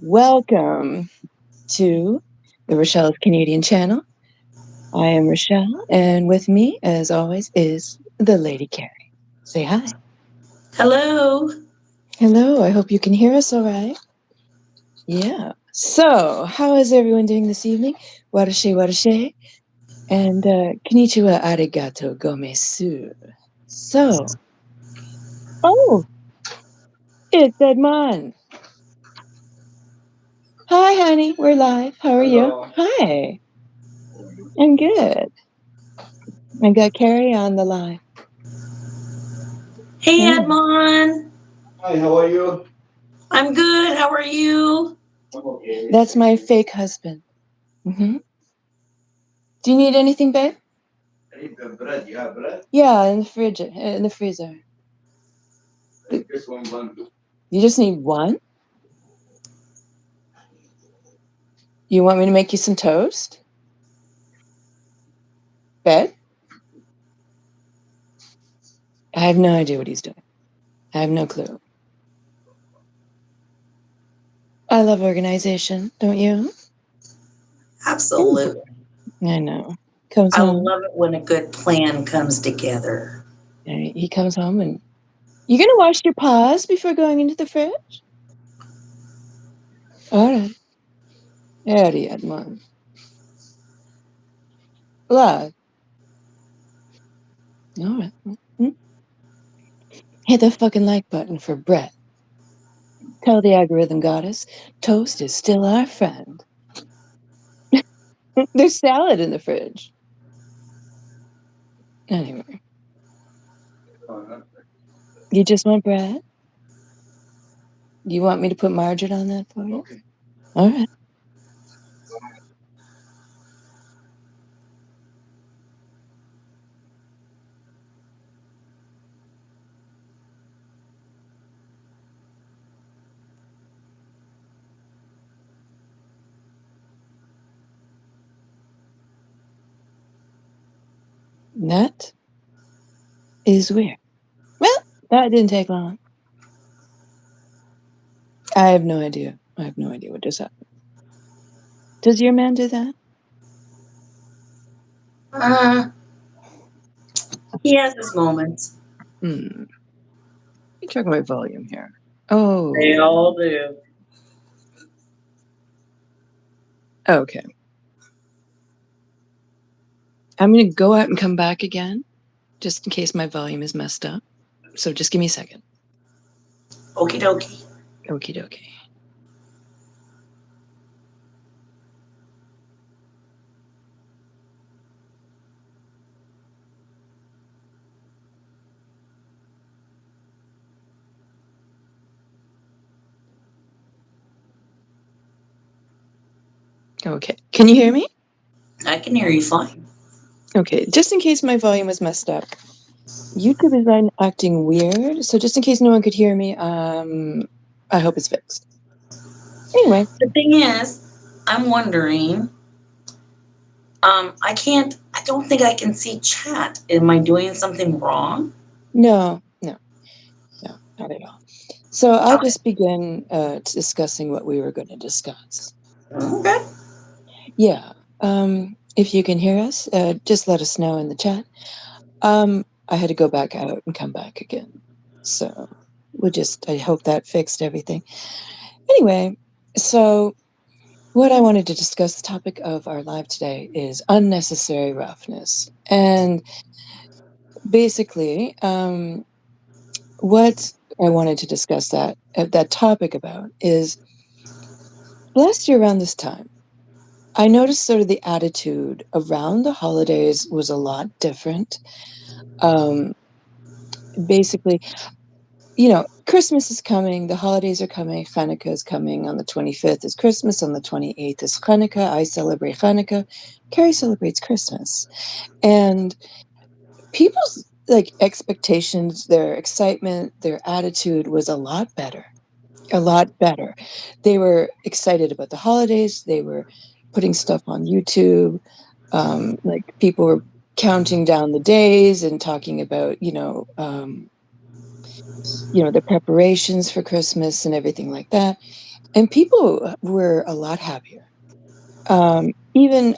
Welcome to the Rochelle's Canadian channel. I am Rochelle, and with me, as always, is the Lady Carrie. Say hi. Hello. Hello, I hope you can hear us all right. Yeah. So, how is everyone doing this evening? Watashi. And konnichiwa arigato gomesu. So, oh, it's Edmond. Hi, honey. We're live. How are you? Hi. I'm good. I got Carrie on the line. Hey, Yeah. Edmond. Hi, how are you? I'm good. How are you? Okay. That's my fake husband. Do you need anything, babe? I need the bread. You have bread? Yeah, in the fridge, in the freezer. I need just one bun. You just need one? You want me to make you some toast? Babe? I have no idea what he's doing. I have no clue. I love organization, don't you? Absolutely. I know. Comes I home. love it when a good plan comes together. He comes home and you gonna wash your paws before going into the fridge? All right. Howdy, Edmond. Love. All right. Hit the fucking like button for Brett. Tell the algorithm goddess, toast is still our friend. There's salad in the fridge. Anyway, you just want bread? You want me to put margarine on that for you? Okay. All right. That is weird. Well, that didn't take long. I have no idea. I have no idea what just happened. Does your man do that? Uh, he has his moments. Let me check my volume here. Oh, They all do. okay. I'm going to go out and come back again, just in case my volume is messed up. So just give me a second. Okie dokie. Okie dokie. Okay. Can you hear me? I can hear you fine. Okay. Just in case my volume was messed up. YouTube is acting weird, so just in case no one could hear me, I hope it's fixed. Anyway. The thing is, I'm wondering. I don't think I can see chat. Am I doing something wrong? No, not at all. So I'll Okay. just begin discussing what we were going to discuss. Okay. Yeah. If you can hear us, just let us know in the chat. I had to go back out and come back again. So I hope that fixed everything. Anyway, so what I wanted to discuss, the topic of our live today is unnecessary roughness. And basically, what I wanted to discuss that topic about is last year around this time, I noticed sort of the attitude around the holidays was a lot different. Basically, Christmas is coming, the holidays are coming, Hanukkah is coming. On the 25th is Christmas, on the 28th is Hanukkah. I celebrate Hanukkah. Carrie celebrates Christmas. And people's expectations, their excitement, their attitude was a lot better. A lot better. They were excited about the holidays. They were putting stuff on YouTube. People were counting down the days and talking about, the preparations for Christmas and everything like that. And people were a lot happier. Even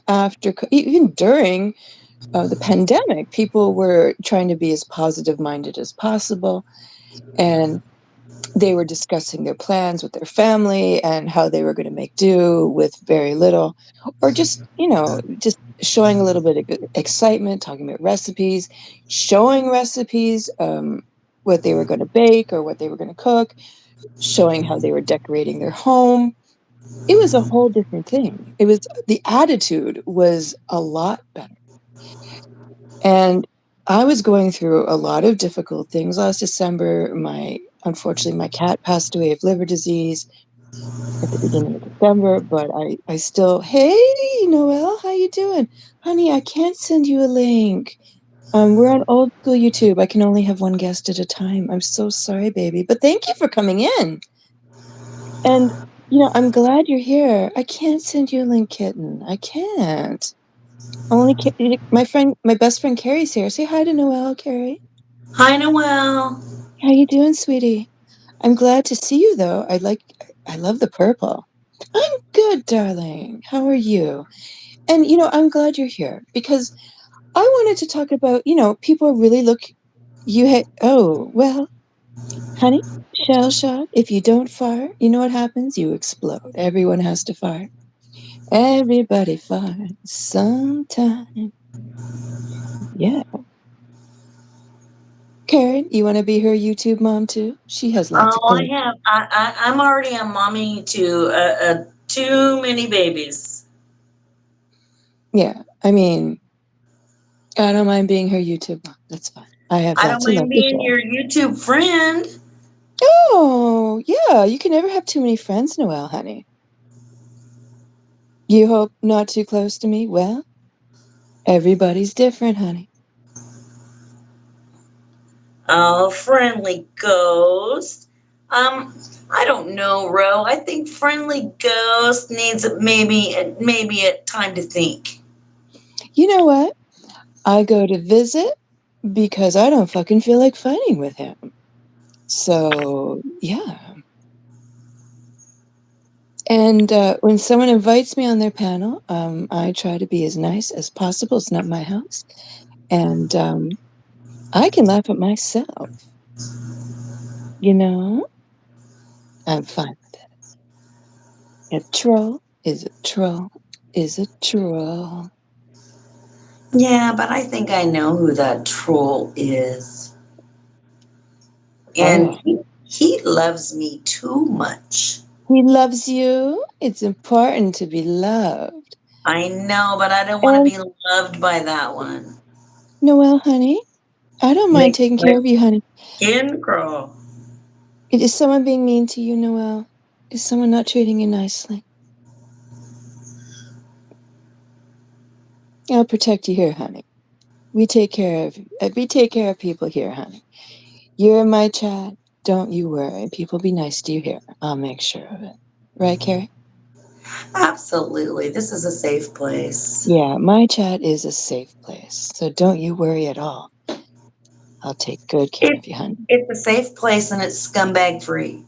during the pandemic, people were trying to be as positive minded as possible. And they were discussing their plans with their family and how they were going to make do with very little, or just showing a little bit of excitement, talking about recipes, showing recipes, what they were going to bake or what they were going to cook, showing how they were decorating their home. It was a whole different thing. The attitude was a lot better. And I was going through a lot of difficult things last December. Unfortunately, my cat passed away of liver disease at the beginning of December, but I still, hey, Noelle, how you doing? Honey, I can't send you a link. We're on old school YouTube. I can only have one guest at a time. I'm so sorry, baby, but thank you for coming in. And, I'm glad you're here. I can't send you a link, kitten. I can't. My best friend Carrie's here. Say hi to Noelle, Carrie. Hi, Noelle. How you doing, sweetie? I'm glad to see you, though. I love the purple. I'm good, darling. How are you? And, I'm glad you're here because I wanted to talk about, people really oh, well, honey, shell shock. If you don't fart, you know what happens? You explode. Everyone has to fart. Everybody farts sometime. Yeah. Karen, you want to be her YouTube mom too? She has lots of Oh, I clips. have. I'm already a mommy to too many babies. Yeah. I mean, I don't mind being her YouTube mom. That's fine. I have I don't lots of love mind to being share. your YouTube friend. Oh, yeah. You can never have too many friends, Noelle, honey. You hope not too close to me? Well, everybody's different, honey. Oh, friendly ghost. I don't know, Ro. I think friendly ghost needs maybe a time to think. You know what? I go to visit because I don't fucking feel like fighting with him. So, yeah. And when someone invites me on their panel, I try to be as nice as possible. It's not my house. And I can laugh at myself. You know, I'm fine with it. A troll is a troll is a troll. Yeah, but I think I know who that troll is. And Oh, he loves me too much. he loves you. It's important to be loved. I know, but I don't want to And be loved by that one. Noelle, honey, I don't mind Make taking care my of you, honey. skin crawl. Is someone being mean to you, Noelle? Is someone not treating you nicely? I'll protect you here, honey. We take care of people here, honey. You're in my chat. Don't you worry. People be nice to you here. I'll make sure of it. Right, Carrie? Absolutely. This is a safe place. Yeah, my chat is a safe place. So don't you worry at all. I'll take good care It, of you, honey. it's a safe place and it's scumbag free.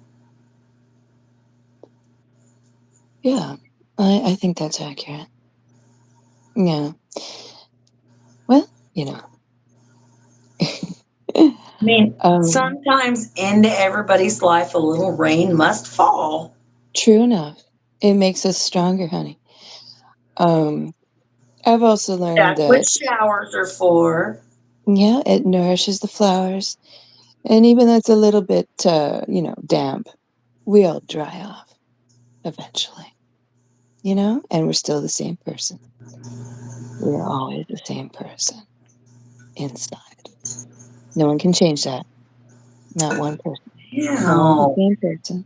Yeah, I think that's accurate. Yeah. Well, I mean, um, sometimes into everybody's life a little rain must fall. true enough. It makes us stronger, honey. Um, I've also learned That's what that, showers are for. yeah, it nourishes the flowers. And even though it's a little bit, damp, we all dry off eventually, and we're still the same person. We're always the same person inside. No one can change that. Not one person. Always the Yeah. same person.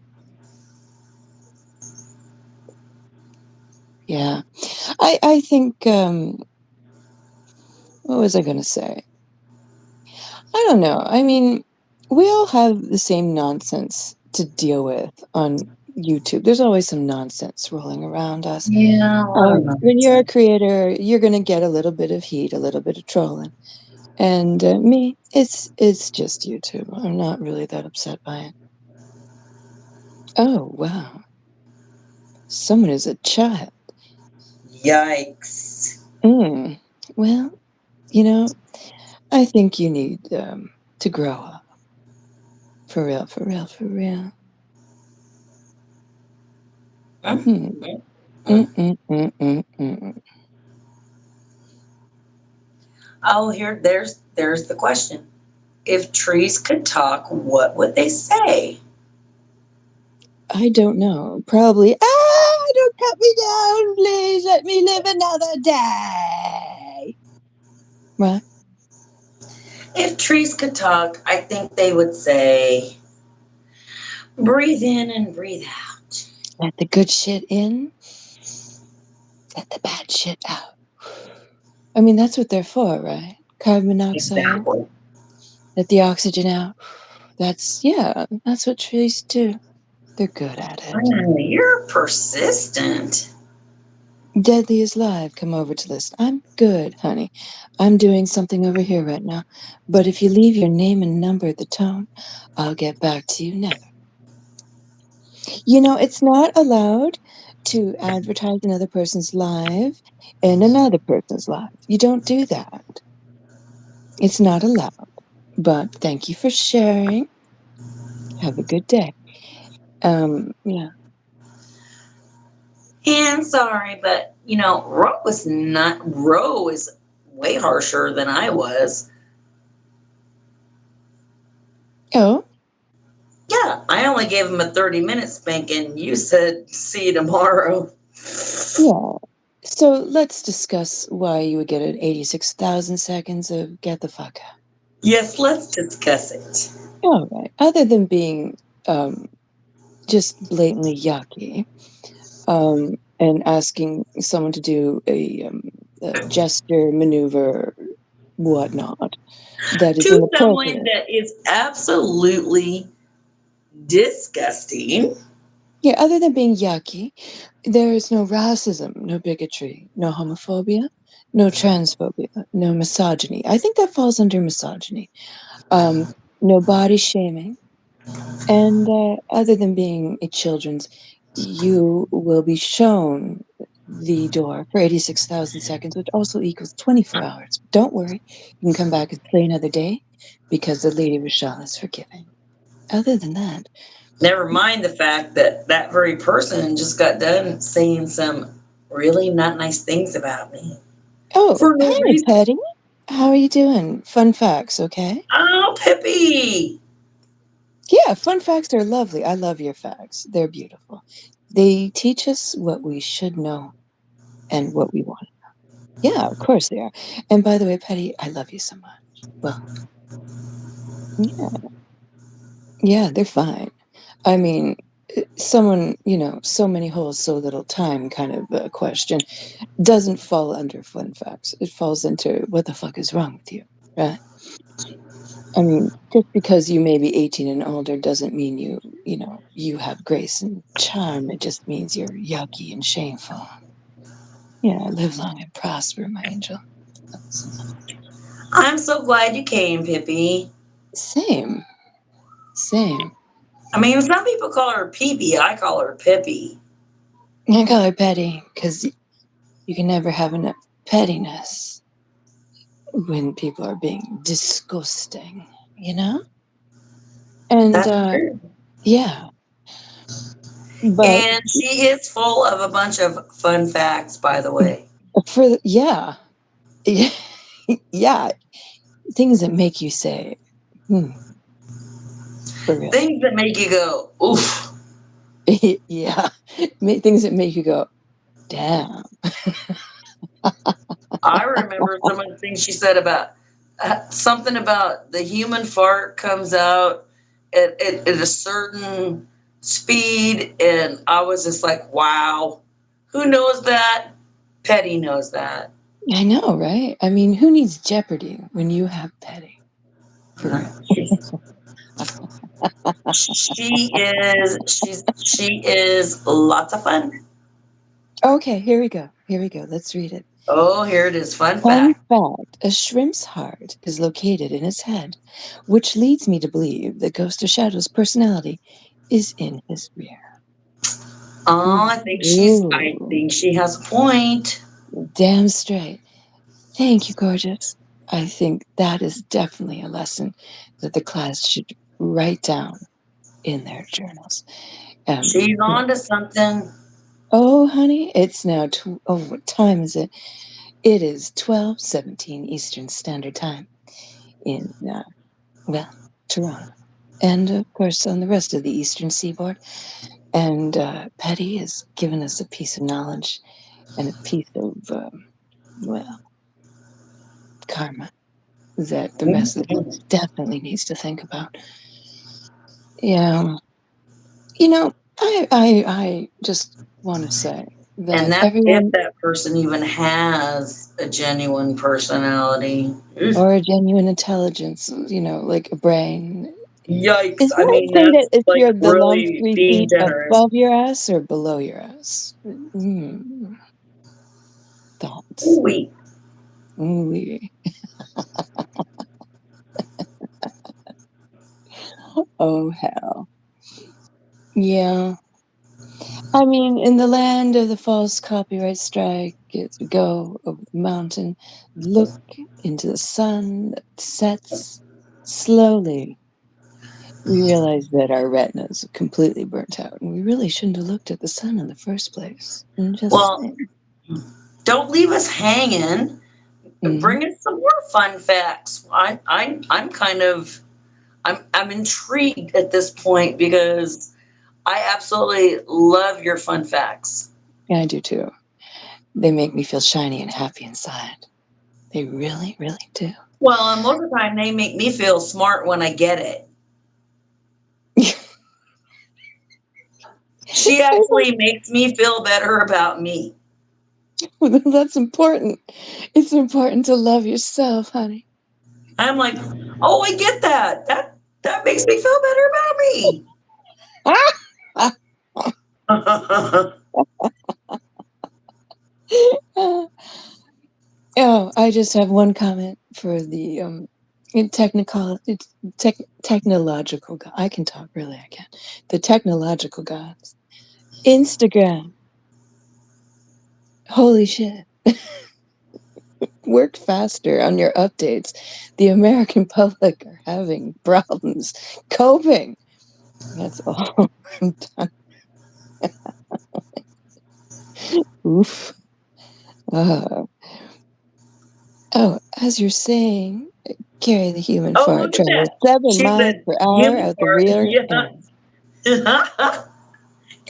Yeah. I think, what was I going to say? I don't know. I mean, we all have the same nonsense to deal with on YouTube. There's always some nonsense rolling around us. Yeah, a lot of When you're a nonsense. creator, you're going to get a little bit of heat, a little bit of trolling. And me, it's just YouTube. I'm not really that upset by it. Oh, wow. Someone is a child. Yikes. Mm. Well, you know, I think you need to grow up. For real, for real, for real. Mm, Hmm. mm, mm. Mm-mm-mm-mm-mm. Oh, there's the question. If trees could talk, what would they say? I don't know. Probably, don't cut me down, please. Let me live another day. Right? If trees could talk, I think they would say, breathe in and breathe out. Let the good shit in, let the bad shit out. I mean, that's what they're for, right? Carbon monoxide, Exactly. let the oxygen out. Yeah, that's what trees do. They're good at it. Oh, you're persistent. Deadly is live. Come over to listen. I'm good, honey. I'm doing something over here right now. But if you leave your name and number at the tone, I'll get back to you never. It's not allowed to advertise another person's live and another person's live. You don't do that. It's not allowed. But thank you for sharing. Have a good day. Yeah. And sorry, but Roe is way harsher than I was. Oh, Yeah, I only gave him a 30-minute spanking. You said see you tomorrow. yeah. So let's discuss why you would get an 86,000 seconds of get the fuck out. Yes, let's discuss it. All right. Other than being um, just blatantly yucky, and asking someone to do a gesture, maneuver, whatnot, that is To someone inappropriate. that is absolutely disgusting. Yeah, other than being yucky, there is no racism, no bigotry, no homophobia, no transphobia, no misogyny. I think that falls under misogyny. Um, no body shaming. And other than being a children's, you will be shown the door for 86,000 seconds, which also equals 24 hours. Don't worry, you can come back and play another day because the Lady Rochelle is forgiving. Other than that, Never mind the fact that that very person just got done saying some really not nice things about me oh, for no hi, reason. Petty. How are you doing? Fun facts, okay? Oh, Pippi. Yeah, fun facts are lovely. I love your facts. They're beautiful. They teach us what we should know and what we want. Yeah, of course they are. And by the way, Petty, I love you so much. Well, yeah, yeah, they're fine. I mean, someone, so many holes, so little time kind of question doesn't fall under fun facts. It falls into what the fuck is wrong with you, right? I mean, just because you may be 18 and older doesn't mean you have grace and charm. It just means you're yucky and shameful. Yeah, live long and prosper, my angel. So I'm so glad you came, Pippi. same, same. I mean, some people call her Pee. I call her Pippi. I call her petty because you can never have enough pettiness when people are being disgusting, you know? And That's true. yeah, but And she is full of a bunch of fun facts, by the way. yeah, yeah, yeah, things that make you say, hmm, for real. Things that make you go, oof. Yeah, things that make you go, damn. I remember some of the things she said about something about the human fart comes out at a certain speed. And I was just like, wow, who knows that? Petty knows that. I know, right? I mean, who needs Jeopardy when you have petty? For real. She is lots of fun. Okay, here we go. Here we go. Let's read it. Oh, here it is. Fun Fun fact. fact, a shrimp's heart is located in its head, which leads me to believe that Ghost of Shadow's personality is in his rear. Oh, I Ooh, think she has a point. damn straight. Thank you, gorgeous. I think that is definitely a lesson that the class should write down in their journals. She's You know, on to something. oh, honey, it's now, what time is it? It is 12:17 Eastern Standard Time in, well, Toronto. And, of course, on the rest of the Eastern Seaboard. And, Petty has given us a piece of knowledge and a piece of, well, karma that the rest of the class definitely needs to think about. Yeah. You know, I just wanna say And that that's if everyone that person even has a genuine personality. Oof. or a genuine intelligence, like a brain. Yikes. Is I that a mean, thing that that's if like you're the lump really 3 being feet generous. above your ass or below your ass? Thoughts? Ooh-wee. Ooh-wee. Oh, hell. Yeah. I mean, in the land of the false copyright strike, as we go over the mountain, look into the sun that sets slowly. We realize that our retinas are completely burnt out, and we really shouldn't have looked at the sun in the first place. I'm just Well, saying. don't leave us hanging. Mhm. Bring us some more fun facts. I'm kind of I'm intrigued at this point because I absolutely love your fun facts. Yeah, I do too. They make me feel shiny and happy inside. They really, really do. Well, and most of the time they make me feel smart when I get it. She actually makes me feel better about me. That's important. It's important to love yourself, honey. I'm like, oh, I get that. That makes me feel better about me. Oh, I just have one comment for the technological. I can talk, really. I can. The technological gods. Instagram. Holy shit! Work faster on your updates. The American public are having problems coping. That's all. I'm done. Oof. Uh, oh, as you're saying, Carrie the human Oh, fart look at travels that. 7 She miles said per hour human out the part. rear Yeah. end.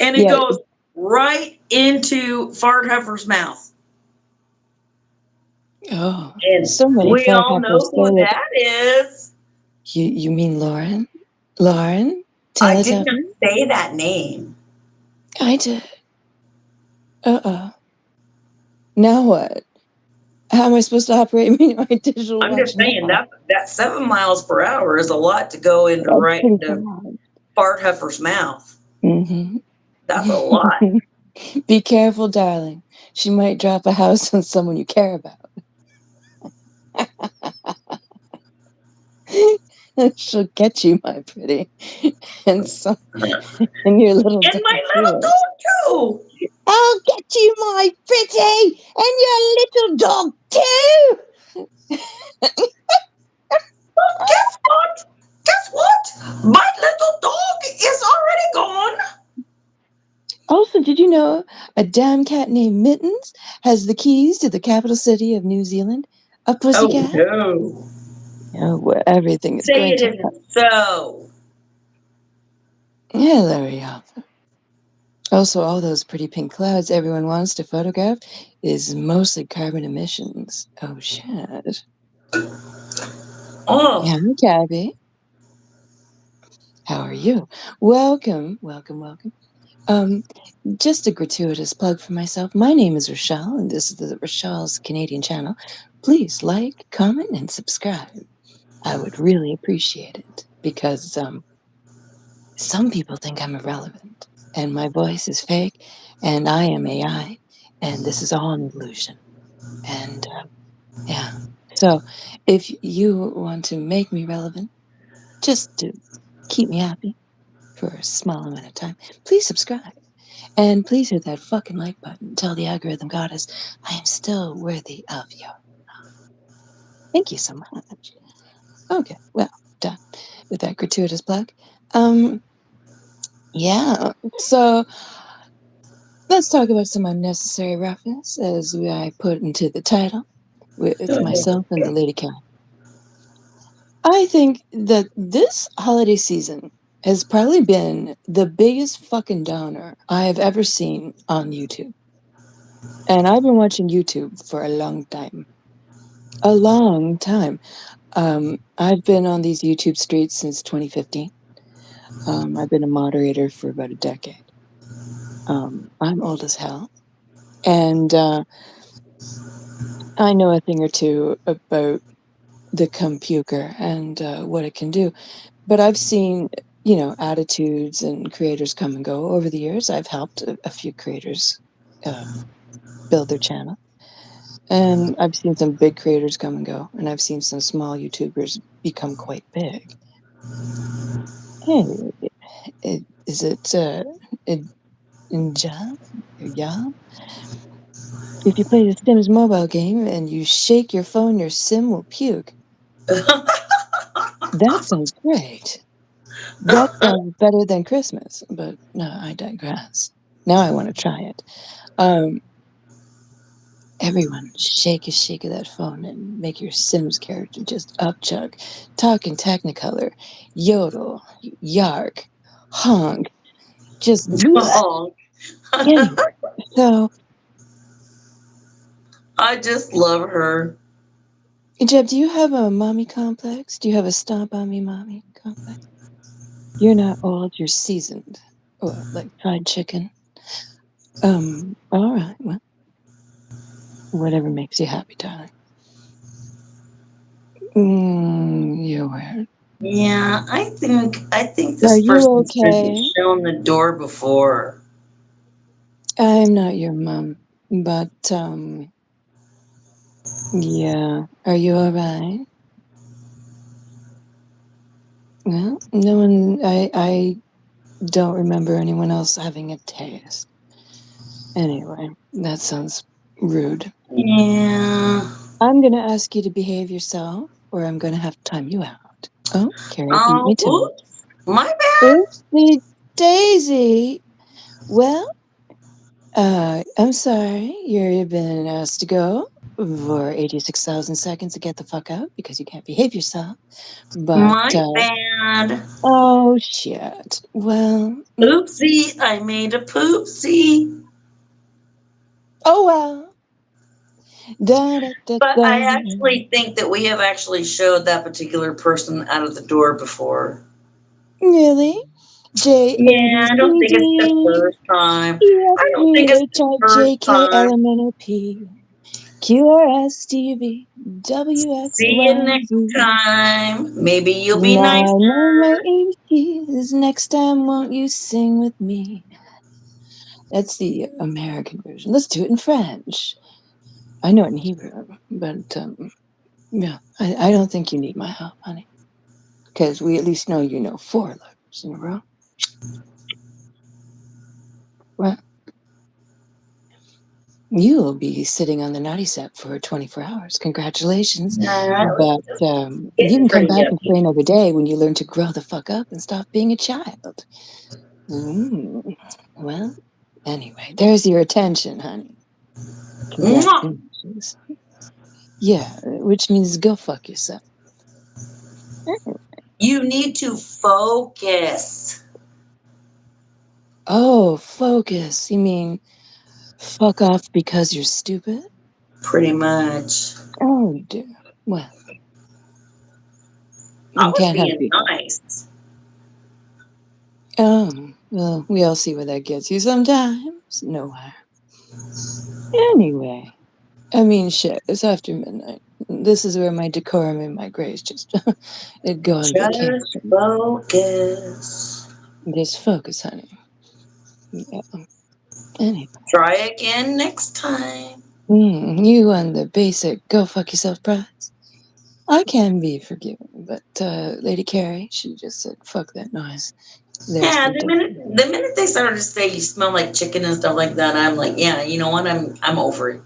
And it Yeah. goes right into Fart Heifer's mouth. Oh, And so many we fart all know heifers who say that. that is. You mean Lauren? Lauren? I did not Teletubby? say that name. I did. Uh-oh. Now what? How am I supposed to operate my digital I'm watch just saying now? that 7 miles per hour is a lot to go into That's right pretty into fast. Fart Heifer's mouth. Mhm. That's a lot. Be careful, darling. She might drop a house on someone you care about. She'll get you, my pretty. And so and your little And dog my little too. dog too. I'll get you, my pretty, and your little dog too. Well, guess what? Guess what? My little dog is already gone. Also, did you know a damn cat named Mittens has the keys to the capital city of New Zealand? A Oh pussycat? no. Oh, where everything is Say going it to. isn't so. Yeah, there we go. Also, all those pretty pink clouds everyone wants to photograph is mostly carbon emissions. Oh, shit. Yeah, Oh, Gabby. How are you? Welcome, welcome, welcome. Um, just a gratuitous plug for myself. My name is Rochelle, and this is the Rochelle's Canadian channel. Please like, comment, and subscribe. I would really appreciate it because some people think I'm irrelevant, and my voice is fake, and I am AI, and this is all an illusion. And yeah. So if you want to make me relevant, just to keep me happy for a small amount of time, please subscribe. And please hit that fucking like button. Tell the algorithm goddess I am still worthy of you. Thank you so much. Okay, well, done with that gratuitous plug. Um, yeah. So let's talk about some unnecessary roughness, as I put into the title, with myself and the lady cat. I think that this holiday season has probably been the biggest fucking downer I have ever seen on YouTube. And I've been watching YouTube for a long time. A long time. I've been on these YouTube streets since 2015. I've been a moderator for about a decade. I'm old as hell. And I know a thing or two about the computer and what it can do. But I've seen, attitudes and creators come and go over the years. I've helped a few creators build their channel. And I've seen some big creators come and go. And I've seen some small YouTubers become quite big. Hey, is it Inja? Yeah? If you play the Sims mobile game and you shake your phone, your sim will puke. That sounds great. That sounds better than Christmas, but no, I digress. Now I want to try it. Um, Everyone, shake a shake of that phone and make your Sims character just upchuck, talk in Technicolor, yodel, yark, honk, just bleh. Oh, Anyway, so I just love her. Jeb, do you have a mommy complex? Do you have a stomp on me mommy complex? You're not old, you're seasoned. What, like fried chicken? All right, well, whatever makes you happy, darling. You're weird. Yeah, I think Are this you person's been okay? shown the door before. I'm not your mom, but, yeah. Are you all right? Well, no one, I don't remember anyone else having a taste. Anyway, that sounds rude. Yeah. I'm gonna ask you to behave yourself, or I'm gonna have to time you out. Oh, Carrie beat me Oh, to it. oops. My bad. Oopsie daisy. Well, I'm sorry. You've been asked to go for 86,000 seconds to get the fuck out because you can't behave yourself. But, My bad. oh shit. Well, Oopsie, I made a poopsie. oh well. Da, da, da, But da. I actually think that we have actually showed that particular person out of the door before. Really? J A B Yeah, I don't C think it's the D first time. E F I don't think G it's H the I first J K time. L M N O P Q R S T U V W X See you Y next Z. time. Maybe you'll be My nicer. name is next time won't you sing with me? That's the American version. Let's do it in French. I know it in Hebrew, but yeah, I don't think you need my help, honey, because we at least know you know 4 letters in a row. Well, you will be sitting on the naughty set for 24 hours. Congratulations. Nah, that was But you getting can come pretty back and yucky. play another day when you learn to grow the fuck up and stop being a child. Mm. Well, anyway, there's your attention, honey. Mwah! Congratulations. Yeah, which means go fuck yourself. You need to focus. Oh, focus. You mean fuck off because you're stupid? Pretty much. Oh, dear. Well, I you was can't have being people. nice. Oh, well, we all see where that gets you sometimes. Nowhere. Anyway, I mean, shit, it's after midnight. This is where my decorum and my grace just it go on Just vacation. focus. Just focus, honey. Yeah. Anyway, Try again next time. You and the basic go fuck yourself prize. I can be forgiven, but Lady Carrie, she just said, fuck that noise. There's Yeah, the door. the minute they started to say you smell like chicken and stuff like that, I'm like, yeah, you know what? I'm over it.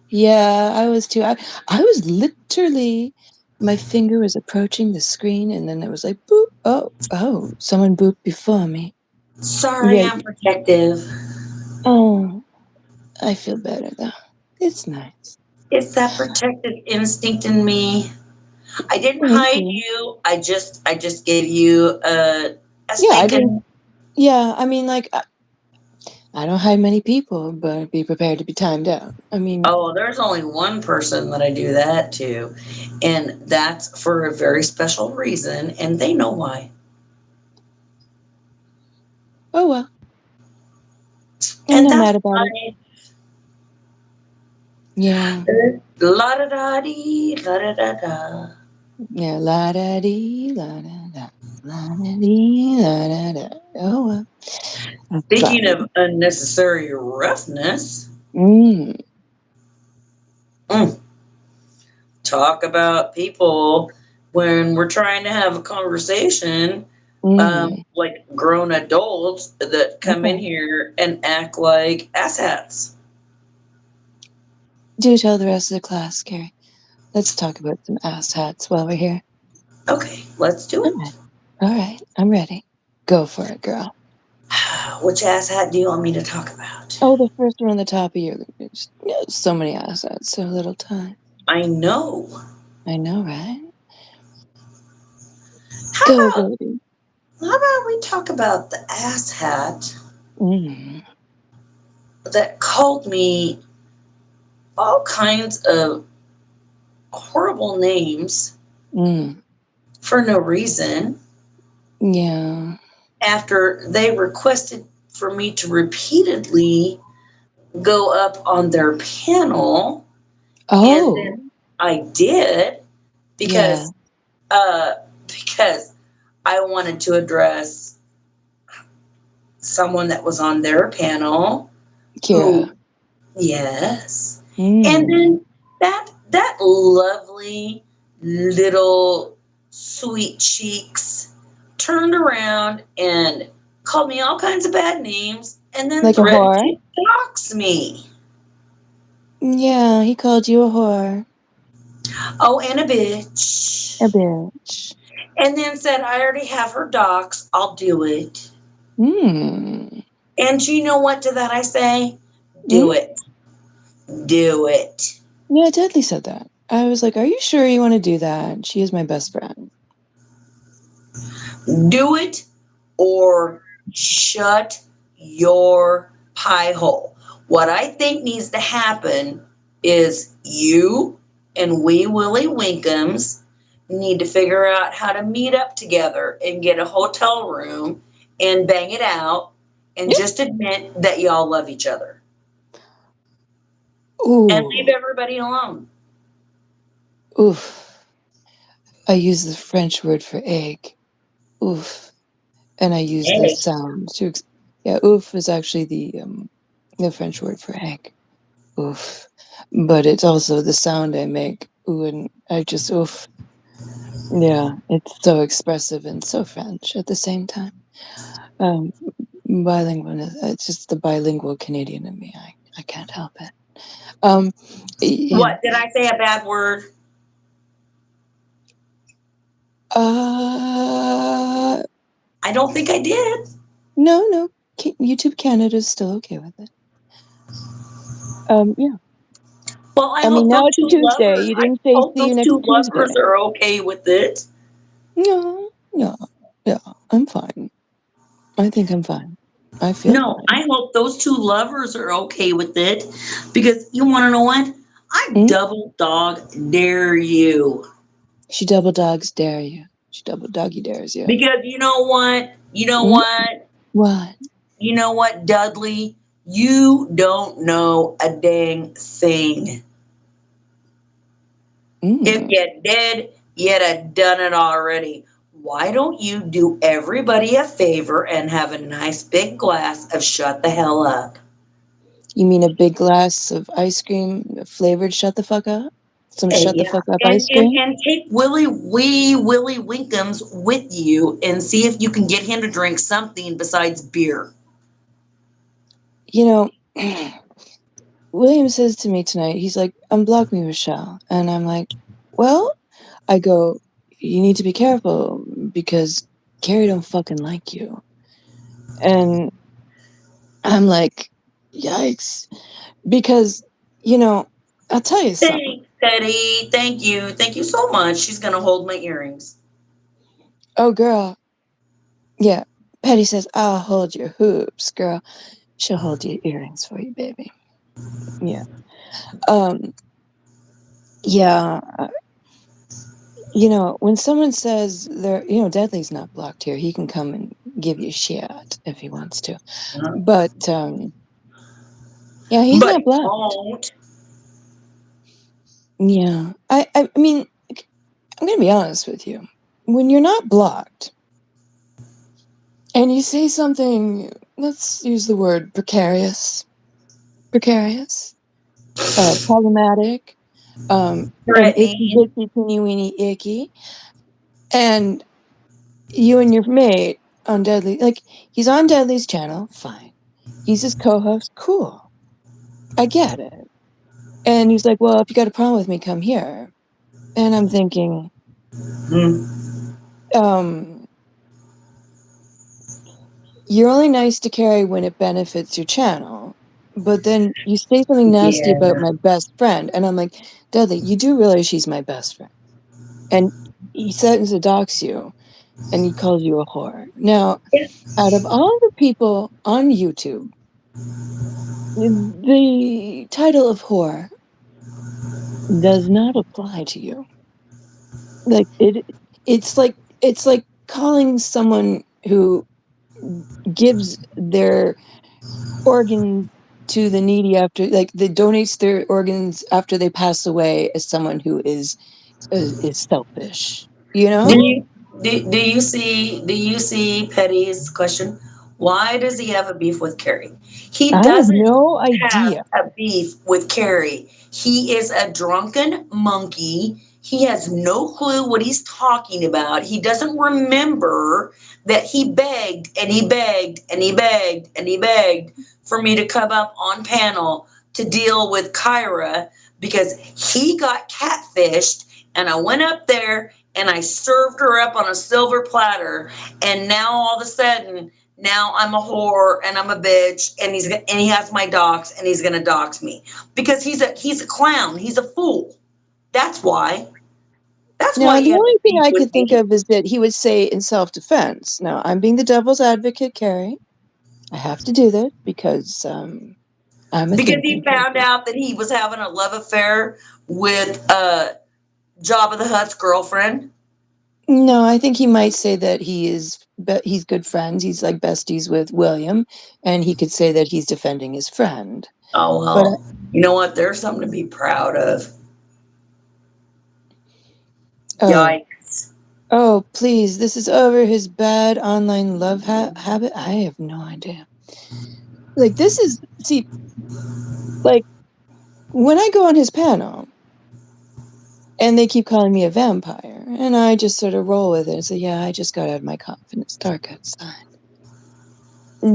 Yeah, I was too. I was literally, my finger was approaching the screen, and then it was like, boop. Oh, someone booped before me. Sorry, Yeah. I'm protective. Oh, I feel better though. It's nice. It's that protective instinct in me. I didn't Thank hide you. you. I just gave you a Yeah, I didn't. spanking. Yeah, I mean, like, I don't hide many people, but be prepared to be timed out. I mean, Oh, there's only one person that I do that to, and that's for a very special reason, and they know why. oh well. I'm And not that's mad about it. why. Yeah. La da da dee, la da da da. Yeah, la da dee, la da dee, la da da. Oh well, that's Speaking of fine. unnecessary roughness, Mm, mm, talk about people when we're trying to have a conversation, mm. like grown adults that come in Okay. here and act like asshats. Do tell the rest of the class, Carrie. Let's talk about some ass hats while we're here. Okay, let's do All it. right. All right. I'm ready. Go for it, girl. Which asshat do you want me to talk about? Oh, the first one on the top of your list. Yeah, so many ass hats, so little time. I know. I know, right? How Go, about baby. how about we talk about the asshat Mm, that called me all kinds of horrible names mm. for no reason Yeah. after they requested for me to repeatedly go up on their panel, and Oh, then I did yeah. because uh because I wanted to address someone that was on their panel Kira. who, yes, and Mm. then that lovely little sweet cheeks turned around and called me all kinds of bad names and then Like a threatened whore? to dox me. Yeah, he called you a whore. Oh, and a A bitch. bitch. And then said, I already have her docs. I'll do it. Mm. And you know what to that I say? Mm? Do it. Do it. Yeah, Dudley said that. I was like, are you sure you want to do that? She is my best friend. Do it or shut your pie hole. What I think needs to happen is you and Wee Willie Winkums need to figure out how to meet up together and get a hotel room and bang it out and Yeah. just admit that y'all love each other and leave Ooh. everybody alone. Oof. I use the French word for egg. Oof. And I use the Hey, sound to yeah, oof is actually the French word for egg. Oof. But it's also the sound I make. Ooh, and I just oof. Yeah, it's so expressive and so French at the same time. Um, bilingual. It's just the bilingual Canadian in me. I can't help it. Um, yeah. what? Did I say a bad word? Uh, I don't think I did. no, no. YouTube Canada is still okay with it. Yeah. Well, I I mean, hope now those it's a two Tuesday. lovers. You I didn't say hope see you those next two lovers Tuesday. are okay with it. No, no, yeah. I'm fine. I think I'm fine. I feel No, fine. I hope those two lovers are okay with it because you want to know what? I Mm? double dog dare you. She double dogs dare you. She double doggy dares you. Because you know what? You know Mm? what? What? You know what, Dudley? You don't know a dang thing. If Mm. you did, you'd have done it already. Why don't you do everybody a favor and have a nice big glass of shut the hell up? You mean a big glass of ice cream flavored shut the fuck up? Some shut the Yeah, fuck up ice cream? and take Willie Winkums with you and see if you can get him to drink something besides beer. You know, William says to me tonight, he's like, unblock me, Rochelle. And I'm like, well, I go, you need to be careful because Carrie don't fucking like you. And I'm like, yikes. Because, I'll tell you something. Thanks, Teddy. Thank you so much. She's gonna hold my earrings. Oh, girl. Yeah. Patty says, I'll hold your hoops, girl. She'll hold your earrings for you, baby. Yeah. Um, yeah. When someone says Deadly's not blocked here, he can come and give you shit if he wants to. Uh, But, yeah, he's but not he blocked. won't. Yeah. I mean, I'm gonna be honest with you. When you're not blocked and you say something, let's use the word precarious, problematic, an itchy Threatening. bitchy teeny weeny icky, and you and your mate on Deadly, like, he's on Deadly's channel, fine. He's his co-host, cool. I get it. And he's like, well, if you got a problem with me, come here. And I'm thinking, Mm, um, you're only nice to Carrie when it benefits your channel. But then you say something nasty about yeah. my best friend. And I'm like, Dudley, you do realize she's my best friend. And he threatens to dox you and he calls you a whore. Now, out of all the people on YouTube, the title of whore does not apply to you. Like it's like calling someone who gives their organs to the needy after, like, that donates their organs after they pass away, as someone who is selfish. You Do know? you do you see Petty's question? Why does he have a beef with Carrie? He I have doesn't no have idea. a beef with Carrie. He is a drunken monkey. He has no clue what he's talking about. He doesn't remember that he begged and he begged and he begged and he begged for me to come up on panel to deal with Kyra because he got catfished, and I went up there and I served her up on a silver platter, and now all of a sudden, now I'm a whore and I'm a bitch, and he has my docs, and he's gonna dox me because he's a clown, he's a fool. That's why. That's Now, why he the has a only thing beef I with could think me of is that he would say in self-defense. Now, I'm being the devil's advocate, Carrie. I have to do this because I'm a because thinking he found person. out that he was having a love affair with Jabba the Hutt's girlfriend. No, I think he might say that he's good friends. He's like besties with William, and he could say that he's defending his friend. Oh But well, you know what? There's something to be proud of. oh, Yikes! oh, please, this is over his bad online love habit. I have no idea. Like, this is, see, like, when I go on his panel and they keep calling me a vampire, and I just sort of roll with it and say, yeah, I just got out of my confidence, dark outside.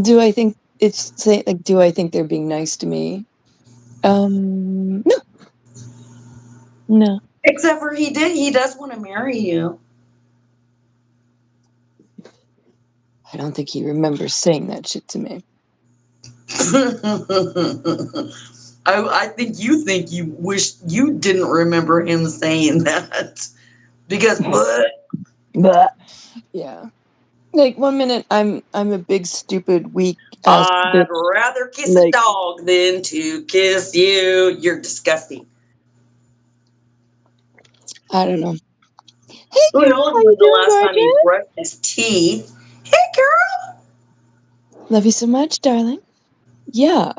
Do I think do I think they're being nice to me? No, no. Except for he does want to marry you. I don't think he remembers saying that shit to me. I think you wish you didn't remember him saying that because But yeah, like, one minute I'm a big stupid weak ass I'd bitch. rather kiss a Like, dog than to kiss you. You're disgusting. I don't know. Hey Who girl, knows how when you the doing, last time he gorgeous? brushed his teeth? Hey, girl. Love you so much, darling. Yeah,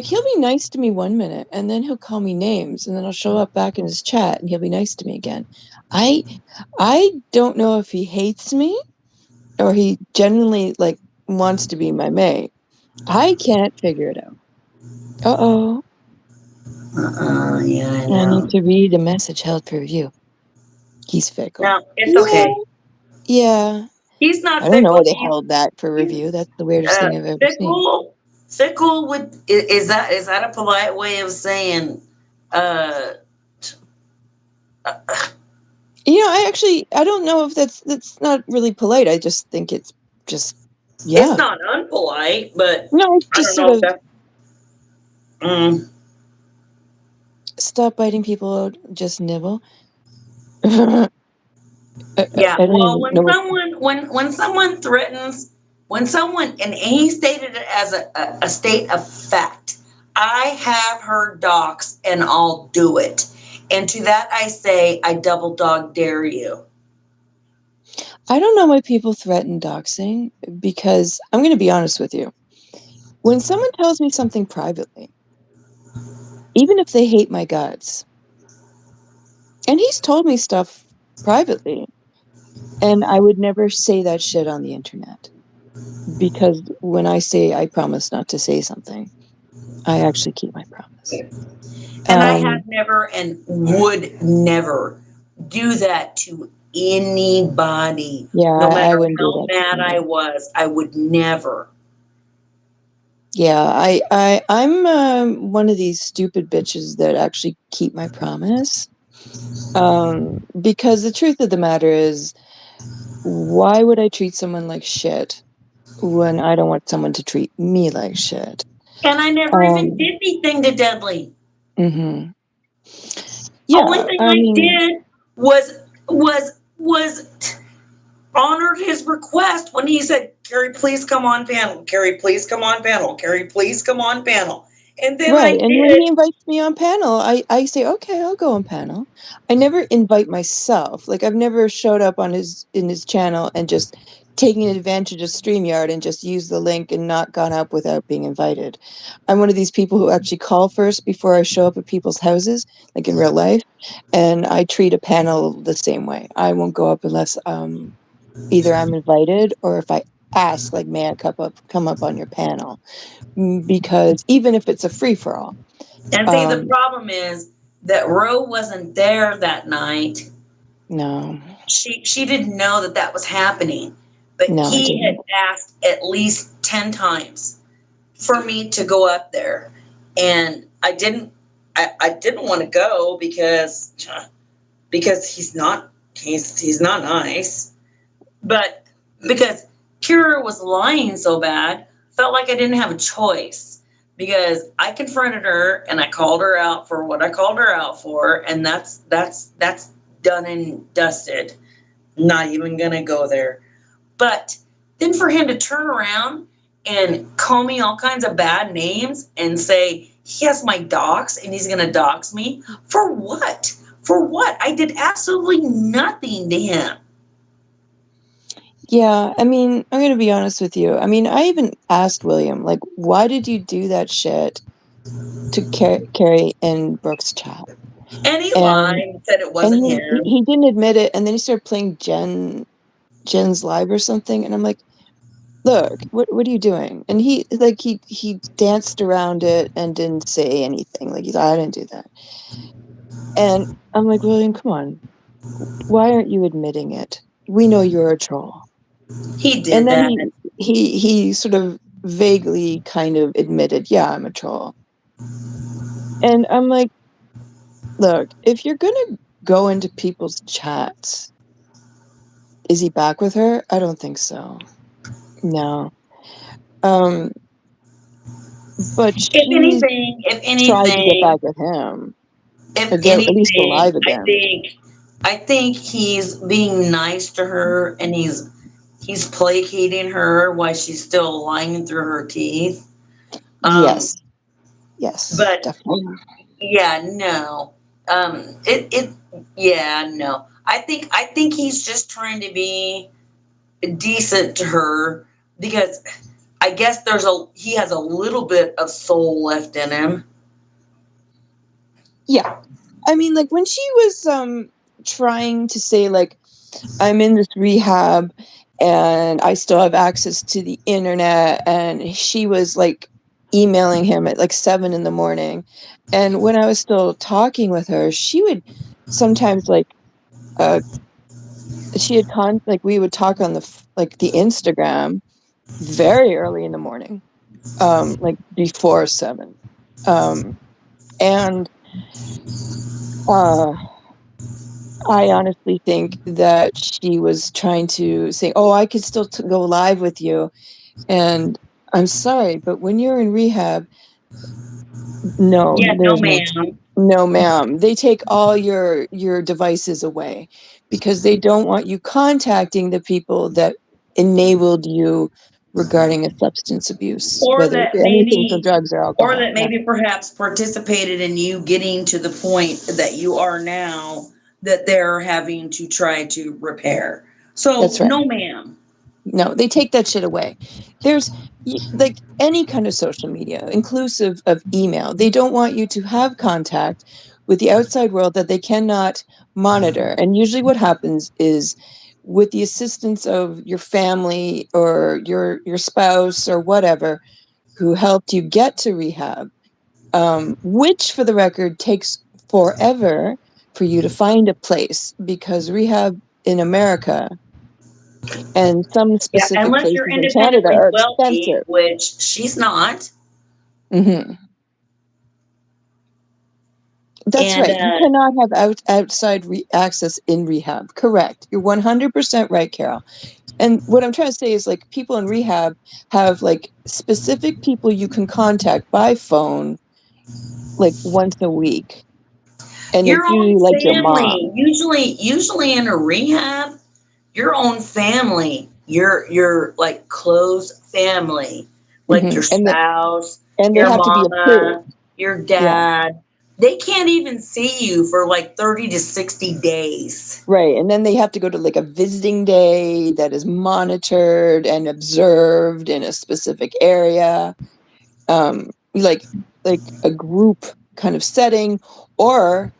he'll be nice to me one minute and then he'll call me names and then I'll show up back in his chat and he'll be nice to me again. I I don't know if he hates me or he genuinely, like, wants to be my mate. I can't figure it out. Uh-oh. Yeah, I I need know. to read a message held for review. He's fickle. No, it's Yeah. okay. Yeah. He's I not don't know fickle. why they held that for He's review. That's the weirdest thing I've ever seen. fickle. Fickle would is that a polite way of saying uh, uh I don't know if that's not really polite. I just think it's just, it's yeah. not unpolite, but No, it's I just don't sort know if of that's mm, stop biting people out, just nibble. I yeah. don't Well, even know what. when someone threatens, when someone and he stated it as a state of fact, I have heard docs and I'll do it. And to that I say, I double dog dare you. I don't know why people threaten doxing, because I'm going to be honest with you. When someone tells me something privately, even if they hate my guts, and he's told me stuff privately, and I would never say that shit on the internet, because when I say I promise not to say something, I actually keep my promise. And I have Um, never and would never do that to anybody, yeah, no I matter wouldn't do how that to mad I anybody. was. I would never. Yeah, I'm one of these stupid bitches that actually keep my promise. Because the truth of the matter is, why would I treat someone like shit when I don't want someone to treat me like shit? And I never even Um, did anything to Dudley. mhm. Only Yeah, thing I I mean, did was honored his request when he said, Carrie, please come on panel. Carrie, please come on panel. Carrie, please come on panel. And then I right, and when he did. invites me on panel, I say, "Okay, I'll go on panel." I never invite myself. Like, I've never showed up on his channel and just taken advantage of StreamYard and just used the link and not gone up without being invited. I'm one of these people who actually call first before I show up at people's houses, like in real life, and I treat a panel the same way. I won't go up unless, either I'm invited or if I ask, like, "May I come up on your panel?" Because even if it's a free for all. And see, the Um, problem is that Ro wasn't there that night. no, She didn't know that that was happening, but no, I he didn't. had asked at least 10 times for me to go up there, and I didn't want to go because he's not nice, but because Kira was lying so bad, felt like I didn't have a choice, because I confronted her and I called her out for what I called her out for, and that's done and dusted. Not even gonna go there. But then for him to turn around and call me all kinds of bad names and say he has my docs and he's gonna dox me for what? For what? I did absolutely nothing to him. Yeah, I mean, I'm gonna be honest with you. I mean, I even asked William, like, why did you do that shit to Carrie and Brooke's chat? And he lied And and said it and wasn't him. he didn't admit it, and then he started playing Jen's Live or something, and I'm like, look, what are you doing? And he danced around it and didn't say anything. Like, he's like, I didn't do that. And I'm like, William, come on. Why aren't you admitting it? We know you're a troll. He And did then that. he sort of vaguely kind of admitted, yeah, I'm a troll. And I'm like, look, if you're gonna go into people's chats, is he back with her? I don't think so. No. Um, but she's If tried to get anything, back with him or if get at least anything, alive again. I think he's being nice to her and he's placating her while she's still lying through her teeth. Um, Yes. Yes, but definitely. yeah, no. It yeah, no. I think he's just trying to be decent to her because I guess he has a little bit of soul left in him. Yeah. I mean, like, when she was trying to say, like, I'm in this rehab and I still have access to the internet, and she was like emailing him at like 7 in the morning. And when I was still talking with her, she would sometimes like uh she had like we would talk on like the Instagram very early in the morning, like before 7. Um and uh I honestly think that she was trying to say, "Oh, I could still go live with you." And I'm sorry, but when you're in rehab, no, Yeah, no, there's ma'am. no ma'am. They take all your devices away because they don't want you contacting the people that enabled you regarding a substance abuse, Or whether it that be anything from maybe, drugs or or alcohol. that Yeah, maybe perhaps participated in you getting to the point that you are now that they're having to try to repair. So, that's right. no, ma'am. No, they take that shit away. There's like any kind of social media, inclusive of email. They don't want you to have contact with the outside world that they cannot monitor. And usually what happens is with the assistance of your family or your spouse or whatever who helped you get to rehab, which for the record takes forever for you to find a place because rehab in America and some Yeah, specific unless you're places in Canada independently are wealthy, expensive. which she's not. Mhm. That's And right. You cannot have outside access in rehab. Correct. You're 100% right, Carol. And what I'm trying to say is, like, people in rehab have, like, specific people you can contact by phone, like, once a week, and your it's own usually, like, your family, mom. usually in a rehab, your own family, your like close family, like your Mhm, spouse, and they your have to be approved. mama, your Yeah. dad, they can't even see you for like 30 to 60 days. Right, and then they have to go to, like, a visiting day that is monitored and observed in a specific area, like a group kind of setting or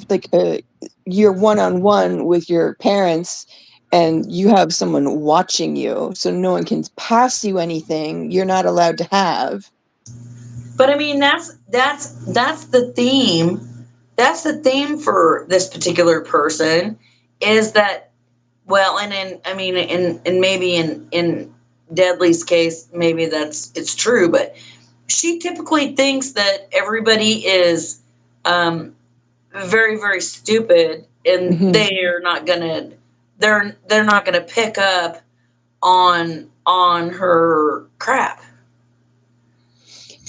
like, you're one-on-one with your parents, and you have someone watching you, so no one can pass you anything you're not allowed to have. But I mean, that's the theme. That's the theme for this particular person is that, well, and in, I mean, in maybe in Deadly's case, maybe it's true, but she typically thinks that everybody is um, very, very stupid, and Mhm. they're not gonna pick up on her crap.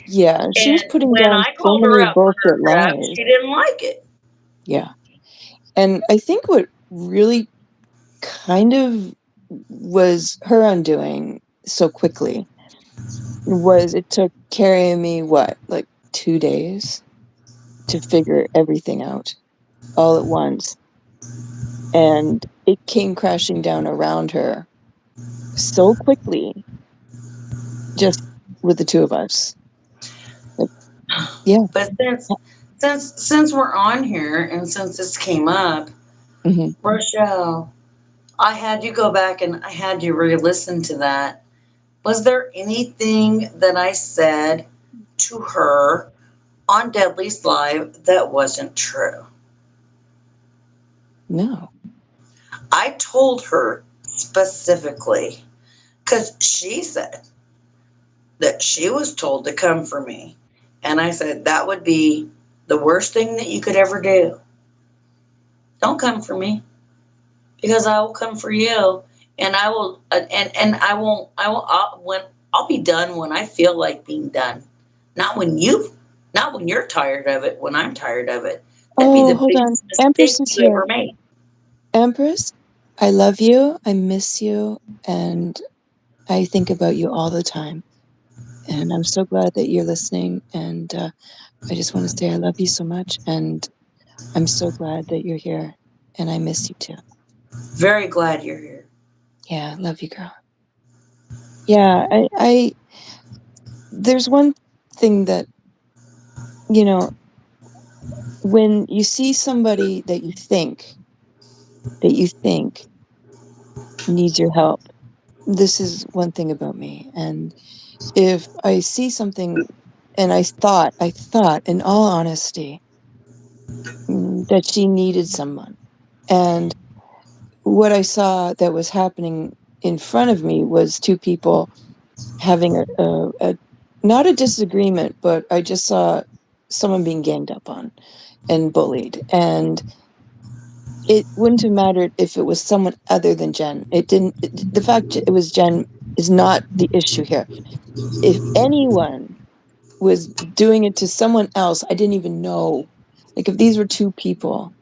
Yeah, she was And putting when down I so called her many out for her bullshit crap, lies. she didn't like it. Yeah, and I think what really kind of was her undoing so quickly was it took Carrie and me, what, like 2 days to figure everything out all at once, and it came crashing down around her so quickly, just with the 2 of us. Like, yeah. But since we're on here and since this came up, Mhm. Rochelle, I had you go back and I had you re-listen to that. Was there anything that I said to her on Deadly's Live that wasn't true? No. I told her specifically because she said that she was told to come for me. And I said, that would be the worst thing that you could ever do. Don't come for me because I will come for you. And I will, and I'll be done when I feel like being done. Not when not when you're tired of it, when I'm tired of it. That'd be Oh, the hold on. biggest Empress mistake is you here. ever made. Empress, I love you, I miss you, and I think about you all the time, and I'm so glad that you're listening, and, I just wanna say I love you so much, and I'm so glad that you're here, and I miss you too. Very glad you're here. Yeah, love you, girl. Yeah, I there's one thing that, you know, when you see somebody that you think needs your help, this is one thing about me, and if I see something And I thought, in all honesty, that she needed someone. And what I saw that was happening in front of me was two people having a not a disagreement, but I just saw someone being ganged up on and bullied. And it wouldn't have mattered if it was someone other than Jen. It didn't. The fact it was Jen is not the issue here. If anyone was doing it to someone else I didn't even know, like if these were two people,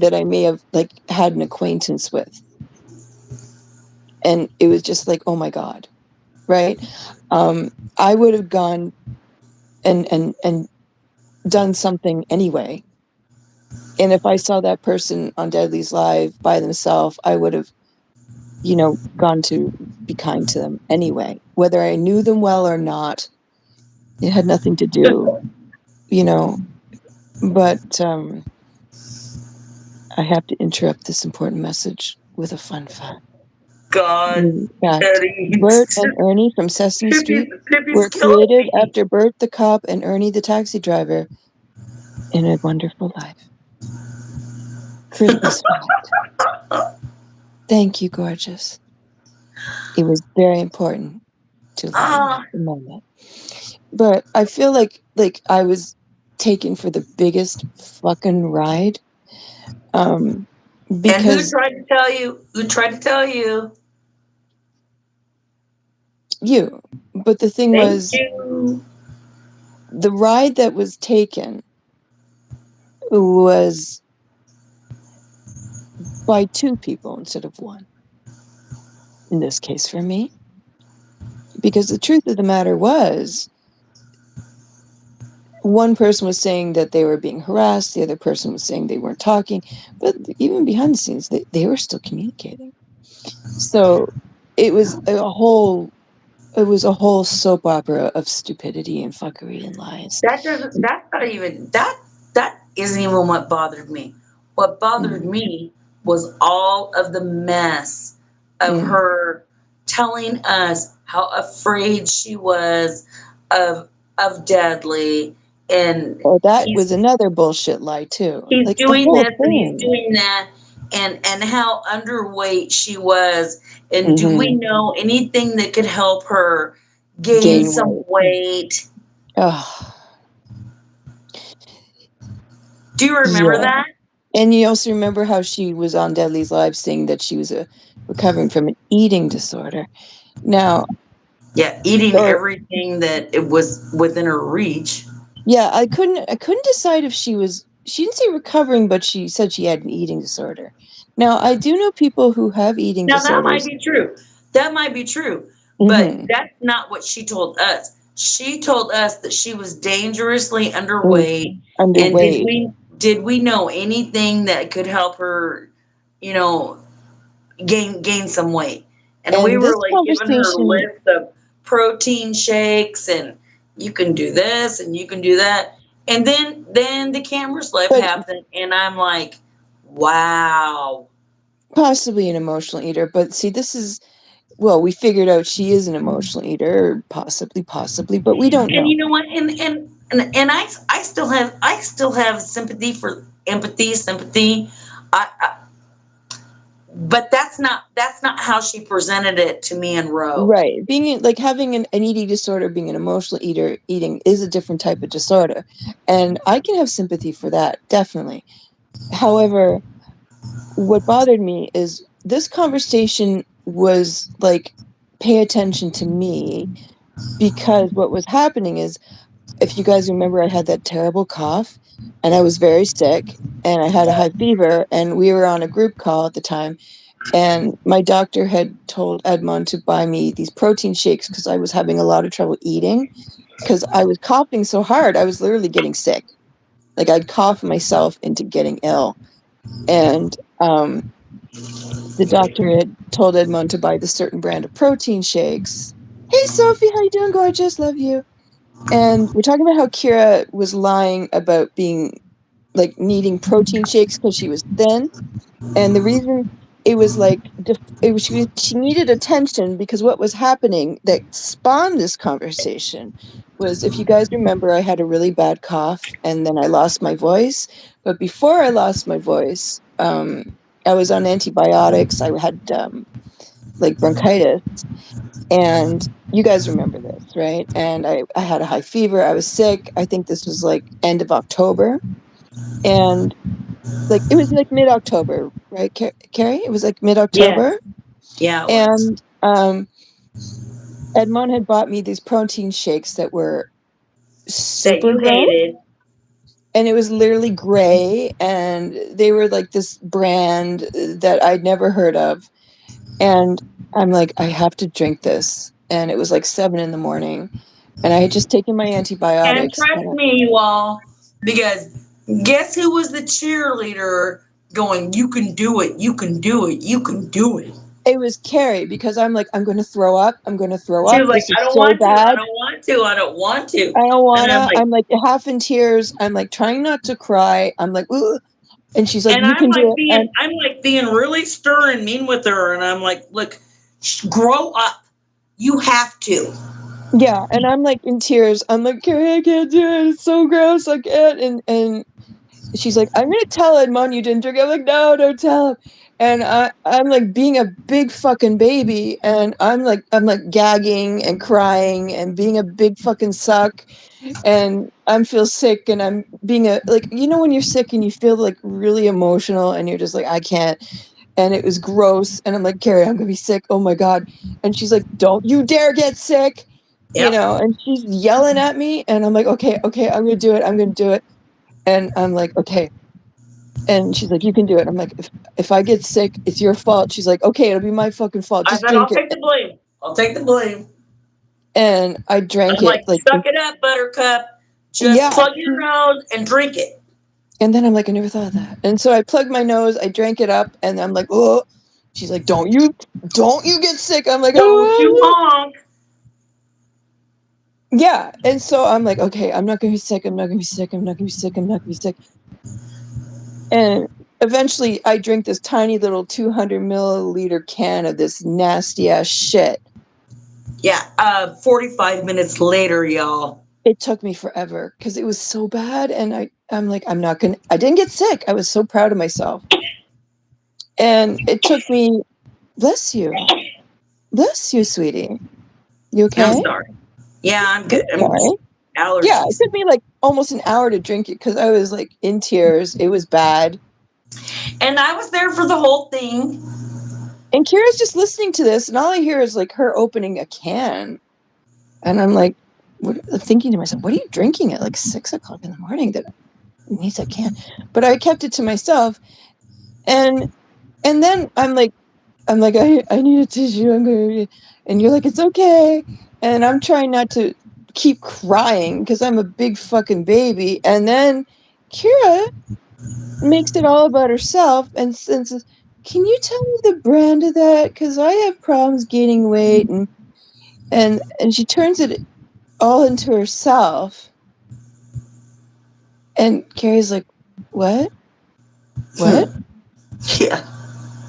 that I may have like had an acquaintance with, and it was just like, oh my God, right? I would have gone and done something anyway. And if I saw that person on Deadly's Live by themselves, I would have, gone to be kind to them anyway, whether I knew them well or not. It had nothing to do, you know. But I have to interrupt this important message with a fun fact. God, In fact, Eddie, Bert and Ernie from Sesame Street Pippi's were killing created me. after Bert the cop and Ernie the taxi driver in A Wonderful Life. Christmas fact. Thank you, gorgeous. It was very important to learn Ah, at the moment. But I feel like I was taken for the biggest fucking ride. Um, and who because tried to tell you? Who tried to tell you? you. But the thing Thank was, you. the ride that was taken was by two people instead of one. In this case, for me, because the truth of the matter was, one person was saying that they were being harassed, the other person was saying they weren't talking, but even behind the scenes, they were still communicating. So it was a whole soap opera of stupidity and fuckery and lies. That doesn't. That's not even that. That isn't even what bothered me. What bothered Mm, me was all of the mess of mm. her telling us how afraid she was of Deadly, and Oh, that he's was another bullshit lie too. he's Like the doing whole this and he's thing. doing that, and how underweight she was, and do we Hmm. know anything that could help her gain Gain some weight. weight? Oh, Do you remember yeah. that? And you also remember how she was on Deadly's Live saying that she was recovering from an eating disorder. Now, Yeah, eating or everything that it was within her reach. yeah, I couldn't decide if she didn't say recovering, but she said she had an eating disorder. Now, I do know people who have eating Now that might disorders. be true. That might be true. But Hmm. that's not what she told us. She told us that she was dangerously Was underweight. And underweight. did we know anything that could help her, you know, gain some weight? And we And were this like giving her conversation, lists of protein shakes, and you can do this and you can do that. And then the cameras life but happened, and I'm like, wow. possibly an emotional eater. But see, this is, well, we figured out she is an emotional eater, possibly, but we don't And know. you know what? And I still have sympathy. I but that's not how she presented it to me and Ro. Right. Like having an eating disorder, being an emotional eating is a different type of disorder. And I can have sympathy for that, definitely. However, what bothered me is this conversation was like, pay attention to me, because what was happening is, if you guys remember, I had that terrible cough and I was very sick and I had a high fever, and we were on a group call at the time, and my doctor had told Edmond to buy me these protein shakes because I was having a lot of trouble eating because I was coughing so hard. I was literally getting sick. Like I'd cough myself into getting ill. And the doctor had told Edmond to buy this certain brand of protein shakes. Hey Sophie, how you doing, gorgeous? Love you. And we're talking about how Kira was lying about being like needing protein shakes because she was thin. And the reason it was like she needed attention because what was happening that spawned this conversation was, if you guys remember, I had a really bad cough and then I lost my voice. But before I lost my voice, I was on antibiotics. I had like bronchitis, and you guys remember this, right? And I had a high fever. I was sick. I think this was like end of October, and like it was like mid-October, right, Carrie? It was like Yeah, mid-October. yeah, it was. And Edmond had bought me these protein shakes that were That super you gross, hated. and it was literally gray, and they were like this brand that I'd never heard of. And I'm like, I have to drink this. And it was like 7 in the morning, and I had just taken my And antibiotics. trust me, you all, because guess who was the cheerleader going, you can do it, you can do it, you can do it. It was Carrie, because I'm like, I'm going to throw up. I'm going to throw She up. was like, This I is don't so want to, I bad. don't want to, I don't want to. I don't And I'm wanna. like, I'm like half in tears. I'm like trying not to cry. I'm like, ooh. And she's like, and you can do it. And I'm like being really stern and mean with her. And I'm like, look, grow up. You have to. yeah, and I'm like in tears. I'm like, Carrie, I can't do it. It's so gross. I can't. And she's like, I'm gonna tell Edmond you didn't drink. I'm like, no, don't tell him. And I'm like being a big fucking baby, and I'm like gagging and crying and being a big fucking suck, and I'm feel sick, and I'm being a like, when you're sick and you feel like really emotional and you're just like, I can't. And it was gross, and I'm like, Carrie, I'm gonna be sick. Oh my god. And she's like, don't you dare get sick. Yep. And she's yelling at me, and I'm like, okay, I'm gonna do it. I'm gonna do it. And I'm like, okay. And she's like, you can do it. I'm like, if I get sick, it's your fault. She's like, okay, it'll be my fucking fault. I Just said, drink I'll it. take the blame. I'll take the blame. And I drank I'm it like, like, suck it up, Buttercup. Just yeah. plug your nose and drink it. And then I'm like, I never thought of that. And so I plugged my nose, I drank it up, and I'm like, oh. She's like, don't you get sick. I'm like, Don't you oh. honk. Yeah. And so I'm like, okay, I'm not gonna be sick. I'm not gonna be sick. I'm not gonna be sick. I'm not gonna be sick. And eventually I drink this tiny little 200 milliliter can of this nasty ass shit. Yeah, 45 minutes later, y'all. It took me forever because it was so bad. And I'm like, I didn't get sick. I was so proud of myself. And it took me, bless you. Bless you, sweetie. You I'm okay? sorry. Yeah, I'm good. I'm Okay. Yeah, it allergies. took me like almost an hour to drink it because I was like in tears. It was bad. And I was there for the whole thing. And Kira's just listening to this, and all I hear is like her opening a can. And I'm like, thinking to myself, what are you drinking at like 6 o'clock in the morning that needs a can? But I kept it to myself. And then I'm like, I need a tissue. And you're like, it's okay. And I'm trying not to keep crying because I'm a big fucking baby. And then Kira makes it all about herself and says, can you tell me the brand of that? Because I have problems gaining weight. And she turns it all into herself. And Carrie's like, what? What? Yeah.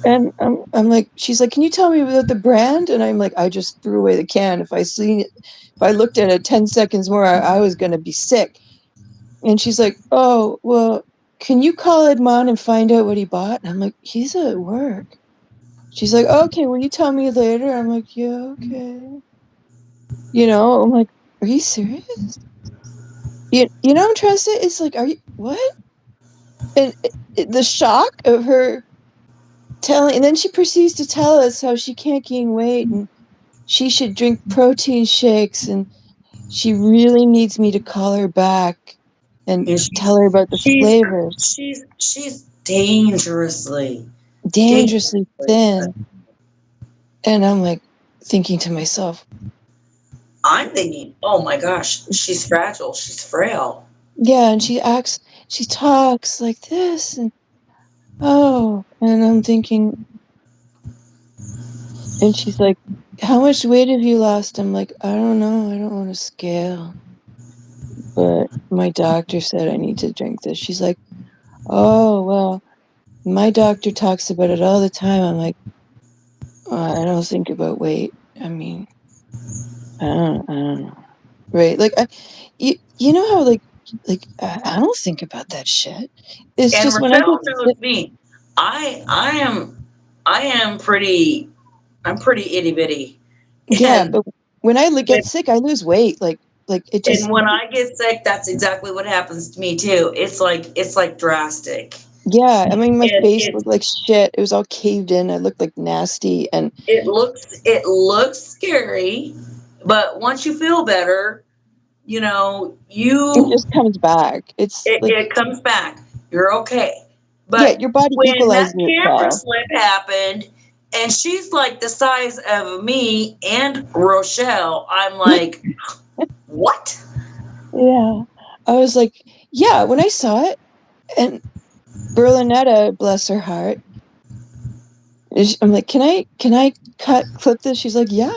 And I'm like, she's like, can you tell me about the brand? And I'm like, I just threw away the can. If I looked at it 10 seconds more, I was going to be sick. And she's like, oh, well, can you call Edmond and find out what he bought? And I'm like, he's at work. She's like, okay, will you tell me later? I'm like, yeah, okay. I'm like, are you serious? You know what I'm trying to say? It's like, are you, what? And the shock of her telling, and then she proceeds to tell us how she can't gain weight and she should drink protein shakes, and she really needs me to call her back and And tell her about the flavors. she's dangerously, Dangerously dangerously. thin. And I'm like thinking to myself, I'm thinking, oh my gosh, she's fragile. She's frail. yeah, and she talks like this, and oh, and I'm thinking, and she's like, how much weight have you lost? I'm like, I don't know. I don't want to scale. But my doctor said I need to drink this. She's like, oh, well, My doctor talks about it all the time. I'm like, I don't think about weight. I mean, I don't know. Right? Like, you know how I don't think about that shit. It's And just when I Rochelle get knows sick. me. I am pretty. I'm pretty itty bitty, Yeah, and but when I when, get sick, I lose weight. Like it and just. when I get sick, that's exactly what happens to me too. It's like drastic, Yeah, I mean, my and face looked like shit. It was all caved in. I looked like nasty, and it looks scary, but once you feel better, it you just comes back. It's it, like, it comes back. You're okay. yeah, But your body when that equalizes camera itself. slip happened, and she's like the size of me and Rochelle, I'm like, what? Yeah. I was like, yeah, when I saw it, and Berlinetta, bless her heart, I'm like, can I clip this? She's like, yeah.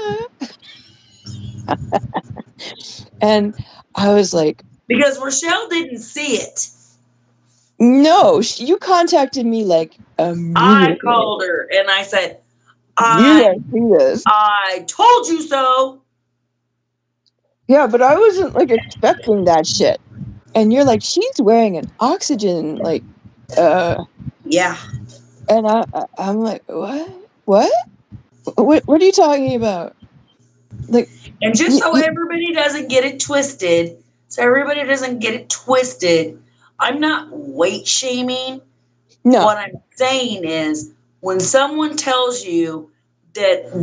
And I was like, Because Rochelle didn't see it. no, you contacted me like I immediately. called her and I said, You I gotta see this. I told you so. Yeah, but I wasn't like expecting that shit. And you're like, she's wearing an oxygen, like, uh, Yeah. and I'm like, what? What? What are you talking about? Like, And just so everybody doesn't get it twisted, I'm not weight shaming. no. What I'm saying is when someone tells you that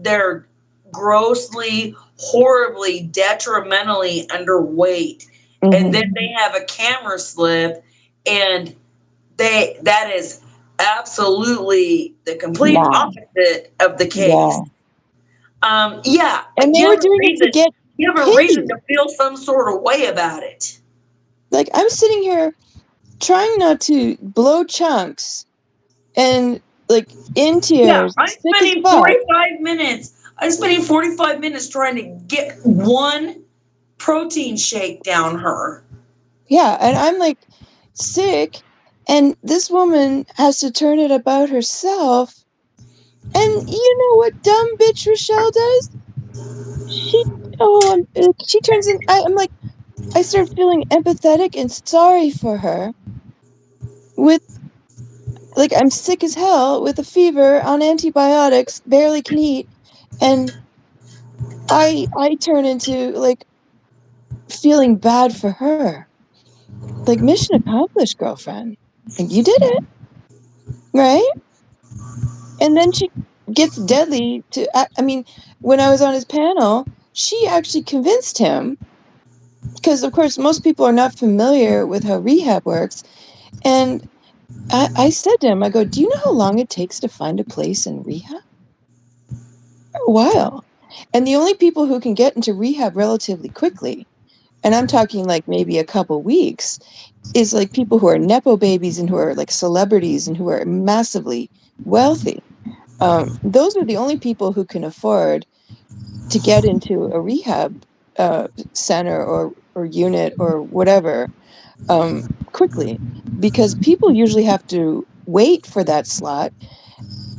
they're grossly, horribly, detrimentally underweight, and Hmm. then they have a camera slip, and that is absolutely the complete Yeah. opposite of the case. Yeah. Yeah, And they you were have a doing it to reason. get You have a reason pity. to feel some sort of way about it. Like, I'm sitting here trying not to blow chunks and like in Yeah, tears, I'm sick as spending fuck. 45 minutes. I'm spending 45 minutes trying to get one protein shake down her. Yeah. And I'm like sick. And this woman has to turn it about herself. And you know what dumb bitch Rochelle does? She, she turns in. I'm like, I start feeling empathetic and sorry for her with, like, I'm sick as hell with a fever on antibiotics, barely can eat. And I turn into like feeling bad for her. Like, mission accomplished, girlfriend. Like, you did it, right? And then she gets deadly to, I mean, when I was on his panel, she actually convinced him, because of course most people are not familiar with how rehab works. And I said to him, I go, do you know how long it takes to find a place in rehab? A while. And the only people who can get into rehab relatively quickly, and I'm talking like maybe a couple weeks, is like people who are nepo babies and who are like celebrities and who are massively wealthy. Those are the only people who can afford to get into a rehab center or unit or whatever, quickly, because people usually have to wait for that slot,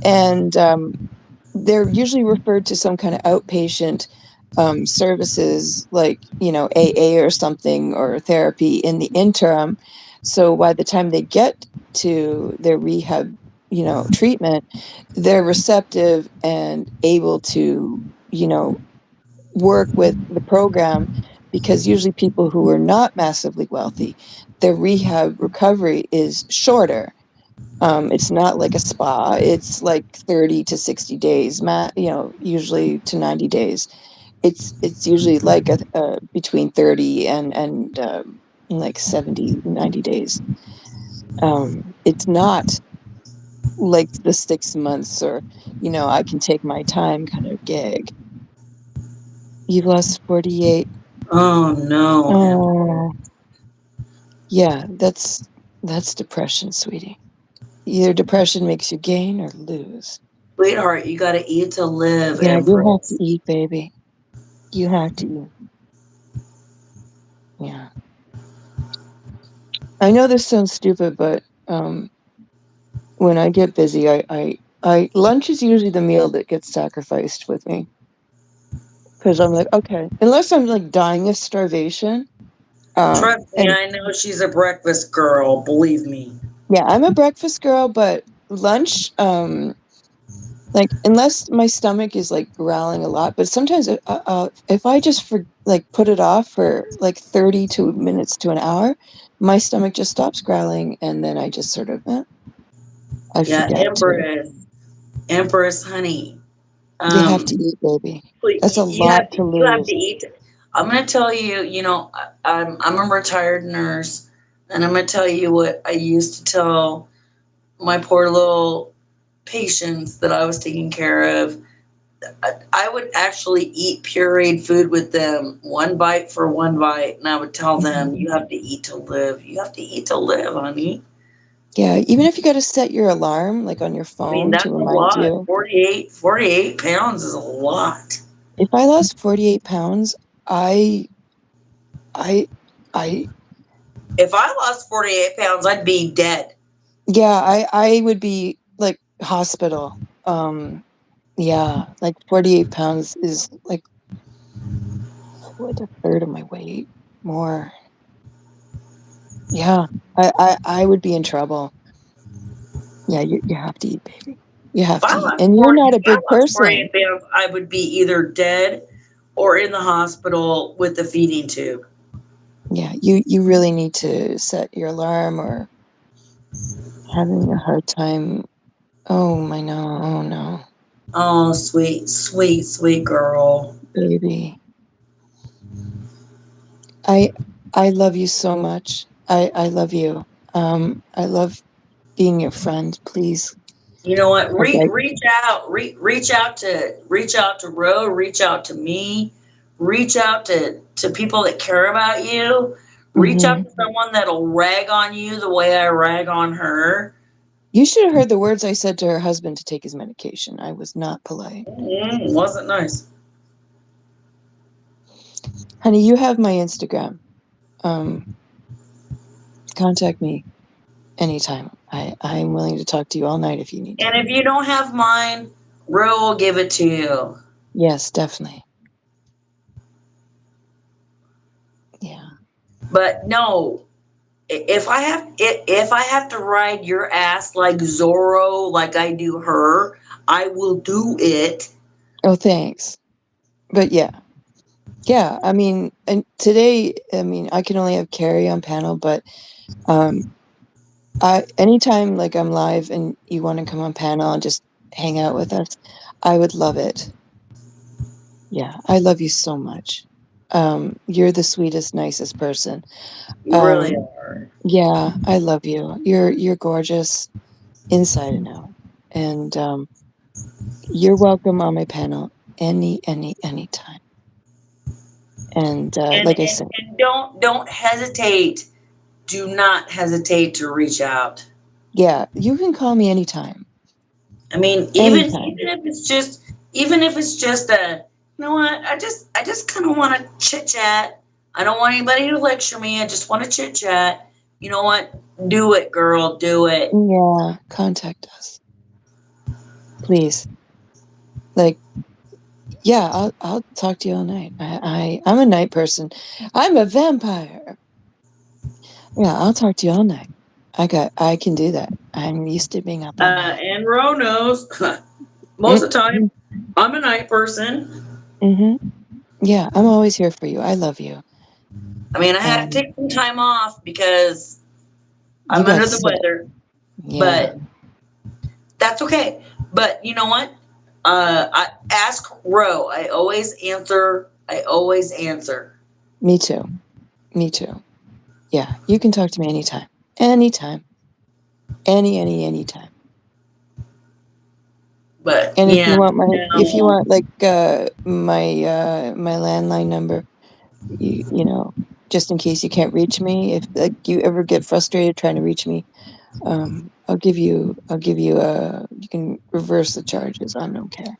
and they're usually referred to some kind of outpatient services, like, AA or something, or therapy in the interim. So by the time they get to their rehab, treatment, they're receptive and able to, work with the program, because usually people who are not massively wealthy, their rehab recovery is shorter. It's not like a spa. It's like 30 to 60 days, usually to 90 days. It's usually like between 30 and like 70, 90 days. It's not like the 6 months, or, I can take my time kind of gig. You've lost 48. Oh no, Oh, yeah, that's depression, sweetie. Either depression makes you gain or lose. sweetheart, you got to eat to live, Yeah, you have to Empress. eat, baby. You have to eat. Yeah. I know this sounds stupid, but when I get busy, I lunch is usually the meal that gets sacrificed with me because I'm like, okay, unless I'm like dying of starvation. Trust me, And I know she's a breakfast girl. Believe me. yeah, I'm a breakfast girl, but lunch, like unless my stomach is like growling a lot, but sometimes if I just like put it off for like 32 minutes to an hour, my stomach just stops growling, and then I just sort of I Yeah, forget to. Empress, honey. You have to Um, eat, baby. That's a you lot have to to you have lose. to eat. I'm gonna tell you. I'm a retired nurse, and I'm gonna tell you what I used to tell my poor little patients that I was taking care of. I would actually eat pureed food with them, one bite for one bite, and I would tell them, Mhm. "You have to eat to live. You have to eat to live, honey." Yeah, even if you got to set your alarm like on your I mean, phone to that's a remind lot. you. 48 pounds is a lot. If I lost 48 pounds, I I I If I lost 48 pounds, I'd be dead. yeah, I would be like hospital. Yeah, like 48 pounds is like a third of my weight more. Yeah, I would be in trouble. Yeah, you have to eat, baby. You have to eat. And you're not If a I big lost person. 48 pounds, I would be either dead or in the hospital with the feeding tube. Yeah, you really need to set your alarm or having a hard time. Oh my no, oh no, Oh, sweet, sweet, sweet girl. baby. I I love you so much. I love you. I love being your friend. Please, You know what? I beg. Reach out to Ro, reach out to me, reach out to people that care about you. Reach out Hmm. to someone that'll rag on you the way I rag on her. You should have heard the words I said to her husband to take his medication. I was not polite. Wasn't nice. Honey, you have my Instagram. Um, Contact me anytime. I'm willing to talk to you all night if you need to. And if you don't have mine, Ro will give it to you. Yes, definitely. Yeah. But no, if I have to ride your ass like Zorro, like I do her, I will do it. Oh, thanks. But yeah. Yeah, I mean, and today, I mean, I can only have Carrie on panel, but um I anytime like I'm live and you want to come on panel and just hang out with us, I would love it. Yeah, I love you so much. You're the sweetest, nicest person. You really Um, are. yeah, I love you. You're gorgeous inside and out. And you're welcome on my panel anytime. And And like I and, said, and don't hesitate. Do not hesitate to reach out. yeah, you can call me anytime. I mean, Anytime. even if it's just a, you know what, I just kind of want to chit chat. I don't want anybody to lecture me. I just want to chit chat. You know what? Do it, girl. Do it. Yeah, contact us. Please. Like, yeah, I'll talk to you all night. I'm a night person. I'm a vampire. Yeah, I'll talk to you all night. I can do that. I'm used to being up all night. And Ro knows most of the time Mm-hmm. I'm a night person. Mm-hmm. Yeah, I'm always here for you. I love you. I mean, I had to Um, take some time off because you I'm got under the sick. weather, Yeah, but that's okay. But you know what? I ask Ro. I always answer. I always answer. me too. Me too. Yeah, you can talk to me anytime. Anytime. Anytime. But And yeah, if you no. want like my landline number, you know, just in case you can't reach me, if like you ever get frustrated trying to reach me, I'll give you you can reverse the charges. I don't care.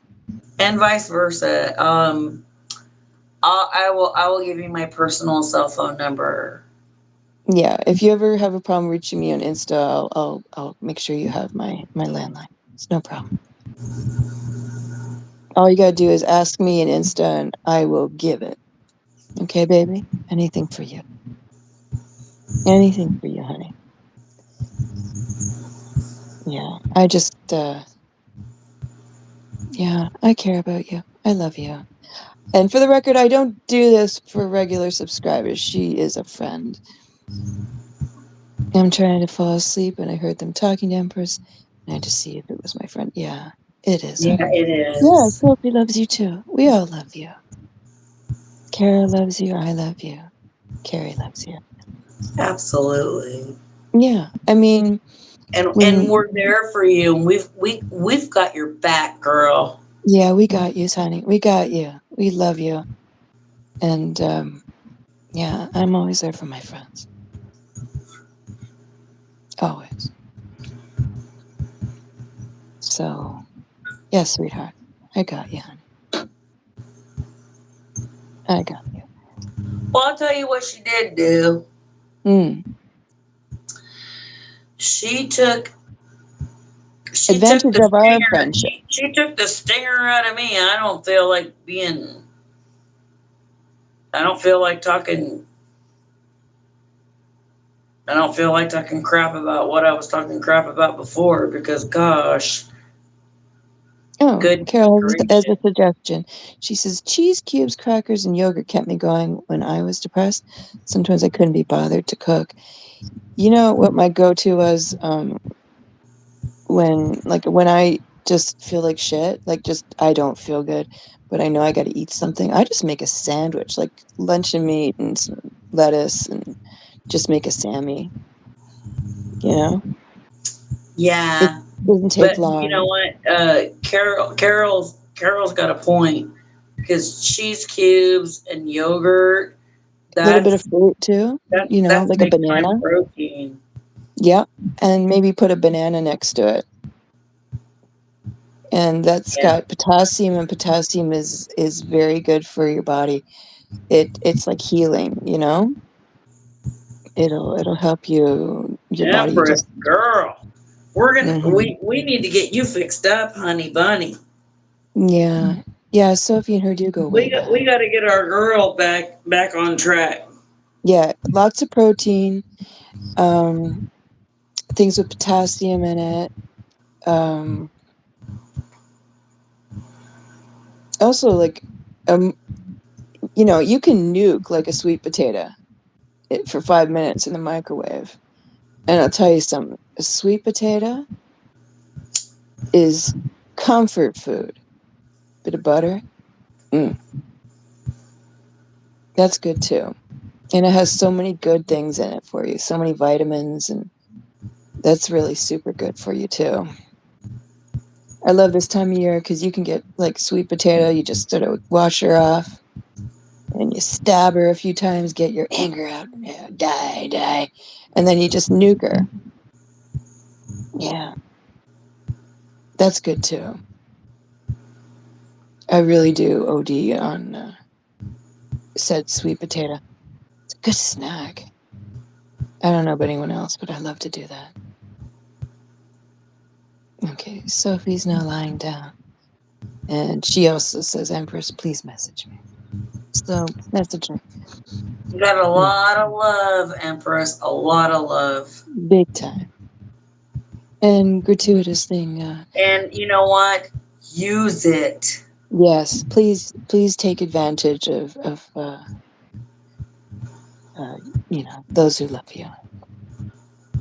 And vice versa. I will give you my personal cell phone number. Yeah, if you ever have a problem reaching me on Insta, I'll make sure you have my landline. It's no problem. All you gotta do is ask me in Insta, and I will give it. Okay, baby? Anything for you. Anything for you, honey. Yeah, I just, yeah, I care about you. I love you. And for the record, I don't do this for regular subscribers. She is a friend. I'm trying to fall asleep, and I heard them talking to Empress, and I had to see if it was my friend. Yeah, it is Yeah, her. it Yeah, is. Sophie loves you too. We all love you. Kara loves you. I love you. Carrie loves you. Absolutely. Yeah, I mean, And when we're there for you. And we've got your back, girl. yeah, we got you, honey. We got you. We love you. And yeah, I'm always there for my friends. Always. So, yes, sweetheart. I got you, honey. I got you. Well, I'll tell you what she did do. Mm. She took she took Advantage the of our stinger. friendship. She took the stinger out of me. I don't feel like being. I don't feel like talking. I don't feel like talking crap about what I was talking crap about before because, gosh, Oh, good Carol has a gracious. suggestion. She says cheese cubes, crackers, and yogurt kept me going when I was depressed. Sometimes I couldn't be bothered to cook. You know what my go-to was when I just feel like shit, like just I don't feel good, but I know I got to eat something. I just make a sandwich, like luncheon meat and some lettuce, and just make a Sammy. You know, it Yeah, doesn't take but you know long. what? Carol's got a point because cheese cubes and yogurt. A little bit of That's fruit too. You know, that's like a big time banana. protein. Yeah, and maybe put a banana next to it. And that's Yeah, got potassium, and potassium is very good for your body. It's like healing, you know? It'll help your body Empress just girl. mhm. We need to get you fixed up, honey bunny. Yeah. Yeah, Sophie and her do go way We back. got to get our girl back on track. Yeah, lots of protein, um, things with potassium in it. Um, also like, um, you know, you can nuke like a sweet potato for 5 minutes in the microwave. And I'll tell you something, a sweet potato is comfort food. Bit of butter, mm, that's good too. And it has so many good things in it for you, so many vitamins, and that's really super good for you too. I love this time of year because you can get like sweet potato, you just sort of wash her off and you stab her a few times, get your anger out, yeah, die, die, and then you just nuke her. Yeah, that's good too. I really do OD on said sweet potato. It's a good snack. I don't know about anyone else, but I love to do that. Okay, Sophie's now lying down. And she also says, Empress, please message me. So, message her. You got a Yeah, lot of love, Empress. A lot of love. big time. And gratuitous thing, And you know what? Use it. yes, please take advantage of you know, those who love you.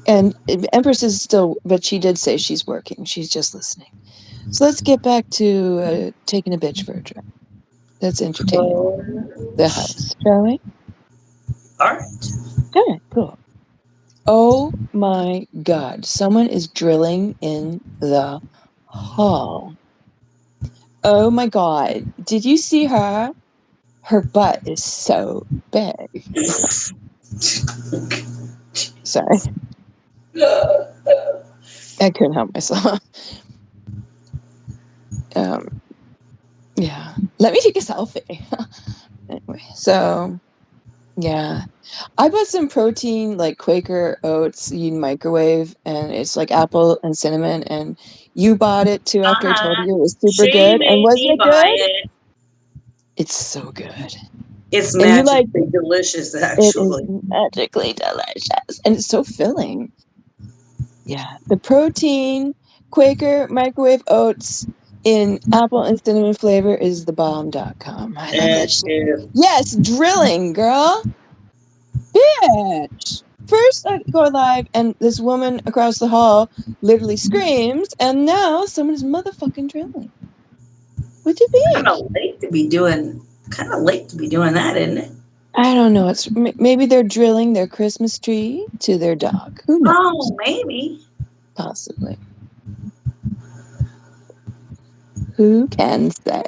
And Empress is still, but she did say she's working. She's just listening. So let's get back to taking a bitch for a drive. That's entertaining the Coach. house, shall we? All right. All right, cool. Oh my God, someone is drilling in the hall. Oh my God, did you see her? Her butt is so big. Sorry, I couldn't help myself. Um, yeah, let me take a selfie. Anyway, so Yeah. I bought some protein, like Quaker oats you microwave, and it's like apple and cinnamon, and you bought it too after I told you it was super She good. And made wasn't me it buy good? it. It's so good. It's And you liked magically delicious, it. It is actually. magically delicious. And it's so filling. Yeah. The protein, Quaker microwave oats in apple and cinnamon flavor is the bomb.com. I love that It shit. is. Yes, drilling, girl. Bitch. First, I go live, and this woman across the hall literally screams, and now someone is motherfucking drilling. What do you Kind think? of late to be doing. Kind of late to be doing that, isn't it? I don't know. It's maybe they're drilling their Christmas tree to their dog. Who knows? Oh, maybe. Possibly. Who can say?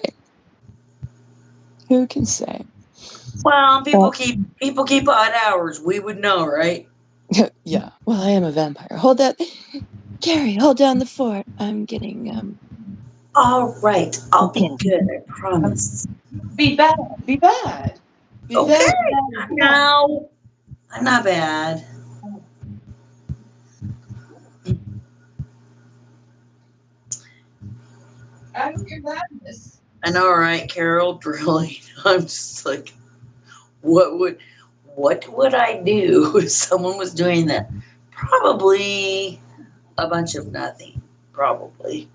Who can say? Well, But people keep odd hours. We would know, right? yeah. Well, I am a vampire. Hold that, Carrie. Hold down the fort. I'm getting All right, I'll be okay. good. I promise. Be bad. Be bad. Be Okay. very bad. No, I'm not bad. I don't hear madness. I know, right, Carol? Drilling. I'm just like, what would, what would I do if someone was doing that? Probably a bunch of nothing. Probably.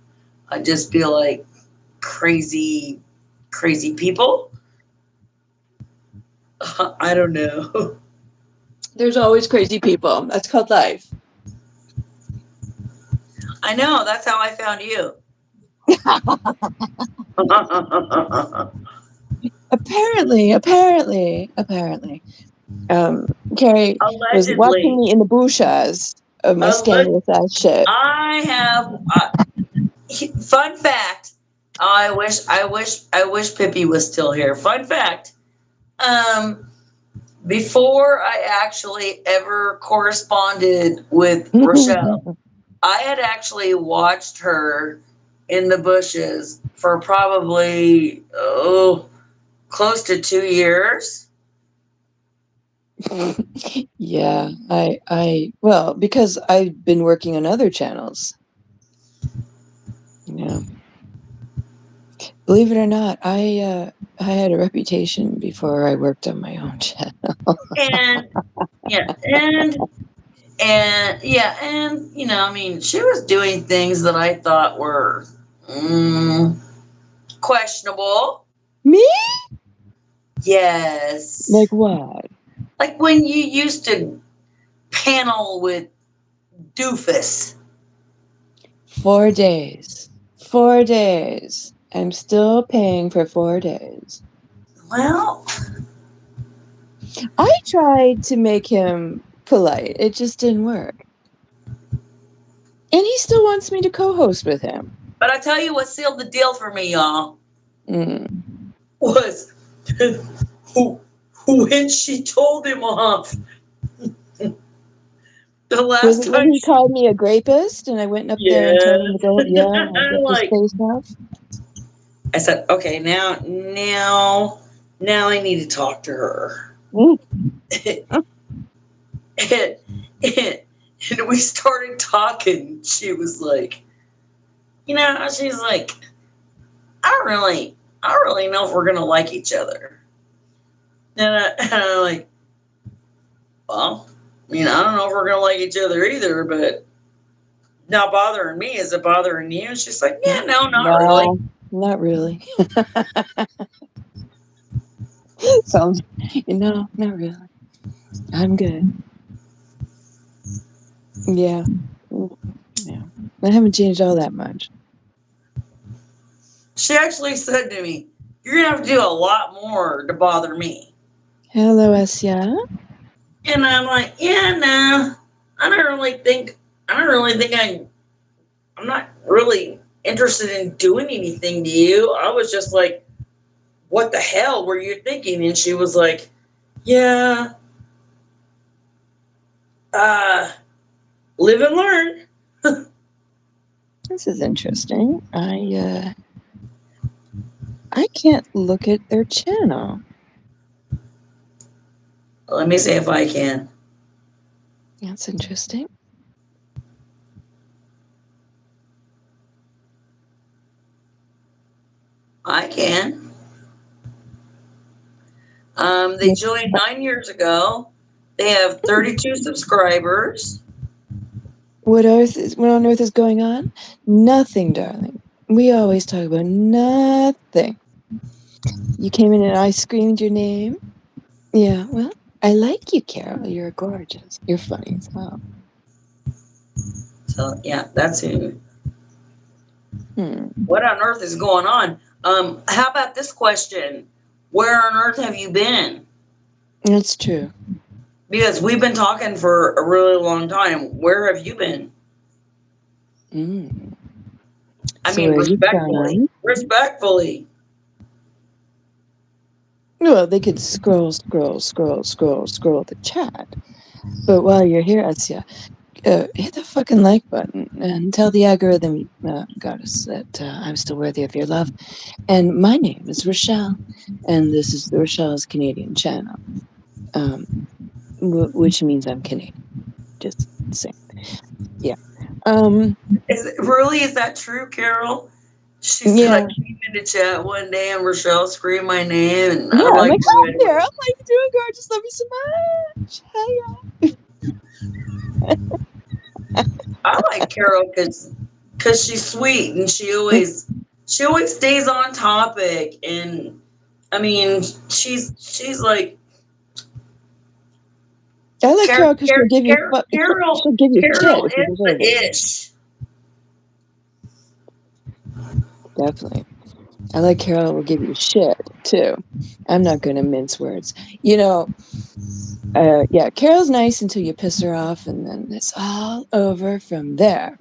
I'd just be like crazy, crazy people. I don't know. There's always crazy people. That's called life. I know. That's how I found you. Apparently. Carrie was watching Allegedly. me in the bushes of my Alleg- scandalous ass shit. I have. Fun fact. I wish Pippi was still here. Fun fact. Um, before I actually ever corresponded with Rochelle, I had actually watched her in the bushes for probably close to 2 years. Yeah, well, because I've been working on other channels. Yeah. Believe it or not, I had a reputation before I worked on my own channel. And yeah, and yeah, and I mean, she was doing things that I thought were questionable. Me? Yes, Like what? like when you used to panel with Doofus. 4 days. 4 days. I'm still paying for 4 days. Well, I tried to make him polite. It just didn't work. And he still wants me to co-host with him. but I tell you what sealed the deal for me, y'all, Mm. was when she told him off. The Was last it when time he called me a grapist and I went up there and yeah. told him to go, yeah, I'll get this Like face off? I said, okay, now I need to talk to her. Mm. and, and, and we started talking. She was like, she's like, I don't really know if we're gonna like each other. And I'm like, well, I don't know if we're gonna like each other either, but not bothering me. Is it bothering you? And she's like, yeah, no, not really. No, not really. Sounds, no, not really. I'm good. Yeah. Yeah. I haven't changed all that much. She actually said to me, you're gonna have to do a lot more to bother me. Hello, Asya. And I'm like, yeah, no, I don't really think I'm not really interested in doing anything to you. I was just like, what the hell were you thinking? And she was like, yeah, uh, live and learn. This is interesting. I can't look at their channel. Let me see if I can. That's interesting. I can. They What joined 9 years ago. They have 32 subscribers. what on earth is going on? Nothing, darling. We always talk about nothing. You came in and I screamed your name. Yeah, well, I like you, Carol. You're gorgeous. You're funny as hell. So yeah, that's who. Hmm. What on earth is going on? How about this question? Where on earth have you been? That's true. Because we've been talking for a really long time. Where have you been? Mm. I So mean, where are you respectfully. from? Respectfully. Well, they could scroll the chat. But while you're here, Asya, hit the fucking like button and tell the algorithm, goddess, that I'm still worthy of your love. And my name is Rochelle, and this is the Rochelle's Canadian channel, which means I'm Canadian. Just saying. Yeah. Is that true, Carol? She said I Yeah. came into chat one day and Rochelle screamed my name and I Yeah. I'm liked like, her hi, anyway. Carol. How you doing, gorgeous? Love you so much. I like Carol because she's sweet and Hiya. she always stays on topic and I mean she's like I like Carol because she'll give you Carol she'll give you shit Carol if you is deserve it. the ish. Definitely. I like Carol will give you shit too. I'm not gonna mince words. Yeah, Carol's nice until you piss her off, and then it's all over from there.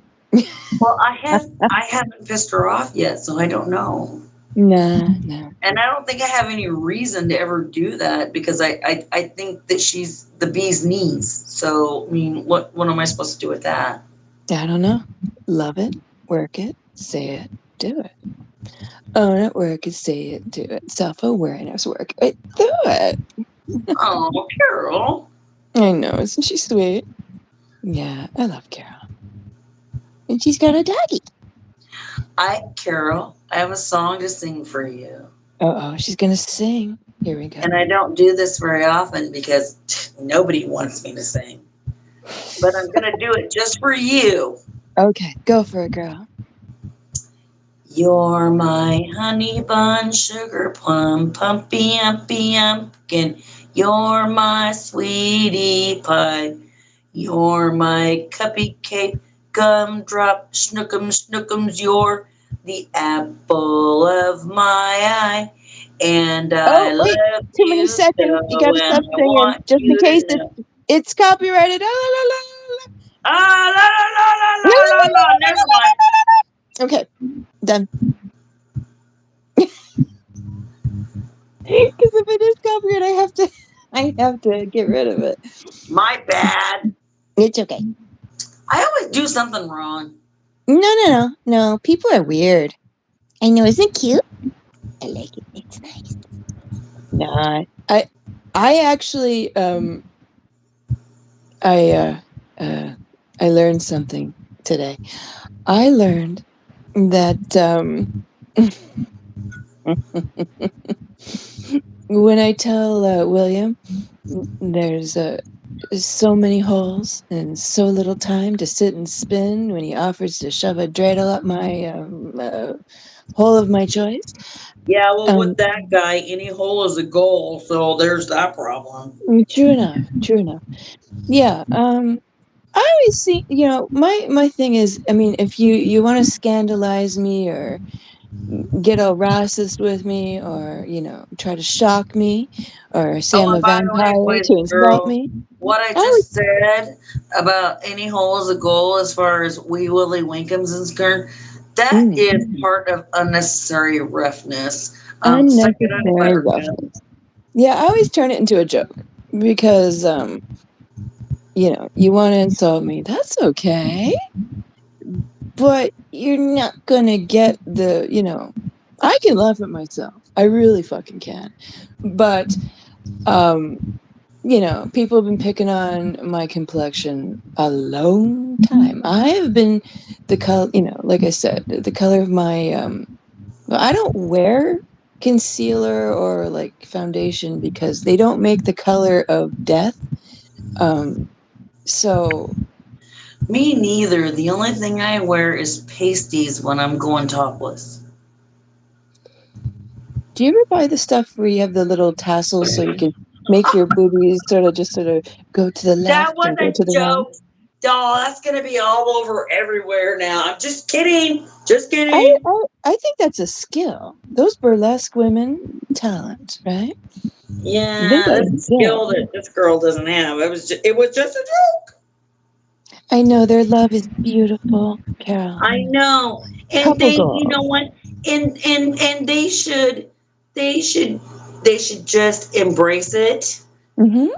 Well, I haven't pissed her off yet, so I don't know. Nah. And I don't think I have any reason to ever do that because I think that she's the bee's knees. So I mean, what am I supposed to do with that? I don't know. Love it, work it, say it, do it. Own it, work it, say it, do it. Self-awareness, work it, do it. Oh, Carol. I know, isn't she sweet? Yeah, I love Carol. And she's got a doggy. Carol, I have a song to sing for you. Uh-oh, she's gonna sing. Here we go. And I don't do this very often because nobody wants me to sing. But I'm gonna do it just for you. Okay, go for it, girl. You're my honey bun, sugar plum, pumpy umpy pumpkin. You're my sweetie pie. You're my cupcake, gumdrop, snookums. You're the apple of my eye. And I Oh, wait, love too many you seconds. You so, gotta and stop I singing, want just in you case to know. it's copyrighted. Ah, Ah, la, la, la. Never mind. la. Okay, done. Because if it is copyright, I have to get rid of it. My bad. It's okay. I always do something wrong. No. People are weird. I know, isn't it cute? I like it. It's nice. Nah, I actually I learned something today. I learned that when I tell William there's so many holes and so little time to sit and spin when he offers to shove a dreidel up my hole of my choice. Yeah, well, Um, with that guy, any hole is a goal, so there's that problem. True enough. Yeah. I always see, my thing is, I mean, if you want to scandalize me or get all racist with me or try to shock me or say Oh, I'm and a by the way, vampire boys to and insult girls, me, what I I always just said about any hole is a goal as far as Wee Willie Winkums is concerned, that mm, is part of unnecessary roughness. Suck it up, unnecessary Buttercup. roughness. Yeah, I always turn it into a joke because you want to insult me. That's okay, but you're not gonna get I can laugh at myself. I really fucking can. But People have been picking on my complexion a long time. I have been the color, like I said, the color of my well, I don't wear concealer or like foundation because they don't make the color of death. So Me neither. The only thing I wear is pasties when I'm going topless. do you ever buy the stuff where you have the little tassels so you can make your boobies sort of go to the That left was and go a to the right? joke. Doll, that's gonna be all over everywhere now. I'm just kidding. Just I, kidding. I think that's a skill. Those burlesque women, talent, right? They Yeah, got that's a skill skill. that this girl doesn't have. It was just a joke. I know their love is beautiful, Carol. I know. And Couple you know goals. what? And they should they should just embrace it, Hmm.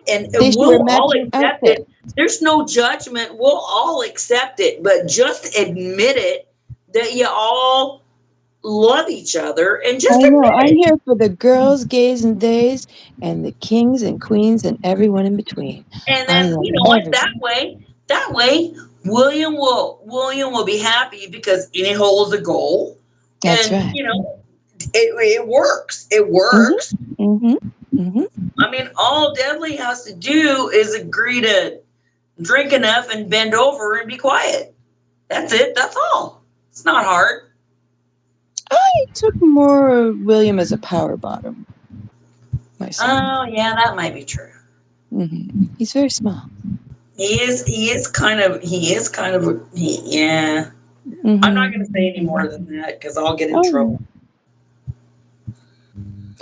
and They should wear we'll all matching accept outfits. it. There's no judgment. We'll all accept it, but just admit it that you all love each other and I just know. admit I'm it. here for the girls, gays, and days, and the kings and queens and everyone in between. And I then love you know what? everyone. That way, William will be happy because he holds a goal, That's and right. it works. It Hmm. works. Hmm. Hmm. I mean, all Deadly has to do is agree to drink enough and bend over and be quiet. That's it. That's all. It's not hard. I took more William as a power bottom myself. Oh yeah, that might be true. He's very small. Yeah. I'm not going to say any more than that because I'll get in Oh, trouble.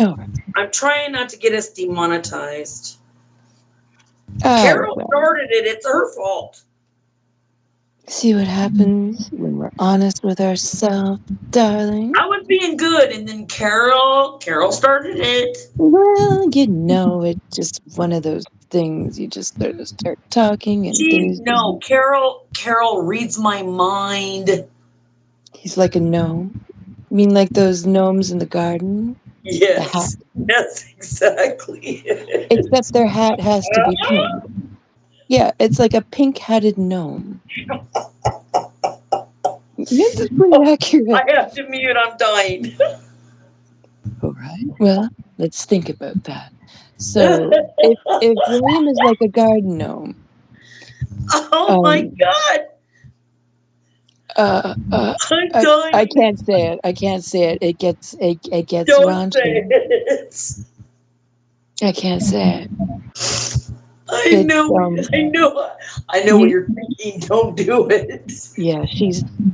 oh, I'm trying not to get us demonetized. oh, Carol well. started it. It's her fault. See what happens when we're honest with ourselves, darling. I was being good, and then Carol started it. Well, it's just one of those things. You just sort of start talking, and She's things just. no Carol reads my mind. He's like a gnome. I mean, like those gnomes in the garden. The hat. Yes, that's exactly Except it. their hat has to be pink. Yeah, it's like a pink-hatted gnome. This is pretty I accurate. have to mute. I'm dying. All right. Well, let's think about that. So, if William is like a garden gnome, Oh my um, god, uh, uh, I'm I dying. can't say it. I can't say it. It gets Don't say raunchy. it. I can't say it. I It's know. I know what you, you're thinking. Don't do it. yeah,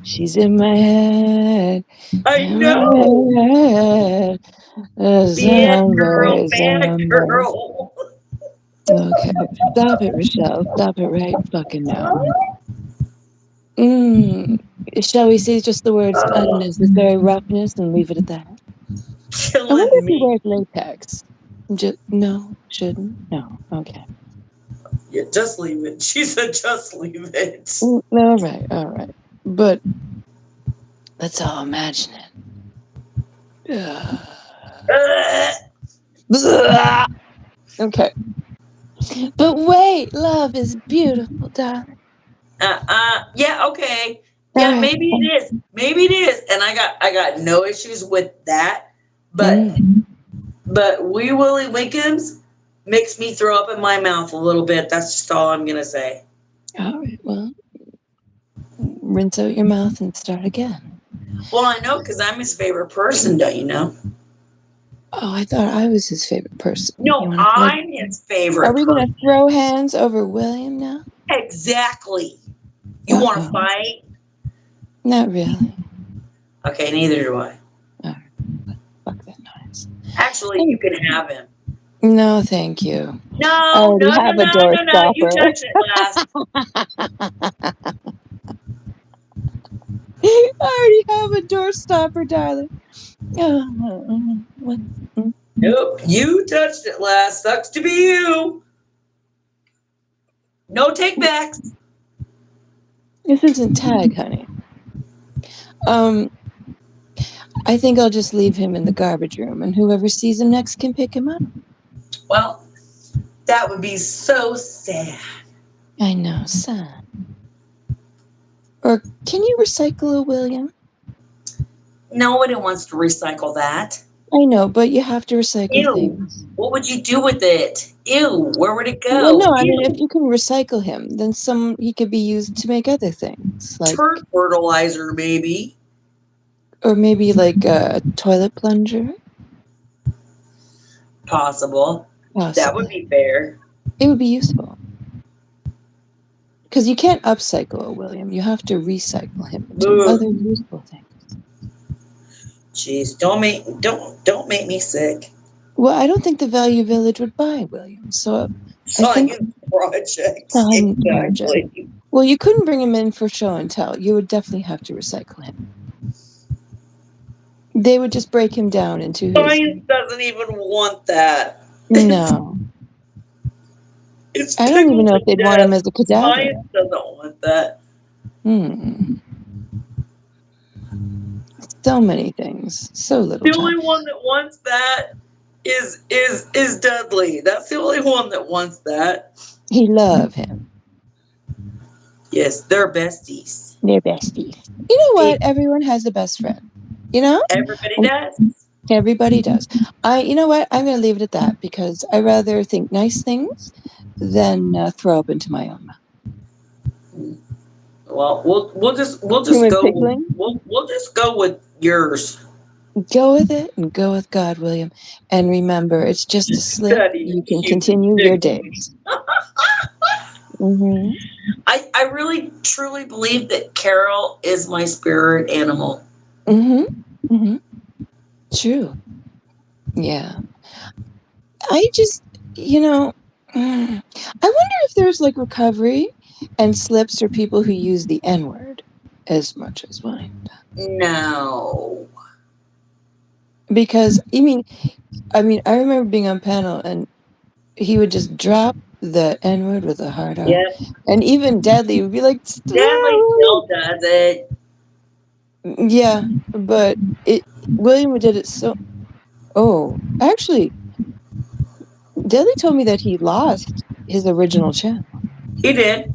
she's in my head, I in my know. head. Bad girl, Zombie, bad zombie. girl. Okay, stop it, Rochelle. Stop it right fucking now. Mm, shall we say just the words unnecessary roughness and leave it at that? I wonder Killing if he me. wears latex. Just no, shouldn't. No, okay. Yeah, just leave it. She said, just leave it. All right, all right. But let's all imagine it. Okay. But wait, love is beautiful, darling. Yeah, okay. All Yeah, right. maybe it is. Maybe it is. And I got no issues with that. But Mm, Wee Willie Winkums makes me throw up in my mouth a little bit. That's just all I'm gonna say. all right. Well, rinse out your mouth and start again. Well, I know because I'm his favorite person, don't you know? Oh, I thought I was his favorite person. You No, want to like? I'm his Are favorite we gonna person. throw hands over William now? Exactly. You Uh want to oh. fight? Not really. Okay, neither do I. All right. Fuck that noise. Actually, you can have him. No, thank you. I No, already no, no, have a no, door no, no. You stopper. touched it last. I already have a door stopper, darling. What? Nope, you touched it last. Sucks to be you. No take backs. This isn't tag, honey. Um, I think I'll just leave him in the garbage room, and whoever sees him next can pick him up. Well, That would be so sad. I know, sad. Or can you recycle a William? Nobody wants to recycle that. I know, but you have to recycle Ew. things. What would you do with it? Ew. Where would it Well, go? no, I mean, if Ew. you can recycle him, then he could be used to make other things, like, Turd fertilizer, maybe. or maybe like a toilet plunger, Possible. That would possibly. be fair. It would be useful. Because you can't upcycle a William. You have to recycle him into Ugh. other useful things. Jeez, don't make me sick. Well, I don't think the Value Village would buy William, so I think Science projects. science project. Exactly. Well, you couldn't bring him in for show and tell. You would definitely have to recycle him. They would just break him down into his. Science doesn't even want that. No. It's I don't even tickled know to if they'd want him death. as a cadaver. Science doesn't want that. So many things. So little The time. only one that wants that is Dudley. That's the only one that wants that. He loved him. Yes, they're besties. They're besties. You know what? Everyone has a best friend. You know? Everybody does. Everybody does. You know what? I'm going to leave it at that because I rather think nice things than throw up into my own mouth. Well, we'll just Human go. pigling? We'll just go with yours. Go with it and go with God, William. And remember, it's just a slip. Study You can human continue your pigling. days. Mm-hmm. I really truly believe that Carol is my spirit animal. Mm-hmm. Mm-hmm. True. Yeah. I just, I wonder if there's like recovery and slips for people who use the N-word as much as mine. No. Because I remember being on panel and he would just drop the N-word with a hard R. Yep. And even Dudley would be like, Deadly still does it. yeah, but William did it so. Oh, actually, Dudley told me that he lost his original channel. He did.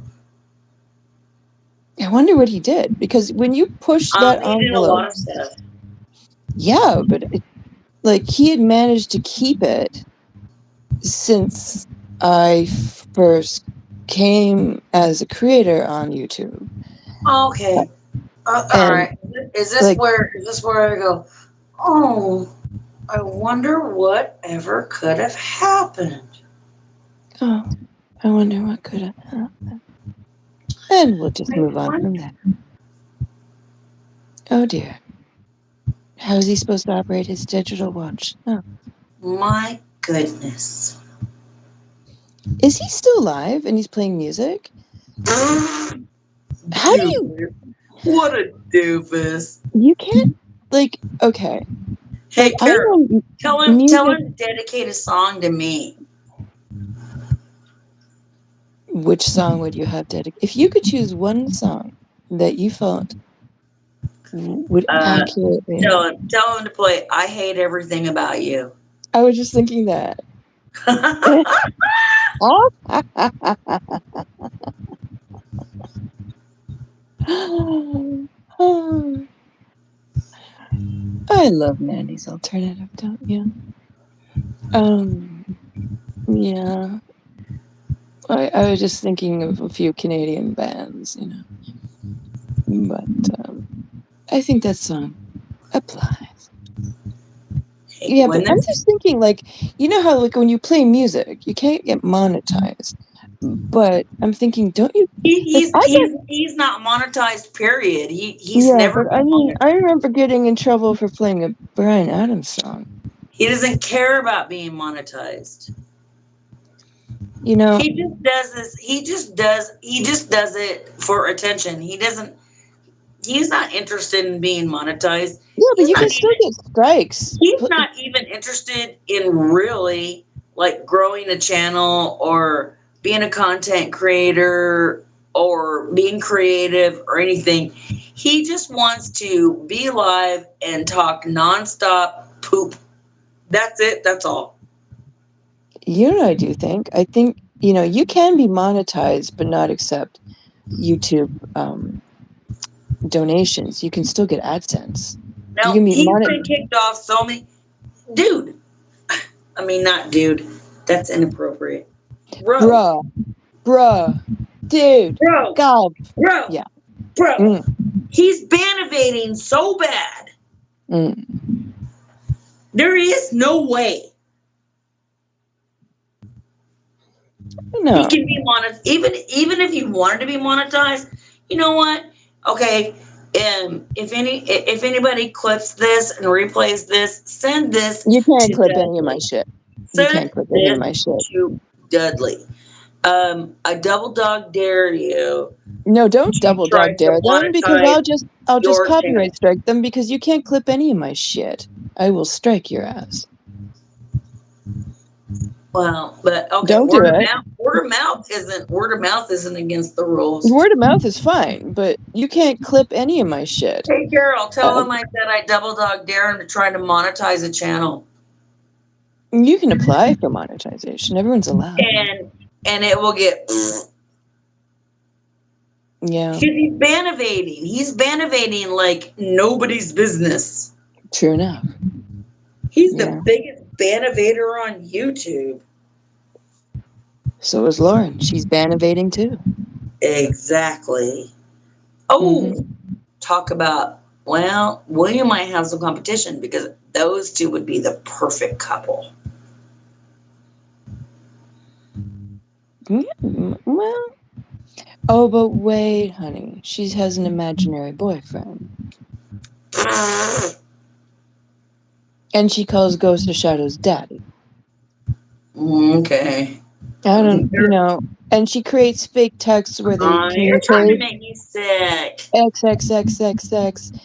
I wonder what he did because when you push that He did a envelope, lot of stuff. yeah, but he had managed to keep it since I first came as a creator on YouTube. Okay. All right. Is this where I go? Oh, I wonder whatever could have happened. Oh, I wonder what could have happened. And we'll just move on from there. Oh dear. How is he supposed to operate his digital watch? Oh. My goodness. Is he still live and he's playing music? How do you... What a doofus. You can't, okay. Hey, Carol, tell him music... to dedicate a song to me. Which song would you have dedicated? If you could choose one song that you felt would accurately... Tell him to play I Hate Everything About You. I was just thinking that. I love Mandy's alternative, don't you? Yeah. I was just thinking of a few Canadian bands, But I think that song applies. Yeah, but I'm just thinking, you know how, when you play music, you can't get monetized. But I'm thinking, don't you? He's not monetized. Period. He's never. But I remember getting in trouble for playing a Bryan Adams song. He doesn't care about being monetized. He just does this. He just does it for attention. He's not interested in being monetized. Yeah, but you can still get strikes. He's not even interested in really growing a channel or being a content creator or being creative or anything. He just wants to be live and talk nonstop poop. That's it. That's all. You know what I do think? I think, you can be monetized but not accept YouTube donations. You can still get AdSense. You Now can be he's been kicked off so many. Dude, I mean not dude. That's inappropriate. Bro, bruh, bruh, dude, bro, God, bro, yeah. bro. Mm, He's bannivating so bad. mm. There is no way he No, can be monetized. Even if he wanted to be monetized, you know what? Okay, if anybody clips this and replays this, send this you can't to clip any of my Dudley. shit. You can't Send clip any of this my shit. to Dudley. I double dog dare you No, don't to double try dog to dare them because monetize I'll just your copyright channel. strike them because you can't clip any of my shit. I will strike your ass. Well, but okay, Don't do it. word of mouth isn't against the rules. Word of mouth is fine, but you can't clip any of my shit. Hey Carol, tell Uh, him I said I double dog dare him to try to monetize a channel. you can apply for monetization. Everyone's allowed. And it will get because Yeah, he's bannivating. He's bannivating like nobody's business. true enough. He's the Yeah. biggest bannivator on YouTube. So is Lauren. She's bannivating too. Exactly. Mm-hmm. Oh, talk about William might have some competition because those two would be the perfect couple. Yeah, well, oh, but wait, honey. She has an imaginary boyfriend. And she calls Ghost of Shadows daddy. Okay. I don't, and she creates fake texts where they You're trying to communicate make me sick. XXXXX,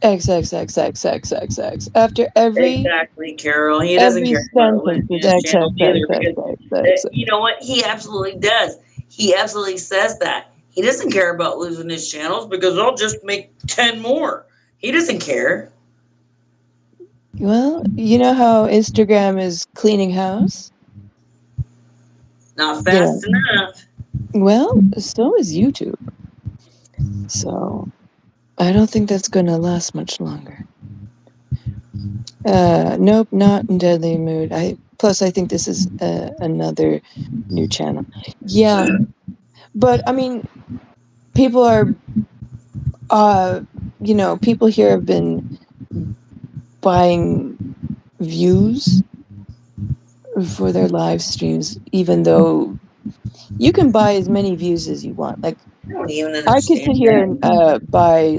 XXXXXXX. After Exactly, Carol. He doesn't every care about sentence losing is his channel either because XXXXXX. you know what? He absolutely does. He absolutely says that. He doesn't care about losing his channels because I'll just make 10 more. He doesn't care. Well, you know how Instagram is cleaning house? Not You know, fast enough. well, so is YouTube. So I don't think that's going to last much longer. Nope, not in Deadly Mood. Plus I think this is another new channel. Yeah, but I mean, people are, people here have been buying views for their live streams, even though you can buy as many views as you want. Like, I don't even I could sit understand here and that. buy.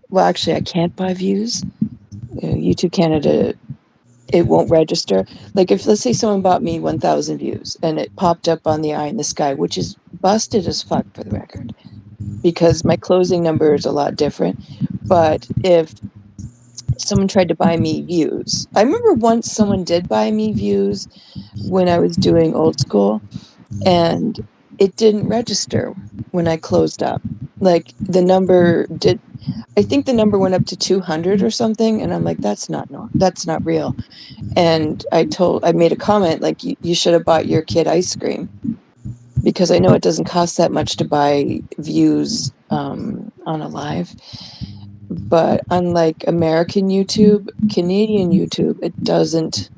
Well, actually, I can't buy views. YouTube Canada, it won't register. Like, if let's say someone bought me 1,000 views and it popped up on the eye in the sky, which is busted as fuck for the record, because my closing number is a lot different. But if someone tried to buy me views, I remember once someone did buy me views when I was doing old school, and it didn't register when I closed up. Like, I think the number went up to 200 or something, and I'm like, that's not real. And I made a comment like, you should have bought your kid ice cream, because I know it doesn't cost that much to buy views on a live. But unlike American YouTube, Canadian YouTube, it doesn't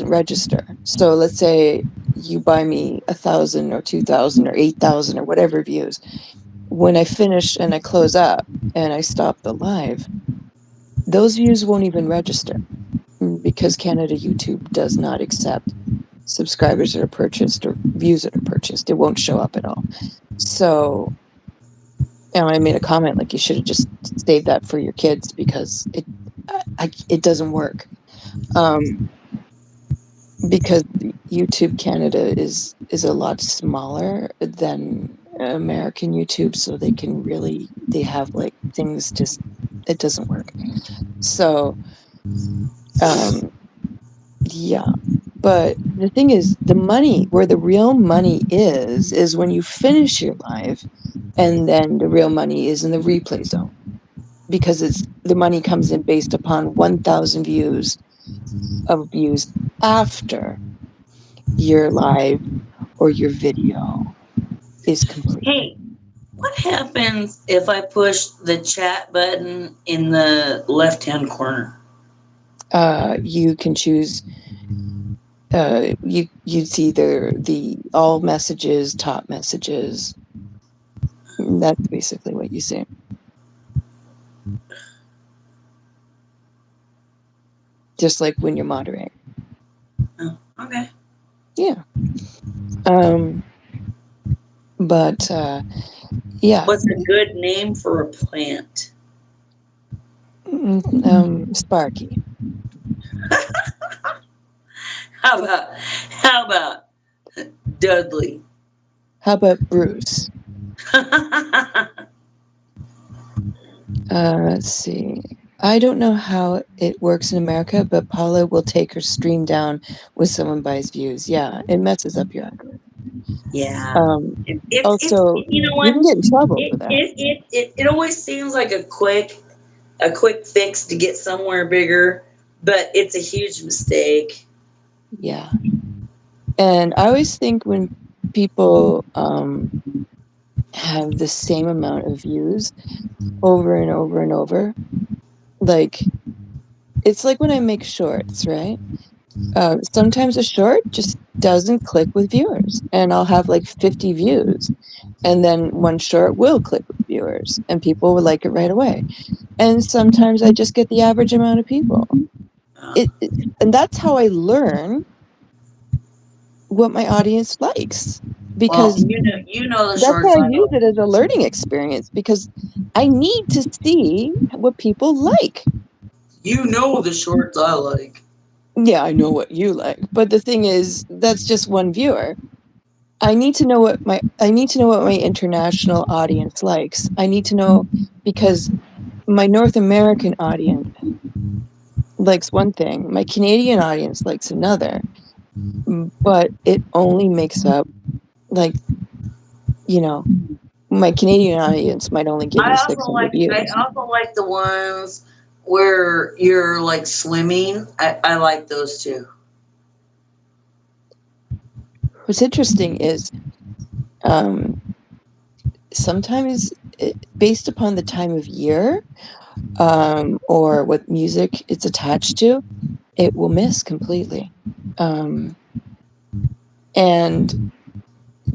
register. So let's say you buy me 1,000 or 2,000 or 8,000 or whatever views. When I finish and I close up and I stop the live, those views won't even register, because Canada YouTube does not accept subscribers that are purchased or views that are purchased. It won't show up at all. So, I made a comment like, you should have just saved that for your kids, because it doesn't work. Because YouTube Canada is a lot smaller than American YouTube, so they have like things, just it doesn't work. So yeah, but the thing is, where the real money is when you finish your live, and then the real money is in the replay zone, because the money comes in based upon 1,000 views after. your live or your video is complete. Hey, what happens if I push the chat button in the left-hand corner? You can choose. You'd see the all messages, top messages. That's basically what you see. Just like when you're moderating. Oh, okay. Yeah. But yeah. What's a good name for a plant? Sparky. How about Dudley? How about Bruce? Let's see. I don't know how it works in America, but Paula will take her stream down when someone buys views. Yeah, it messes up your algorithm. Yeah. Um, It's Also, you know you what? can get in trouble It for that. it, it it it always seems like a quick fix to get somewhere bigger, but it's a huge mistake. Yeah. And I always think when people have the same amount of views over and over and over, like it's like when I make shorts, right? Sometimes a short just doesn't click with viewers, and I'll have like 50 views, and then one short will click with viewers, and people will like it right away. And sometimes I just get the average amount of people. Uh, And that's how I learn what my audience likes, well, because you know the that's how shorts I I use know. it as a learning experience, because I need to see what people like. You know the shorts I like. Yeah, I know what you like, but the thing is, that's just one viewer. I need to know what my international audience likes. I need to know, because my North American audience likes one thing, my Canadian audience likes another, but it only makes up, like, you know, my Canadian audience might only give me I also 600 like I views. also like the ones where you're like swimming. I like those too. What's interesting is, um, sometimes based upon the time of year, or what music it's attached to, it will miss completely. Um, and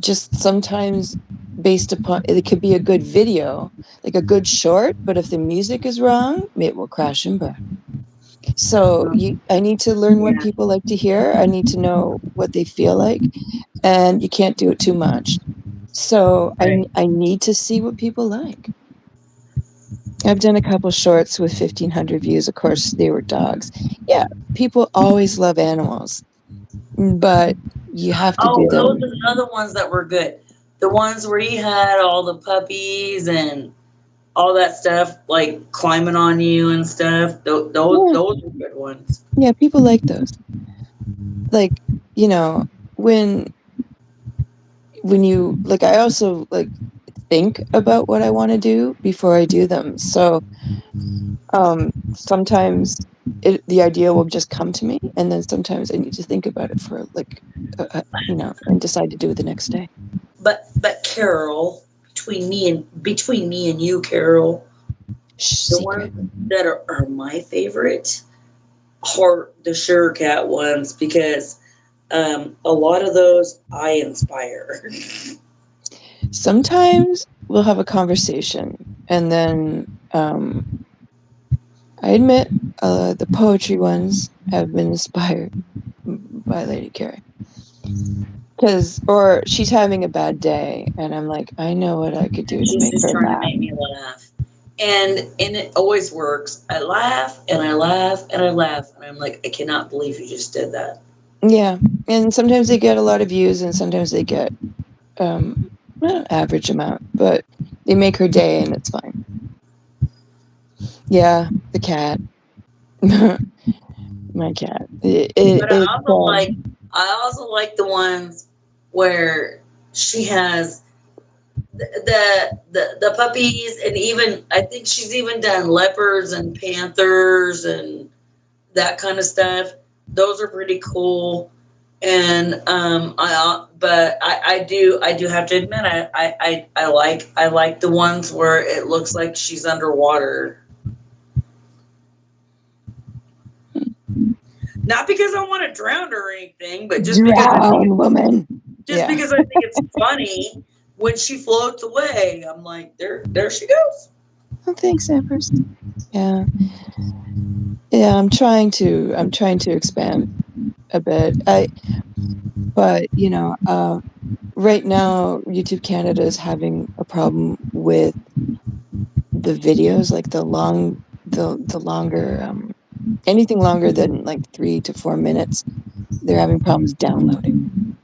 just sometimes based upon, it could be a good video, like a good short, but if the music is wrong, it will crash and burn. So I need to learn what Yeah, people like to hear. I need to know what they feel like, and you can't do it too much. So right. I need to see what people like. I've done a couple shorts with 1,500 views. Of course, they were dogs. Yeah, people always love animals, but you have to do Oh, those them. are the other ones that were good. The ones where he had all the puppies and all that stuff, like climbing on you and stuff. Those Yeah, those are good ones. yeah, people like those. Like, you know, when you like, I also like think about what I want to do before I do them. So, sometimes the idea will just come to me, and then sometimes I need to think about it for like, and decide to do it the next day. But Carol, between me and you, Carol, Shh, the secret. ones that are my favorite are the Sugar Cat ones because a lot of those I inspire. Sometimes we'll have a conversation, and then I admit, the poetry ones have been inspired by Lady Carrie. Or she's having a bad day, and I'm like, I know what I could do to She's make just her trying to laugh. make me laugh. And it always works. I laugh and I laugh and I laugh and I'm like, I cannot believe you just did that. Yeah, and sometimes they get a lot of views, and sometimes they get not an average amount, but they make her day, and it's fine. Yeah, the cat, my cat. But I also like the ones where she has the puppies, and even I think she's even done leopards and panthers and that kind of stuff. Those are pretty cool. And I do have to admit I like the ones where it looks like she's underwater. Not because I want to drown her or anything, but Drown, woman. just Yeah. because I think it's funny when she floats away. I'm like, there she goes. Oh, thanks, Empress. Yeah. Yeah, I'm trying to expand a bit. But right now YouTube Canada is having a problem with the videos, like the longer anything longer than like 3 to 4 minutes. They're having problems downloading.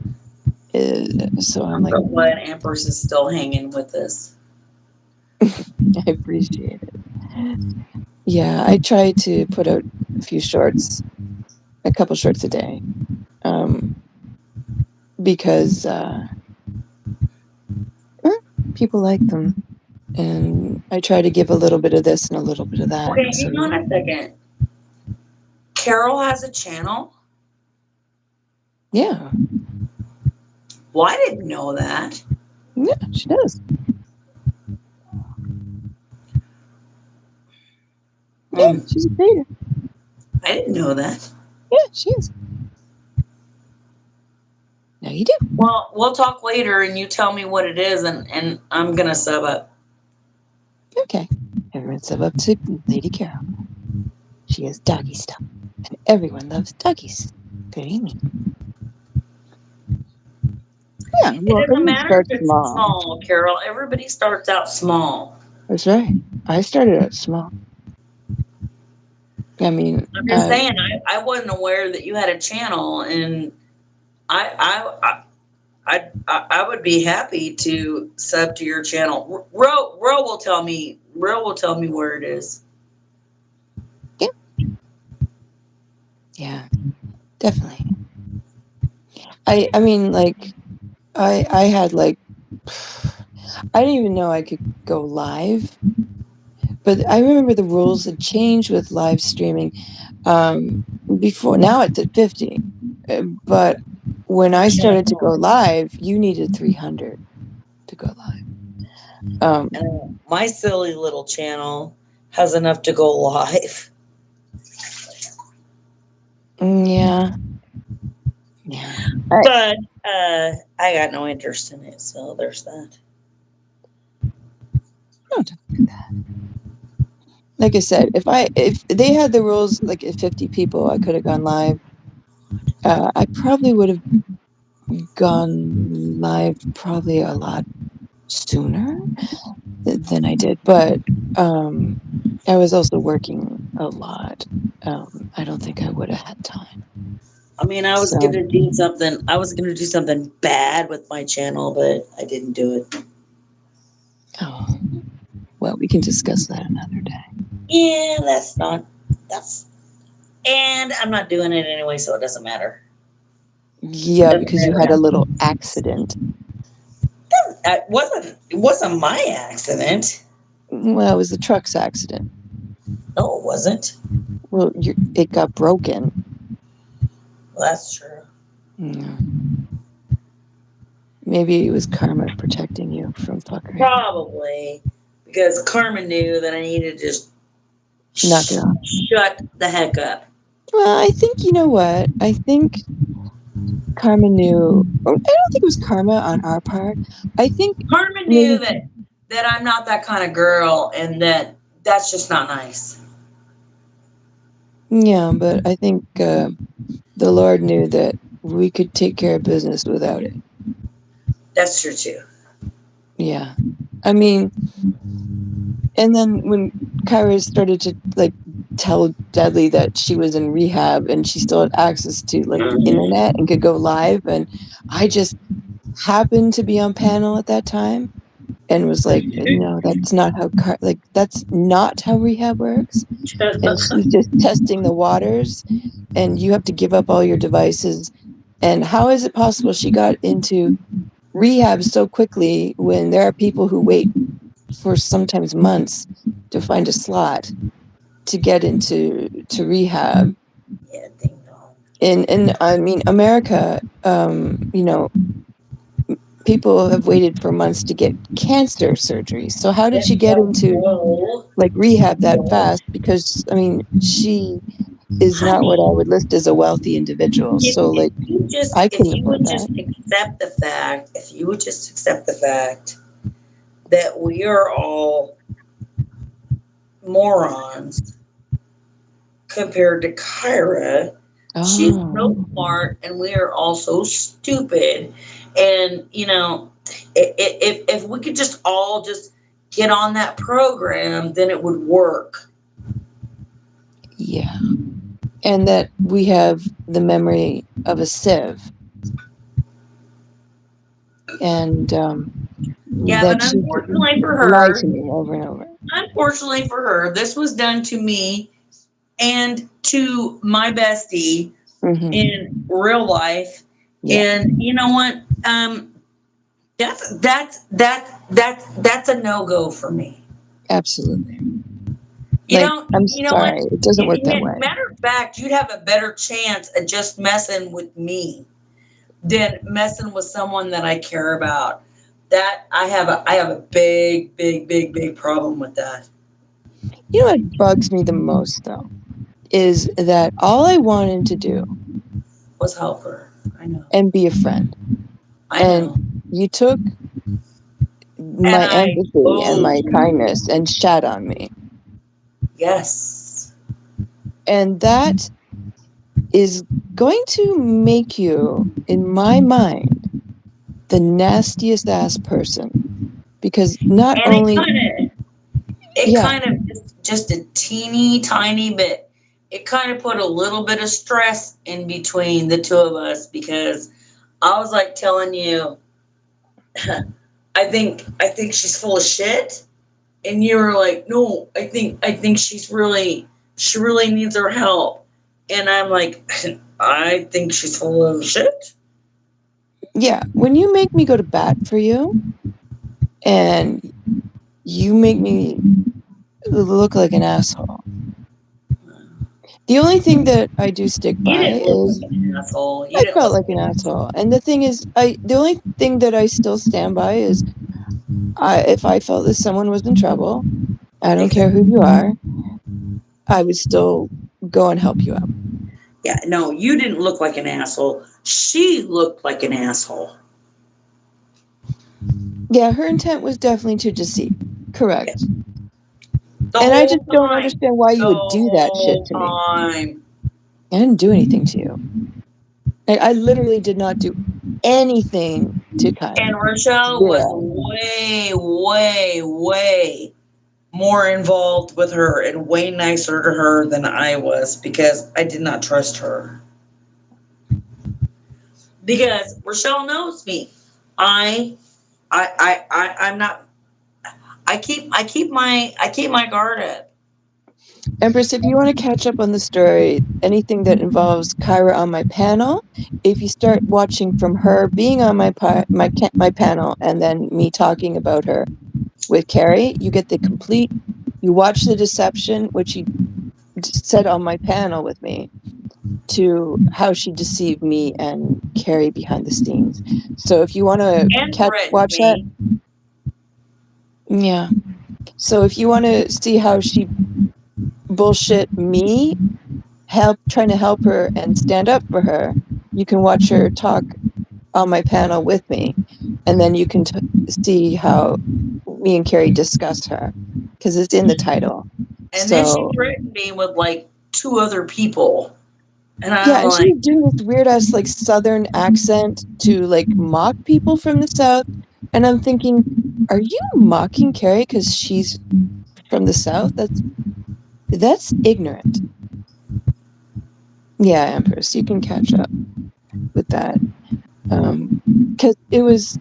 So I'm I'm like, so glad Amper's is still hanging with us. I appreciate it. Yeah, I try to put out a couple shorts a day, because people like them, and I try to give a little bit of this and a little bit of that. Okay, So hang on a second. Carol has a channel. yeah, Well, I didn't know that. yeah, she does. Yeah, Mm, she's a creator. I didn't know that. Yeah, she is. Now you do. Well, we'll talk later, and you tell me what it is, and I'm gonna sub up. Okay. Everyone sub up to Lady Carol. She has doggy stuff, and everyone loves doggies. Very neat. Yeah, It well, doesn't everyone matter starts if it's small. small, Carol. Everybody starts out small. That's right. I started out small. I mean, I'm just saying, I wasn't aware that you had a channel, and I would be happy to sub to your channel. Ro will tell me. Ro will tell me where it is. yeah, definitely. I mean, like, I had like, I didn't even know I could go live, but I remember the rules had changed with live streaming. Before, now it's at 50, but when I started to go live, you needed 300 to go live. My silly little channel has enough to go live. Yeah. But I got no interest in it, so there's that. Don't do that. Like I said, if they had the rules like at 50 people, I could have gone live. I probably would have gone live probably a lot sooner than I did, but I was also working a lot. I don't think I would have had time. I mean, I was So, gonna do something. I was gonna do something bad with my channel, but I didn't do it. oh, well, we can discuss that another day. Yeah, that's. And I'm not doing it anyway, so it doesn't matter. Yeah, Doesn't because you matter had a now. little accident. It wasn't my accident. Well, it was the truck's accident. No, it wasn't. Well, it got broken. Well, that's true. Yeah. Maybe it was karma protecting you from fuckery. Probably because Carmen knew that I needed to just Knock it off. shut the heck up. Well, I think, you know what? I think karma knew. I don't think it was karma on our part. I think Carmen knew maybe, that I'm not that kind of girl, and that's just not nice. yeah, but I think the Lord knew that we could take care of business without it. That's true too. Yeah. I mean, and then when Kyra started to like tell Deadly that she was in rehab and she still had access to like the internet and could go live, and I just happened to be on panel at that time and was like, no, that's not how that's not how rehab works. And she's just testing the waters, and you have to give up all your devices. And how is it possible she got into rehab so quickly when there are people who wait for sometimes months to find a slot to get into rehab? Yeah, ding dong. And I mean, America, people have waited for months to get cancer surgery. So how did she get into like rehab that fast? Because I mean, she is not what I Honey, would list as a wealthy individual. So like, I if couldn't you afford would that. just accept the fact, if you would just accept the fact that we are all morons compared to Kyra. She's so Oh, smart, and we are all so stupid. And if we could just all just get on that program, then it would work. yeah. And that we have the memory of a sieve, and Yeah, that but she could unfortunately for lie her, to me over and over. this was done to me and to my bestie Hmm. in real life. Yeah, And you know what? That's a no go for me. absolutely. You Like, don't. I'm You know what? sorry, it doesn't work that way. Matter of fact, you'd have a better chance at just messing with me than messing with someone that I care about. That I have a big problem with that. You know what bugs me the most, though, is that all I wanted to do Was help her. I know. and be a friend, I and know. you took And my I empathy and told my you. kindness and shat on me. Yes. And that is going to make you, in my mind, the nastiest ass person. Because not And only, it yeah, kind of just a teeny tiny bit. It kind of put a little bit of stress in between the two of us because I was like telling you, I think she's full of shit, and you were like, no, I think she really needs our help, and I'm like, I think she's full of shit. yeah, when you make me go to bat for you and you make me look like an asshole, the only thing that I do stick You by didn't look like is an asshole. You I didn't felt look like like an an asshole. asshole. And the thing is, the only thing that I still stand by is if I felt that someone was in trouble, I don't care who you are, I would still go and help you out. Yeah, no, you didn't look like an asshole. She looked like an asshole. Yeah, her intent was definitely to deceive. Yeah. Correct. The And I whole just don't time. understand why The you would do that shit whole to me. time. I didn't do anything to you. I literally did not do anything to And Kyra. Rochelle was Zero. way more involved with her and way nicer to her than I was because I did not trust her. Because Rochelle knows me. I I'm not I keep my guard up. Empress, if you want to catch up on the story, anything that involves Kyra on my panel, if you start watching from her being on my panel and then me talking about her with Carrie, you get the complete. You watch the deception, which she said on my panel with me, to how she deceived me and Carrie behind the scenes. So if you want to And threatened watch that, me. yeah. So if you want to see how she bullshit me, trying to help her and stand up for her, you can watch her talk on my panel with me, and then you can see how me and Carrie discuss her because it's in the title. And then she So threatened me with like two other people. And yeah, I'm and she like, was doing this weird ass like Southern accent to like mock people from the South, and I'm thinking, are you mocking Carrie because she's from the South? That's ignorant. Yeah, Empress, you can catch up with that. Because it was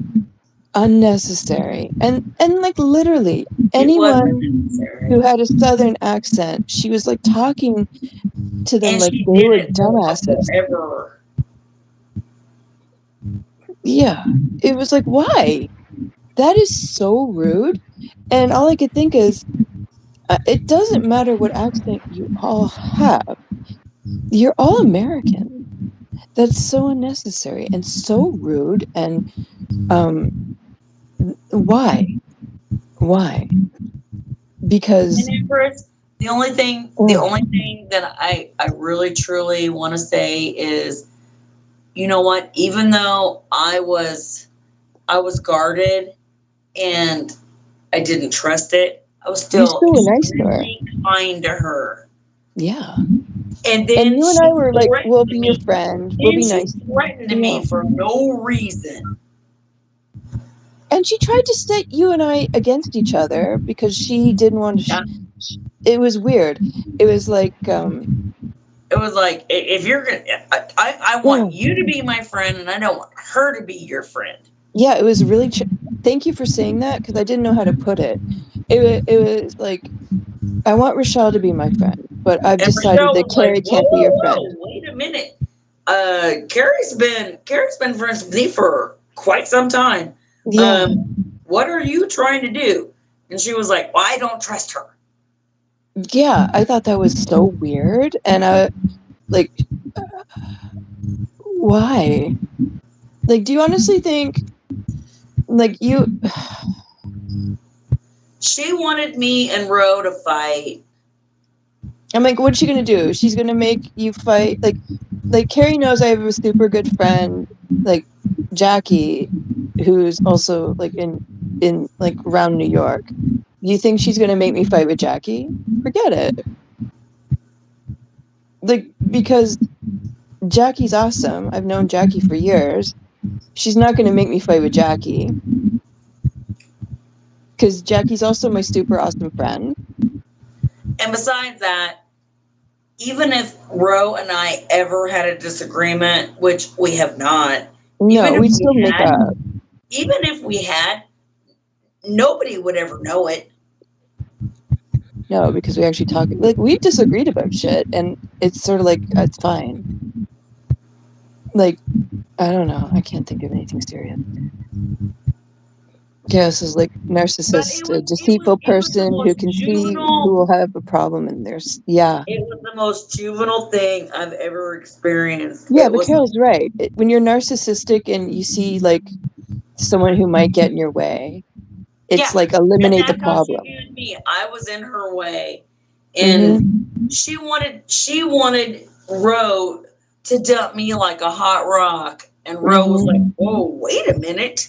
unnecessary. And like literally it wasn't anyone necessary. who had a Southern accent, she was like talking to them And like she they did were it for dumbasses. forever. Yeah. It was like, why? That is so rude. And all I could think is, it doesn't matter what accent you all have. You're all American. That's so unnecessary and so rude. And um, why? Why? And Because Empress, the oh, only thing that I really truly want to say is, you know what? Even though I was guarded and I didn't trust it, I was you still still were nice to her. extremely kind to her. Yeah. And And then you and she I were like, we'll threatened be your me. friend. We'll Then be she nice. threatened Yeah. me for no reason. And she tried to set you and I against each other because she didn't want to. Yeah. It was weird. It was like, It was like, if you're gonna, I want oh, you to be my friend, and I don't want her to be your friend. yeah, it was really. Thank you for saying that because I didn't know how to put it. It was like, I want Rochelle to be my friend, but I've And decided Rochelle that was like, Carrie "Whoa, can't be whoa, your friend. whoa! Wait a minute. Carrie's been friends with me for quite some time. Yeah, What are you trying to do?" And she was like, "Well, I don't trust her." yeah, I thought that was so weird, and I like, why? Like, do you honestly think, like, you? She wanted me and Ro to fight. I'm like, what's she gonna do? She's gonna make you fight, like Carrie knows I have a super good friend, like Jackie, who's also like in like around New York. You think she's gonna make me fight with Jackie? Forget it. Like, because Jackie's awesome. I've known Jackie for years. She's not gonna make me fight with Jackie because Jackie's also my super awesome friend. And besides that, even if Ro and I ever had a disagreement, which we have not, even No, if we'd we still make had, up. even if we had, nobody would ever know it. No, because we actually talk. Like, we've disagreed about shit, and it's sort of like it's fine. Like, I don't know. I can't think of anything serious. Yes, is like But narcissist, a deceitful it was the person who most can see who juvenile. will have a problem in theirs. Yeah. It was the most juvenile thing I've ever experienced. Yeah, It but was, Carol's right. When you're narcissistic and you see like someone who might get in your way, it's yeah, like and eliminate the that's how she problem. viewed me. I was in her way, Mm-hmm. and she wanted Ro to dump me like a hot rock, and Ro was like, Mm-hmm. "Whoa, wait a minute,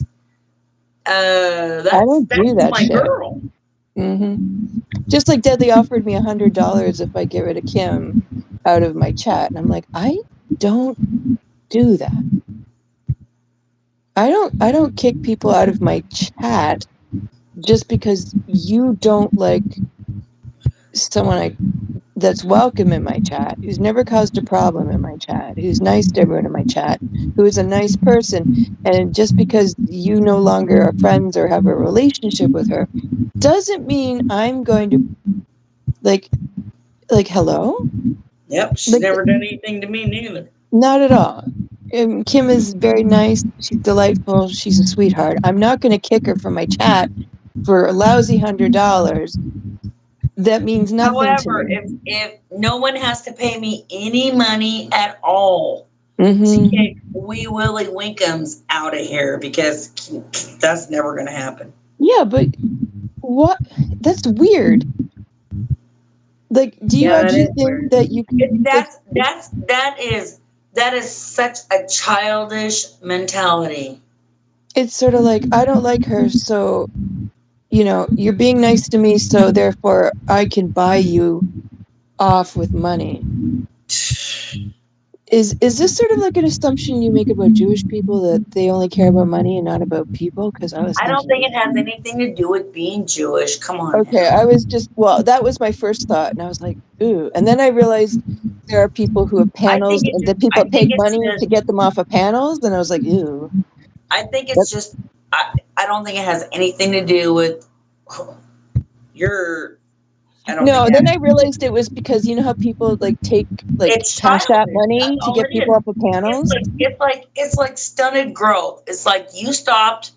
I don't that's do that my shit. girl." Mm-hmm. Just like Deadly offered me $100 if I get rid of Kim out of my chat. And I'm like, I don't do that. I don't kick people out of my chat just because you don't like someone that's welcome in my chat, who's never caused a problem in my chat, who's nice to everyone in my chat, who is a nice person. And just because you no longer are friends or have a relationship with her doesn't mean I'm going to like hello? Yep, she's Like, never done anything to me neither. not at all. Kim is very nice. She's delightful. She's a sweetheart. I'm not going to kick her from my chat for a lousy $100 that means nothing to However, me. if no one has to pay me any money at all to Mm-hmm. kick Wee Willie Winkums out of here, because that's never going to happen. Yeah, but what? That's weird. Like, do you Yeah, that actually is think weird. that you like? That is such a childish mentality. It's sort of like, I don't like her, so you're being nice to me, so therefore I can buy you off with money. Is this sort of like an assumption you make about Jewish people that they only care about money and not about people? Because I was I don't thinking, think it has anything to do with being Jewish. Come on okay, now. I was just, well, that was my first thought, and I was like, ooh. And then I realized there are people who have panels, and the people take money to get them off of panels, and I was like, ooh. I think That, it's just I don't think it has anything to do with your I don't think no, it then I has. realized it was because you know how people like take like It's Cash App childish. That's money to all get it people is. off of panels? It's like stunted growth. It's like you stopped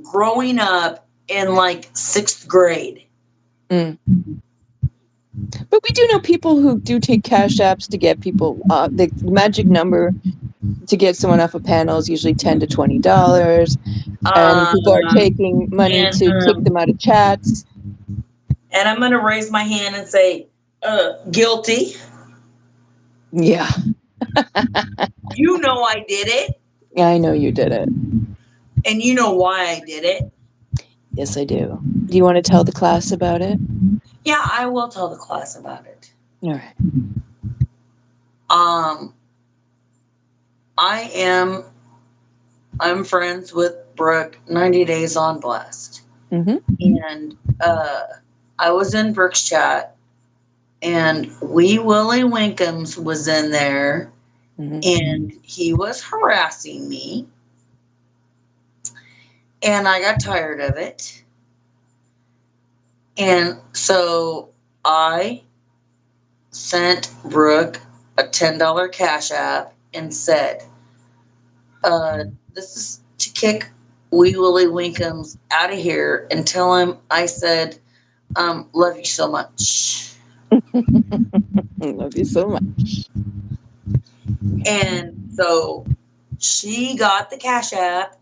growing up in like sixth grade. Mm. But we do know people who do take cash apps to get people. The magic number to get someone off a panel is usually $10 to $20, and Uh, people are taking money and to kick them out of chats. I'm going to raise my hand and say, guilty. Yeah, You know I did it, I know you did it. and you know why I did it. Yes, I do. Do you want to tell the class about it? Yeah, I will tell the class about it. All right. Um, I am I'm friends with Brooke 90 Days on Blast. Mm-hmm. And I was in Brooke's chat, and Wee Willie Winkums was in there, Mm-hmm. and he was harassing me. And I got tired of it. And so I sent Brooke a $10 cash app and said, this is to kick Wee Willie Winkums out of here and tell him I said, love you so much. I love you so much. And so she got the cash app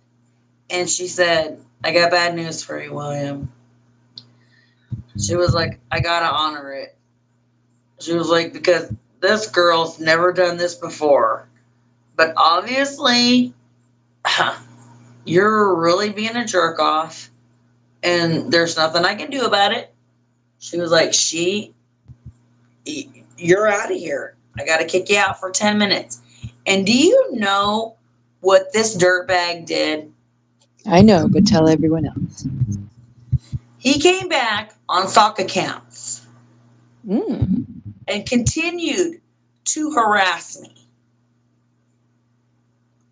and she said, I got bad news for you, William. She was like, I gotta honor it. She was like, because this girl's never done this before. But obviously, you're really being a jerk off, and there's nothing I can do about it. She was like, you're out of here. I got to kick you out for 10 minutes. And do you know what this dirtbag did? I know, but tell everyone else. He came back on sock accounts Mm. and continued to harass me.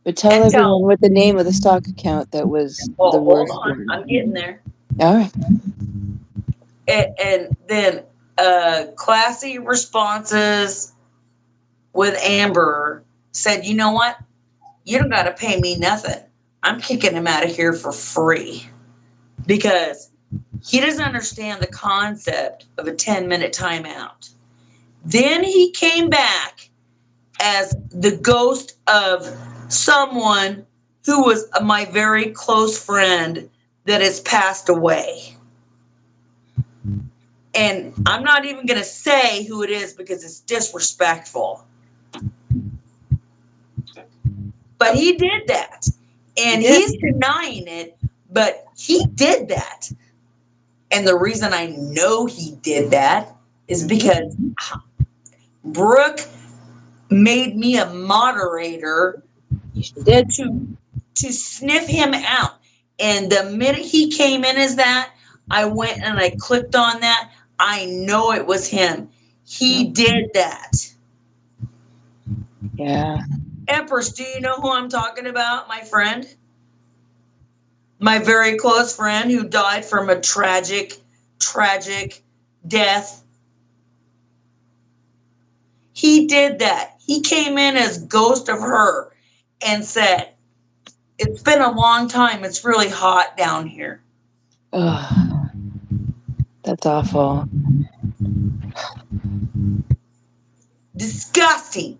But tell everyone what the name of the stock account that was the Hold worst on, one. I'm getting there. All right. And then classy responses with Amber said, you know what? You don't got to pay me nothing. I'm kicking him out of here for free because he doesn't understand the concept of a 10-minute timeout. Then he came back as the ghost of someone who was my very close friend that has passed away. And I'm not even going to say who it is because it's disrespectful. But he did that. And he's denying it, but he did that. And the reason I know he did that is because Brooke made me a moderator to sniff him out. And the minute he came in as that, I went and I clicked on that. I know it was him. He did that. Yeah. Empress, do you know who I'm talking about, my friend? My very close friend who died from a tragic death. He did that. He came in as ghost of her and said, it's been a long time. It's really hot down here. Oh, that's awful. Disgusting.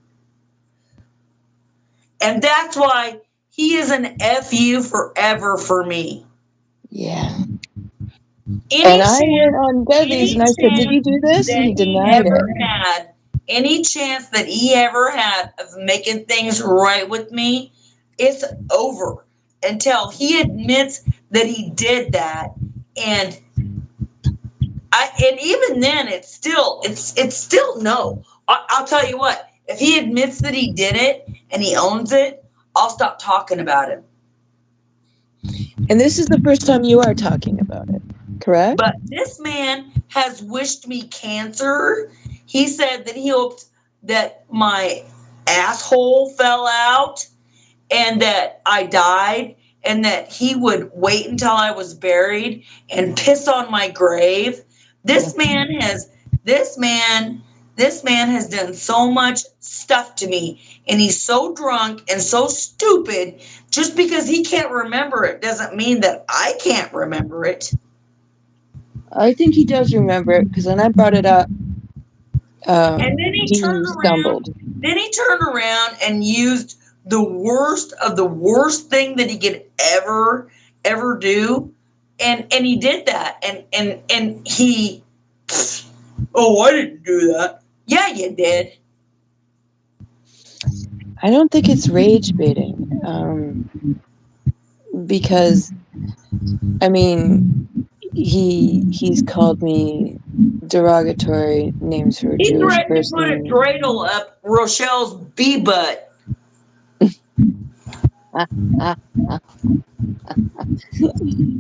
And that's why he is an FU forever for me. Yeah. And I went on Debbie's and I said, did you do this? And he denied it. Any chance that he ever had of making things right with me, it's over until he admits that he did that. And even then it's still no. I'll tell you what, if he admits that he did it and he owns it, I'll stop talking about him. And this is the first time you are talking about it, correct? But this man has wished me cancer. He said that he hoped that my asshole fell out and that I died and that he would wait until I was buried and piss on my grave. This man has done so much stuff to me, and he's so drunk and so stupid. Just because he can't remember it doesn't mean that I can't remember it. I think he does remember it because when I brought it up And then he turned He around. stumbled. Then he turned around and used the worst of the worst thing that he could ever do, and he did that, and he. Oh, I didn't do that. Yeah, you did. I don't think it's rage baiting, because I mean, he's called me derogatory names for a He Jewish threatened to put a person. dreidel up Rochelle's bee butt. Ah, ah, ah.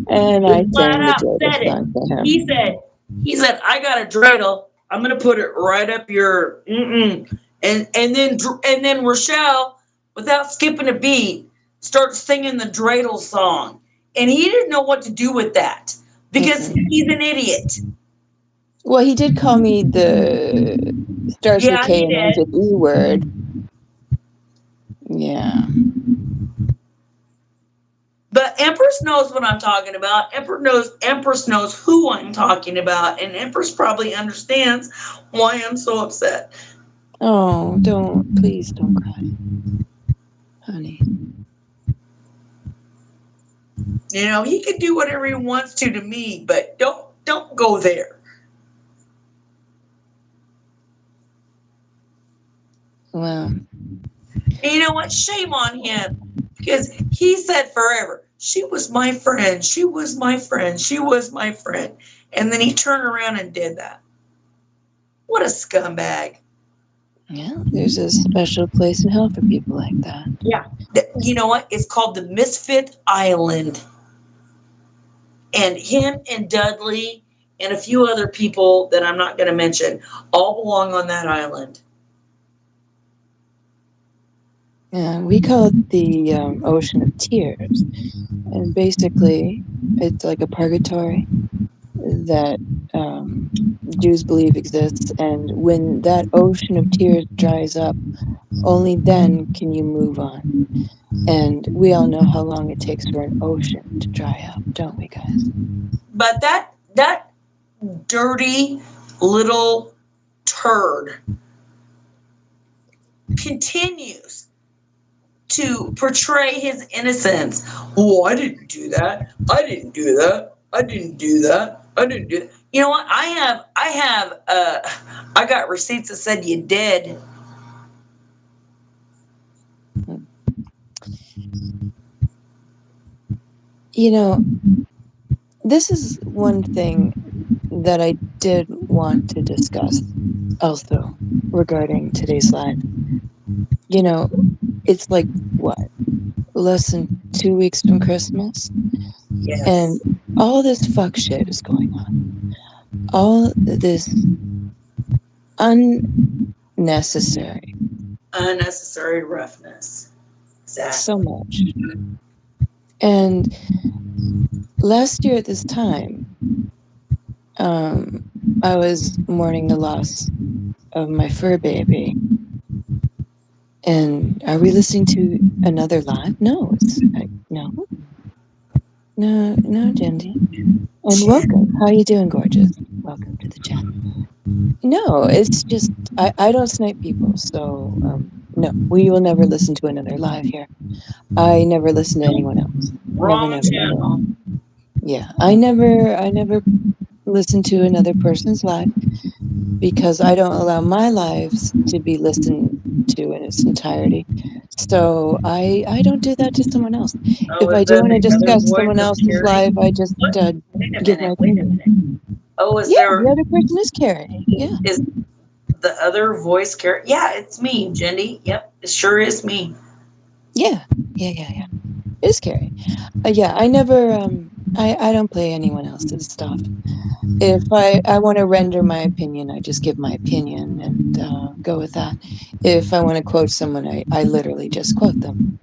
And I He flat sang the out dreidel said it. song to He him. said, he said, I got a dreidel. I'm gonna put it right up your and then Rochelle, without skipping a beat, starts singing the dreidel song, and he didn't know what to do with that because Mm-mm. he's an idiot. Well, he did call me the starts with Yeah, K he and ends with did. E word. Yeah. But Empress knows what I'm talking about. Empress knows who I'm talking about, and Empress probably understands why I'm so upset. Oh, please don't cry, honey. You know, he can do whatever he wants to me, but don't go there. Well, And you know what? Shame on him because he said forever, she was my friend, she was my friend, she was my friend, and then he turned around and did that. What a scumbag! yeah, there's a special place in hell for people like that. Yeah, you know what? It's called the Misfit Island, and him and Dudley and a few other people that I'm not going to mention all belong on that island. Yeah, we call it the ocean of tears, and basically, it's like a purgatory that Jews believe exists. And when that ocean of tears dries up, only then can you move on. And we all know how long it takes for an ocean to dry up, don't we, guys? But that dirty little turd continues to portray his innocence. Oh, I didn't do that. I didn't do that. I didn't do that. I didn't do that. You know what? I got receipts that said you did. You know, this is one thing that I did want to discuss also regarding today's live. You know, it's like what? Less than 2 weeks from Christmas? And Yes. all this fuck shit is going on. All this unnecessary. Unnecessary roughness. So Exactly. much. And last year at this time, I was mourning the loss of my fur baby. And are we listening to another live? No, no, Jendi. And welcome. How you doing, gorgeous? Welcome to the chat. No, it's just I don't snipe people, so no, we will never listen to another live here. I never listen to anyone else. Never, Wrong never, never. channel. Yeah, I never listen to another person's live because I don't allow my lives to be listened to in its entirety. So I don't do that to someone else. Oh, If is I do that want to the other discuss voice someone of else's Carrie? live, I just What? Wait a give my minute. Wait a opinion. minute. Oh, is Yeah, there the other person is Carrie. Yeah. is the other voice Carrie? Yeah, it's me, Jenny. Yep, it sure is me. Yeah. It's Carrie. Yeah, I never I don't play anyone else's stuff. If I want to render my opinion, I just give my opinion and go with that. If I want to quote someone, I literally just quote them.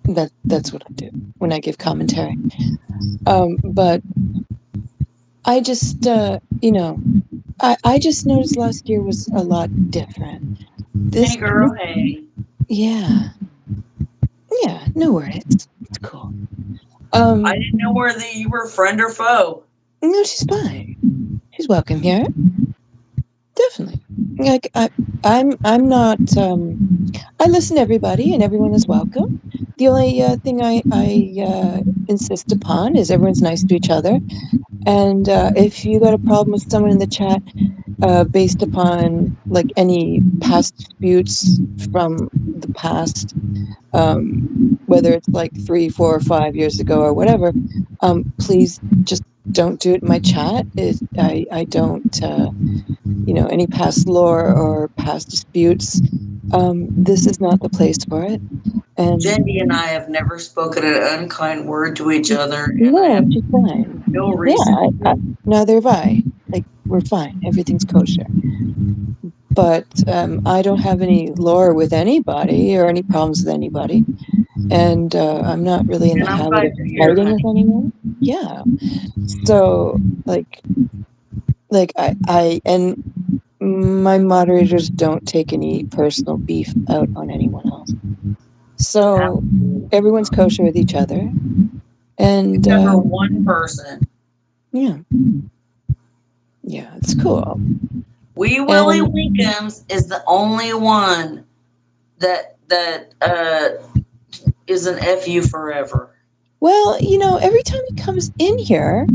That's what I do when I give commentary. But I just I just noticed last year was a lot different. Hey, This girl. Hey. yeah. Yeah, no worries. It's cool. I didn't know whether you were friend or foe. No, she's fine. She's welcome here. Definitely. Like I'm not. I listen to everybody, and everyone is welcome. The only thing I insist upon is everyone's nice to each other. And if you got a problem with someone in the chat, based upon like any past disputes from the past, um, whether it's like 3, 4, or 5 years ago or whatever, please just don't do it in my chat. I don't, any past lore or past disputes. This is not the place for it. And Jendi and I have never spoken an unkind word to each other, and I no, have which is fine. no Yeah, reason to. neither have I. Like, we're fine. Everything's kosher. But I don't have any lore with anybody or any problems with anybody. And I'm not really in the And I'm habit glad of you're here, fighting with honey. anyone. Yeah. So, and my moderators don't take any personal beef out on anyone else. So Absolutely everyone's not. kosher with each other. And Except for one person. yeah, yeah, it's cool. Wee Willie And Winkums is the only one that is an fu forever. well, every time he comes in here,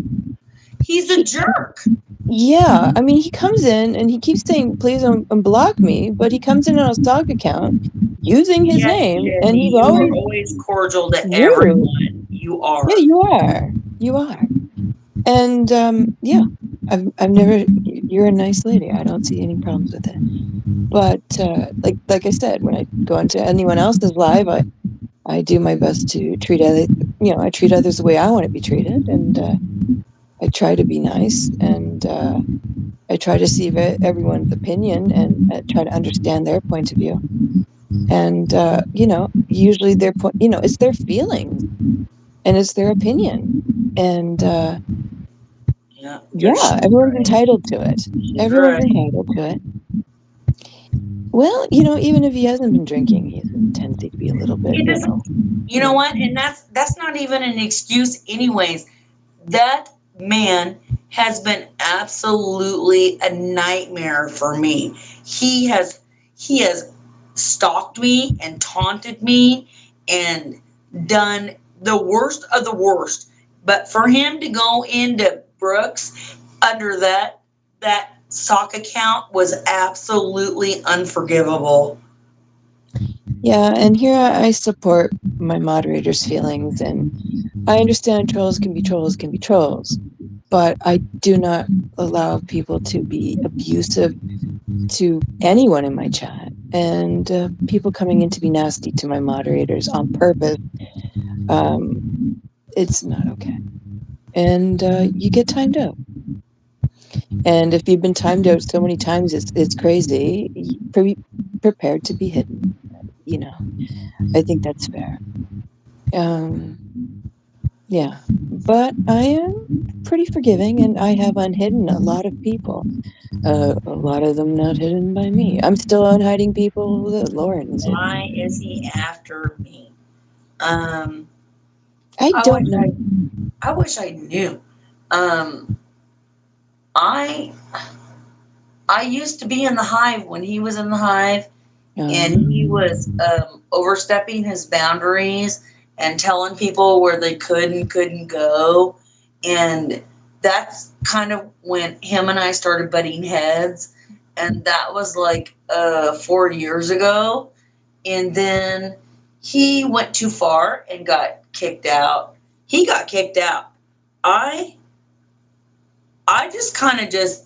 He's a he, jerk. yeah, I mean, he comes in and he keeps saying, please unblock me, but he comes in on a stock account using his Yes, name, and Jenny, he's you are always always cordial to rude. everyone. You Yeah, are. you are. You are. And yeah, I've never. You're a nice lady. I don't see any problems with it. But like I said, when I go into anyone else's live, I do my best to treat I treat others the way I want to be treated, and I try to be nice, and I try to see everyone's opinion and try to understand their point of view. And usually their point, it's their feelings and it's their opinion, and Yeah, yeah, she's everyone's right. entitled to it. She's Everyone's right. entitled to it. Well, even if he hasn't been drinking, he has a tendency to be a little bit, It doesn't. You know what? And that's not even an excuse, anyways. That man has been absolutely a nightmare for me. He has stalked me and taunted me and done the worst of the worst. But for him to go into Brooks under that sock account was absolutely unforgivable. yeah, and here I support my moderator's feelings, and I understand trolls can be trolls can be trolls, but I do not allow people to be abusive to anyone in my chat, and people coming in to be nasty to my moderators on purpose. It's not okay, and you get timed out. And if you've been timed out so many times, it's crazy. Be prepared to be hidden. I think that's fair. Yeah, but I am pretty forgiving, and I have unhidden a lot of people. A lot of them not hidden by me. I'm still unhiding people that Lauren's hidden. Why is he after me? Um, I I don't wish know. I wish I knew. Um, I I used to be in the hive when he was in the hive, and he was overstepping his boundaries and telling people where they could and couldn't go, and that's kind of when him and I started butting heads, and that was like 4 years ago, and then he went too far and got kicked out. He got kicked out. I I just kind of just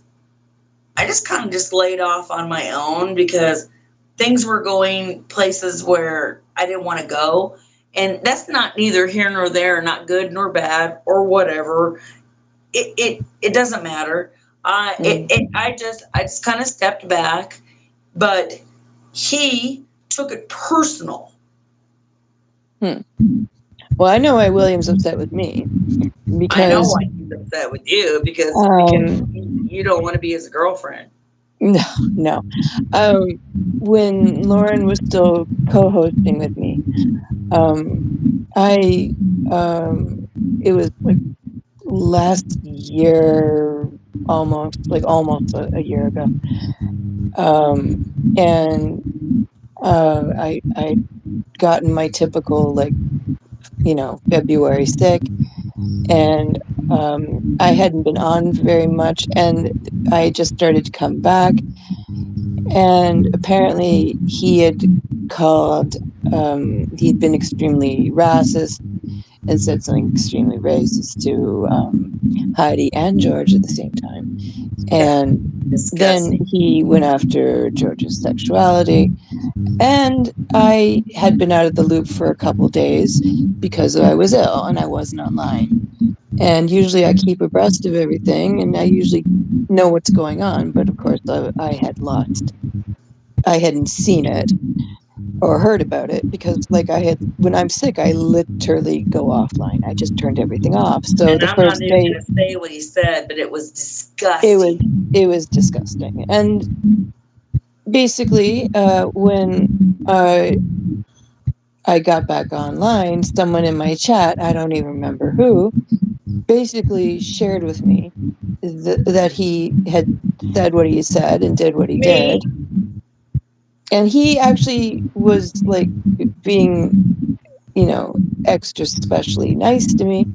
I just kind of just laid off on my own because things were going places where I didn't want to go. And that's not neither here nor there, not good nor bad or whatever. It doesn't matter. I just kind of stepped back, but he took it personal. Hmm. Well, I know why William's upset with me I know because why he's upset with you because um, you don't want to be his girlfriend. no, no. When Lauren was still co-hosting with me, I it was like last year, almost a year ago. And I'd gotten my typical, like, February sick, and I hadn't been on very much, and I just started to come back, and apparently he had called, he'd been extremely racist and said something extremely racist to Heidi and George at the same time. And then Disgusting. he went after George's sexuality. And I had been out of the loop for a couple days because I was ill and I wasn't online. And usually I keep abreast of everything and I usually know what's going on. But of course, I had lost, I hadn't seen it or heard about it because, like, when I'm sick, I literally go offline. I just turned everything off. So And the I'm not first even day, going to say what he said, but it was it was, disgusting. it was disgusting. And basically, when I got back online, someone in my chat, I don't even remember who, basically shared with me that he had said what he said and did what he Me. did. And he actually was like being, you know, extra specially nice to me.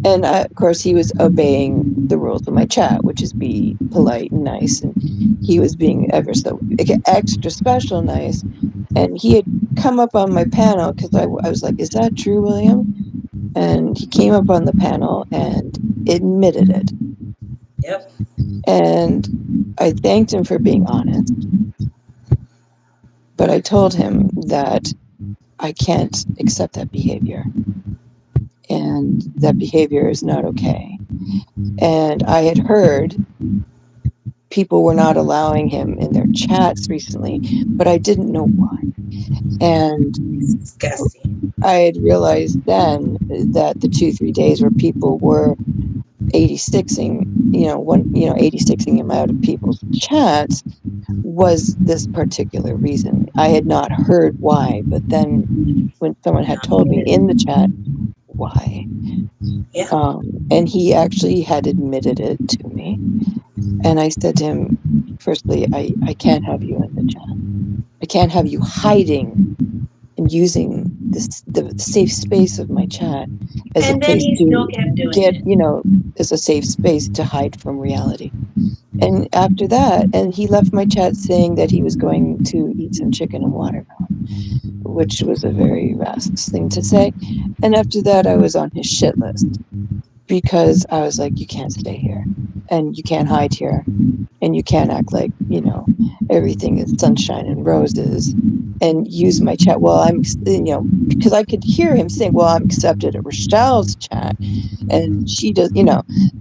And of course, he was obeying the rules of my chat, which is be polite and nice. And he was being ever so extra special nice. And he had come up on my panel because I was like, "Is that true, William?" And he came up on the panel and admitted it. Yep. And I thanked him for being honest, but I told him that I can't accept that behavior and that behavior is not okay. And I had heard people were not allowing him in their chats recently, but I didn't know why. And Disgusting. I had realized then that the 2-3 days where people were 86ing, 86ing him out of people's chats was this particular reason. I had not heard why, but then when someone had Now I told me get it. in the chat why, Yeah. and he actually had admitted it to me, and I said to him, firstly, I can't have you in the chat. I can't have you hiding and using the safe space of my chat as a And then place he still to kept doing get, it. as a safe space to hide from reality. And after that, and he left my chat saying that he was going to eat some chicken and watermelon, which was a very racist thing to say. And after that, I was on his shit list because I was like, you can't stay here and you can't hide here and you can't act like, everything is sunshine and roses and use my chat. Well, because I could hear him saying, well, I'm accepted at Rochelle's chat and she does,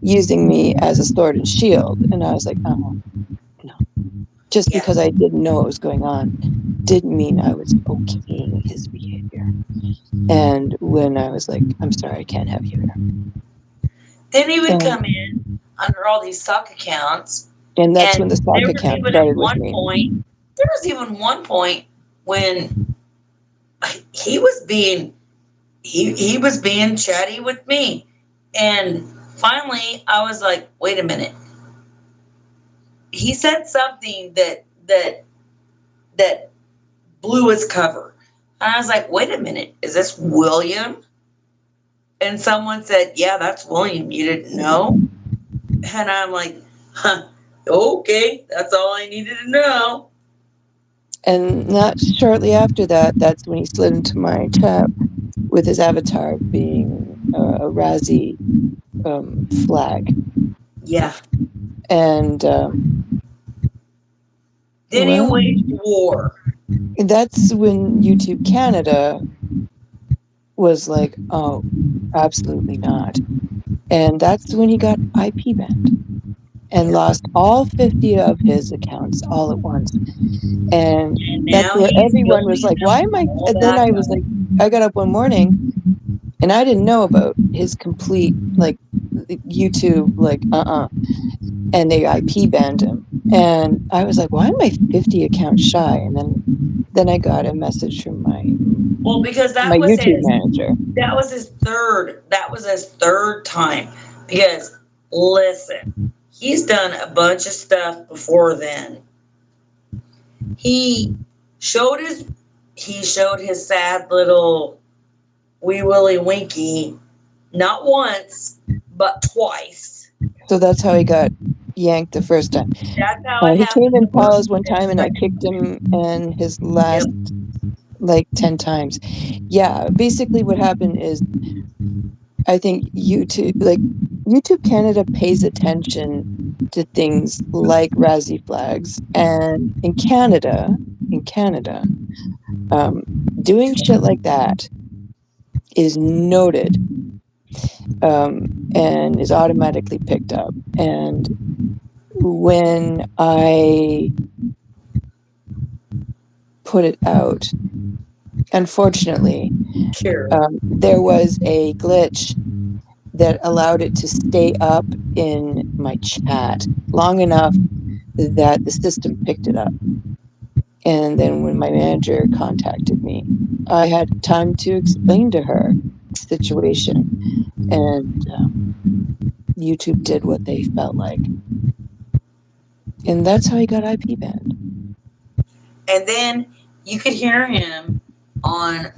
using me as a sword and shield. And I was like, no. Just Yeah. because I didn't know what was going on didn't mean I was okaying his behavior. And when I was like, I'm sorry, I can't have you here. Then he would And come in under all these sock accounts, and that's and when the there stock was account even at started with one me. point, there was even one point when he was being he was being chatty with me, and finally I was like, wait a minute. He said something that blew his cover, and I was like, wait a minute, is this William? And someone said, yeah, that's William. You didn't know? And I'm like, huh, okay, that's all I needed to know. And not shortly after that, that's when he slid into my chat with his avatar being a Razzie flag. Yeah. And Then he well, waged war. that's when YouTube Canada was like, oh, absolutely not. And that's when he got IP banned and Yeah. lost all 50 of his accounts all at once. And And that's now where he's everyone was building like, why am them I? all And then back I was up. like, I got up one morning and I didn't know about his complete, like, YouTube, like, and they IP banned him. And I was like, why am I 50 accounts shy? And then I got a message from Well, because my YouTube manager. that was his third time. Because listen, he's done a bunch of stuff before then. He showed his he showed his sad little wee willy winky not once but twice. So that's how he got yanked the first time. That's how it He came happened in the first pause one and time, the and I second. kicked him, and his Yep. last like 10 times. Yeah, basically what happened is I think YouTube Canada pays attention to things like Razzie flags, and in Canada, um, doing shit like that is noted, and is automatically picked up. And when I put it out, unfortunately, Sure. there was a glitch that allowed it to stay up in my chat long enough that the system picked it up. And then when my manager contacted me, I had time to explain to her the situation, and YouTube did what they felt like. And that's how he got IP banned. And then you could hear him on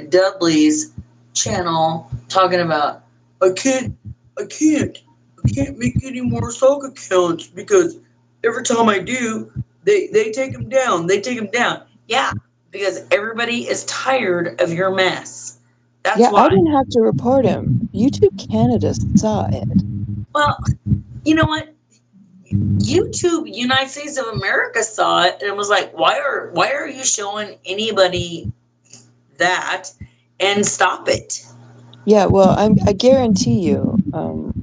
Dudley's channel talking about I can't I can't I can't make any more sock accounts because every time I do, they take them down. They take them down. Yeah, because everybody is tired of your mess. That's Yeah, I why. didn't have to report him. YouTube Canada saw it. Well, you know what? YouTube United States of America saw it and was like, why are you showing anybody that and stop it? Yeah, well, I guarantee you,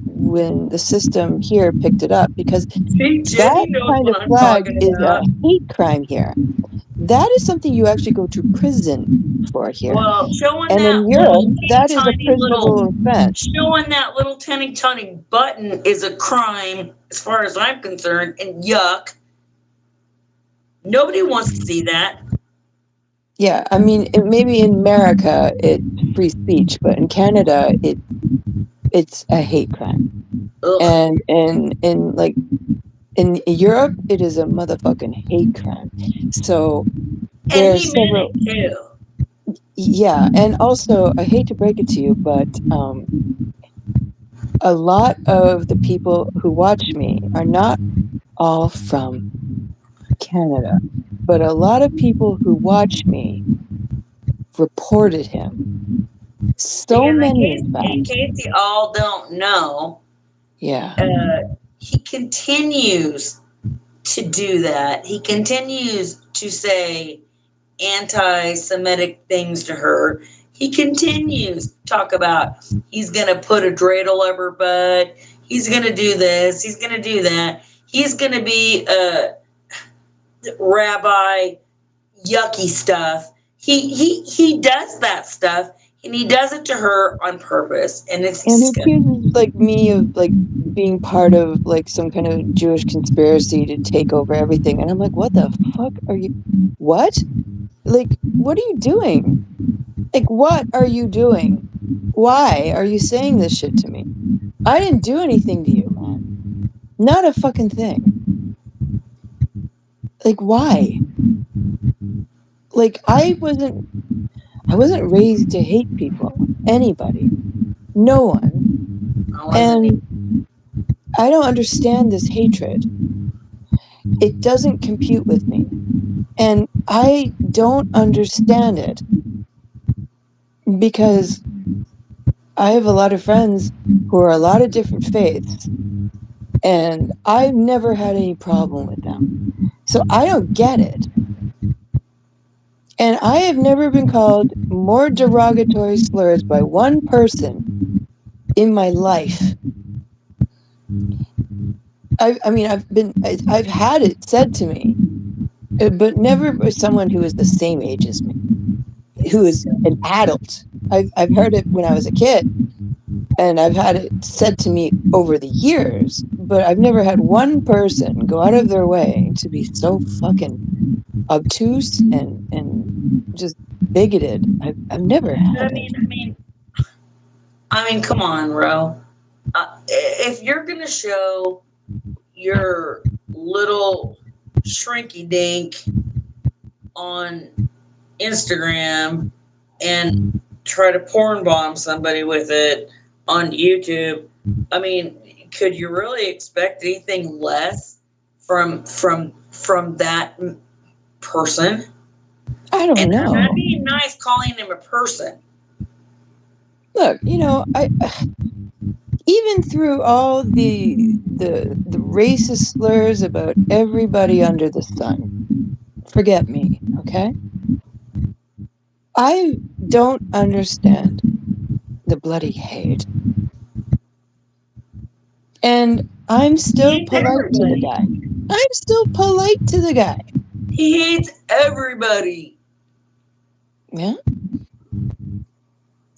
when the system here picked it up, because See, that Jenny knows kind what of I'm flag talking is a about. hate crime here. That is something you actually go to prison for here. Well, showing And in that Europe, little teeny that is a tiny little prisonable offense. showing that little teeny tiny button is a crime as far as I'm concerned, and yuck. Nobody wants to see that. Yeah, I mean, maybe in America it's free speech, but in Canada it's a hate crime. Ugh. And like in Europe, it is a motherfucking hate crime. So And there are he meant several. it too. Yeah, and also I hate to break it to you, but a lot of the people who watch me are not all from Canada, but a lot of people who watch me reported him. So Because many, in in fact. case you all don't know, Yeah. he continues to do that. He continues to say anti-Semitic things to her. He continues to talk about he's going to put a dreidel up her butt. He's going to do this. He's going to do that. He's going to be a rabbi, yucky stuff. He does that stuff, and he does it to her on purpose, and it's And he disgusting. accuses like me of like being part of like some kind of Jewish conspiracy to take over everything. And I'm like, what the fuck are you? What? Like, what are you doing? Like, what are you doing? Why are you saying this shit to me? I didn't do anything to you, man. Not a fucking thing. Like, why? Like, I wasn't raised to hate people, anybody, no one. I wasn't. And I don't understand this hatred. It doesn't compute with me. And I don't understand it because I have a lot of friends who are a lot of different faiths, and I've never had any problem with them. So I don't get it. And I have never been called more derogatory slurs by one person in my life. I've had it said to me, but never by someone who is the same age as me, who is an adult. I've heard it when I was a kid, and I've had it said to me over the years, but I've never had one person go out of their way to be so fucking obtuse and just bigoted. I've never But had it. I mean, come on, Ro. If you're gonna show your little shrinky dink on Instagram and try to porn bomb somebody with it on YouTube, I mean, could you really expect anything less from that person? I don't And I'm not know. being nice calling him a person. Look, I even through all the racist slurs about everybody under the sun, forget me, okay? I don't understand the bloody hate. And I'm still He hates polite to the everybody. guy. I'm still polite to the guy. He hates everybody. Yeah.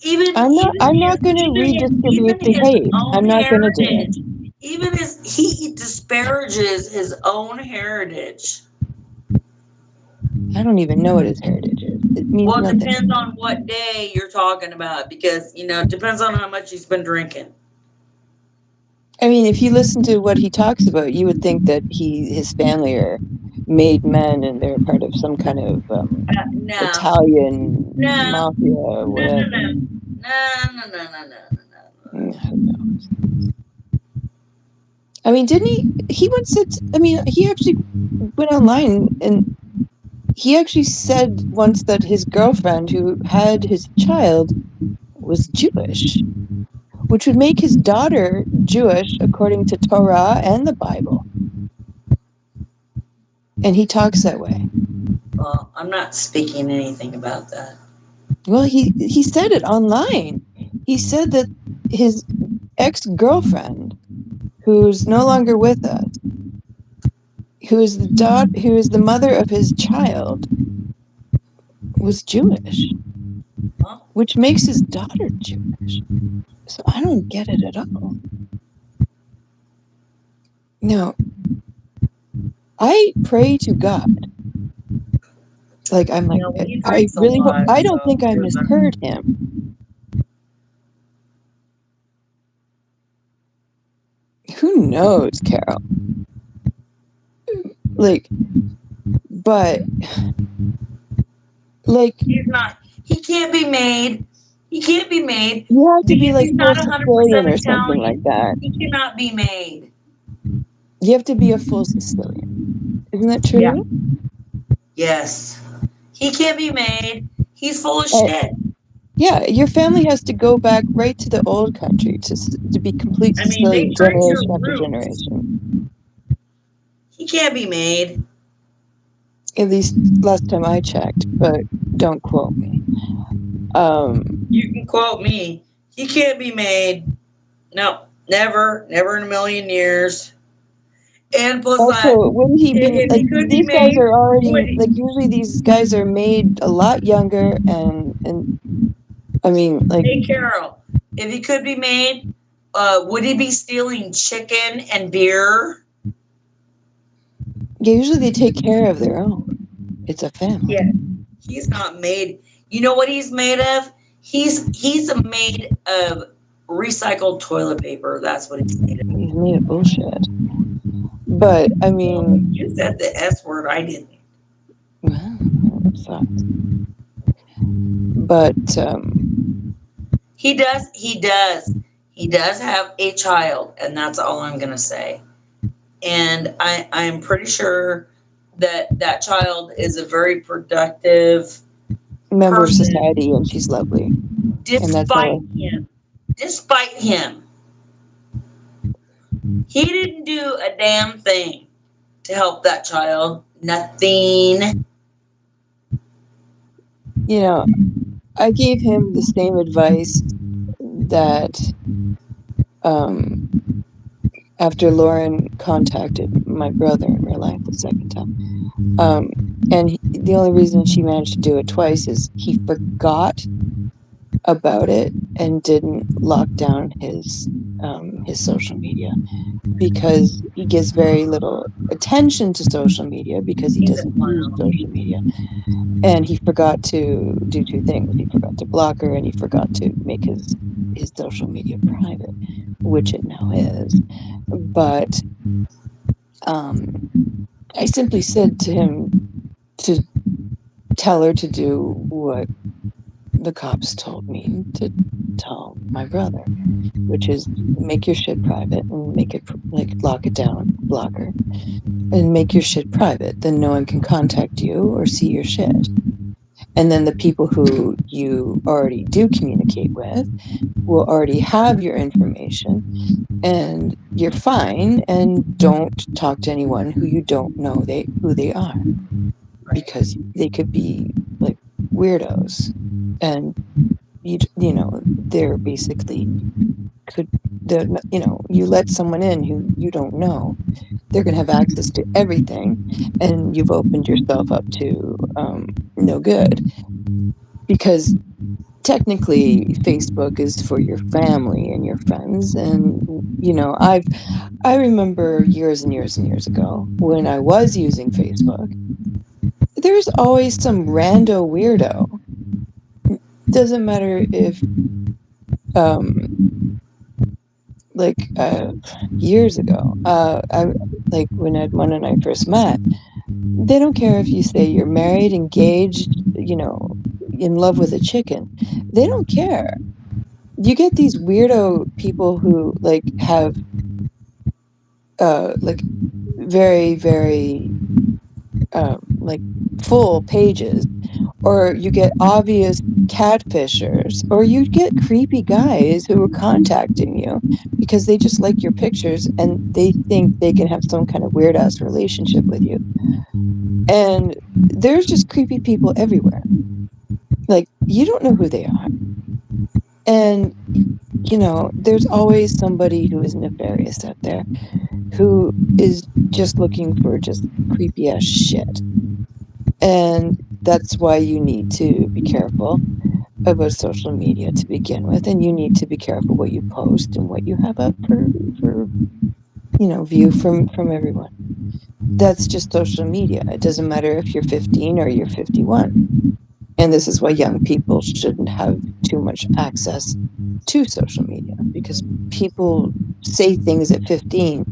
Even I'm not going to redistribute even the his hate. I'm own not going to do heritage. it. Even he disparages his own heritage. I don't even know what his heritage is. It means Well, it nothing to depends me. on what day you're talking about because it depends on how much he's been drinking. I mean, if you listen to what he talks about, you would think that his family are made men and they're part of some kind of No, Italian no, mafia or no, no, whatever. no, no, no, no, no, no, no. Who knows? I mean, didn't he? He once said. I mean, he actually went online and he actually said once that his girlfriend, who had his child, was Jewish, which would make his daughter Jewish according to Torah and the Bible. And he talks that way. Well, I'm not speaking anything about that. Well, he said it online. He said that his ex-girlfriend, who's no longer with us, who is the mother of his child, was Jewish, Well, which makes his daughter Jewish. So I don't get it at all. Now, I pray to God. I'm like, he I drinks a really hope, lot, I don't so think I there's misheard him. Who knows, Carol? But he's not. He can't be made. He can't be made you have to be because he's full not 100% Sicilian or something like Italian. that. He cannot be made. You have to be a full Sicilian. Isn't that Yeah. true? Yes. He can't be made. He's full of Uh, shit. yeah, your family has to go back right to the old country to be complete I mean, they Sicilian, trace your generation after roots. generation. He can't be made. At least last time I checked, but don't quote me. You can quote me. He can't be made. No, never, never in a million years. And plus that, Also, wouldn't he be if he could be these guys made, are already would he? usually these guys are made a lot younger and I mean Hey, Carol, if he could be made, would he be stealing chicken and beer? yeah, usually they take care of their own. It's a family. Yeah, he's not made. You know what he's made of? He's made of recycled toilet paper. That's what he's made of. He's made of bullshit. But I Well, mean, you said the S word. I didn't. well, that sucks. But He does. He does. He does have a child, and that's all I'm gonna say. And I'm pretty sure that that child is a very productive member of person, society, and she's lovely, and that's despite all. him. Despite him, he didn't do a damn thing to help that child. Nothing. I gave him the same advice that after Lauren contacted my brother in real life the second time. And the only reason she managed to do it twice is he forgot about it and didn't lock down his social media because he gives very little attention to social media because he He's a doesn't use clown. social media. And he forgot to do two things. He forgot to block her and he forgot to make his social media private, which it now is. But I simply said to him to tell her to do what the cops told me to tell my brother, which is make your shit private and make it like lock it down, block her, and make your shit private. Then no one can contact you or see your shit. And then the people who you already do communicate with will already have your information and you're fine, and don't talk to anyone who you don't know who they are, Right. because they could be like weirdos, and they're basically could you let someone in who you don't know, they're going to have access to everything, and you've opened yourself up to no good, because technically Facebook is for your family and your friends. And I remember years and years and years ago when I was using Facebook, there's always some rando weirdo. Doesn't matter if um like years ago, I like when I first met, they don't care if you say you're married, engaged, in love with a chicken. They don't care. You get these weirdo people who have like very, very like full pages, or you get obvious catfishers, or you get creepy guys who are contacting you because they just like your pictures and they think they can have some kind of weird ass relationship with you. And there's just creepy people everywhere. Like, you don't know who they are. And, there's always somebody who is nefarious out there who is just looking for just creepy ass shit. And that's why you need to be careful about social media to begin with, and you need to be careful what you post and what you have up for view from everyone. That's just social media. It doesn't matter if you're 15 or you're 51. And this is why young people shouldn't have too much access to social media, because people say things at 15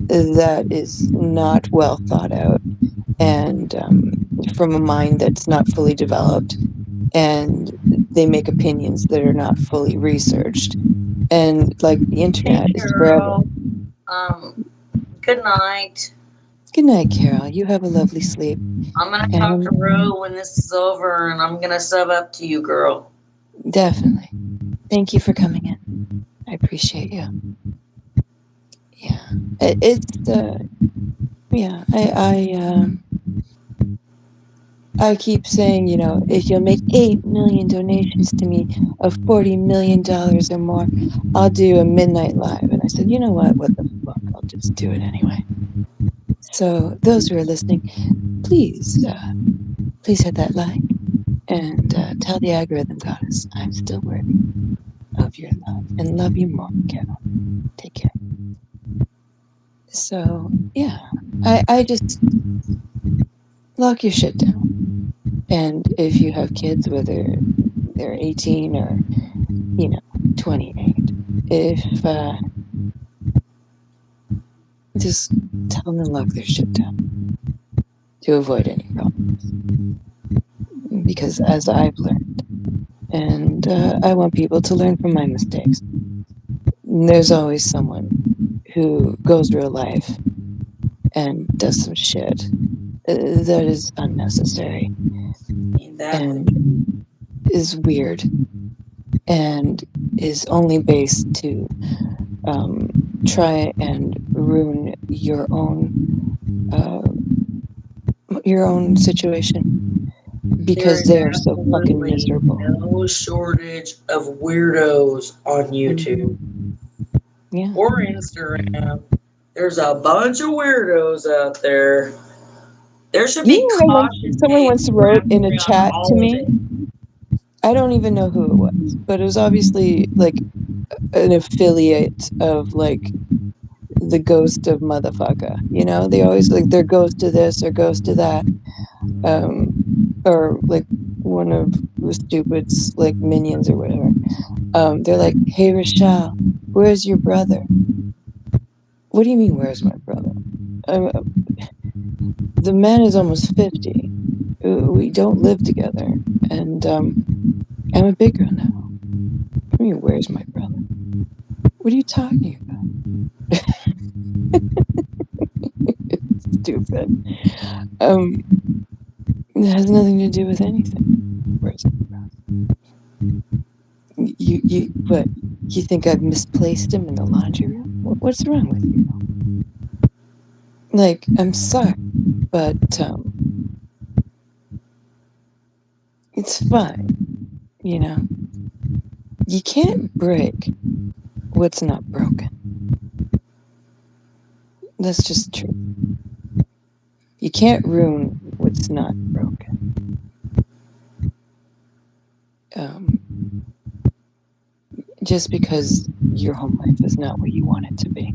that is not well thought out, and from a mind that's not fully developed, and they make opinions that are not fully researched. And like the Hey, internet is forever. Carol. Um, Good night. Good night, Carol. You have a lovely sleep. I'm gonna talk to And Rue when this is over, and I'm gonna sub up to you, girl. definitely. Thank you for coming in. I appreciate you. Yeah. It's yeah, I keep saying, if you'll make 8 million donations to me of $40 million or more, I'll do a midnight live. And I said, you know what? What the fuck? I'll just do it anyway. So those who are listening, please hit that like and tell the algorithm goddess I'm still worthy of your love and love you more, Carol. Take care. So yeah, I just lock your shit down. And if you have kids, whether they're 18 or 28, if just tell them to lock their shit down to avoid any problems. Because as I've learned, and I want people to learn from my mistakes, there's always someone who goes real life and does some shit that is unnecessary Exactly. and is weird and is only based to try and ruin uh, your own situation, There because is they are so fucking absolutely miserable. no shortage of weirdos on YouTube Yeah. or Instagram. There's a bunch of weirdos out there. There should be What I once caution someone tape once wrote wrapped in a around chat to all of me. it. I don't even know who it was, but it was obviously like an affiliate of like the ghost of motherfucker. They always like their ghost to this or ghost to that. Um, or like one of the stupid's like minions or whatever. They're like, "Hey Rochelle, where's your brother?" What do you mean, where's my brother? The man is almost 50. We don't live together, and I'm a big girl now. I mean, where's my brother? What are you talking about? Stupid. It has nothing to do with anything. Where's my brother? What? You think I've misplaced him in the laundry room? What's wrong with you? Like, I'm sorry, but it's fine. You know, you can't break what's not broken. That's just true. You can't ruin what's not broken. Just because your home life is not what you want it to be,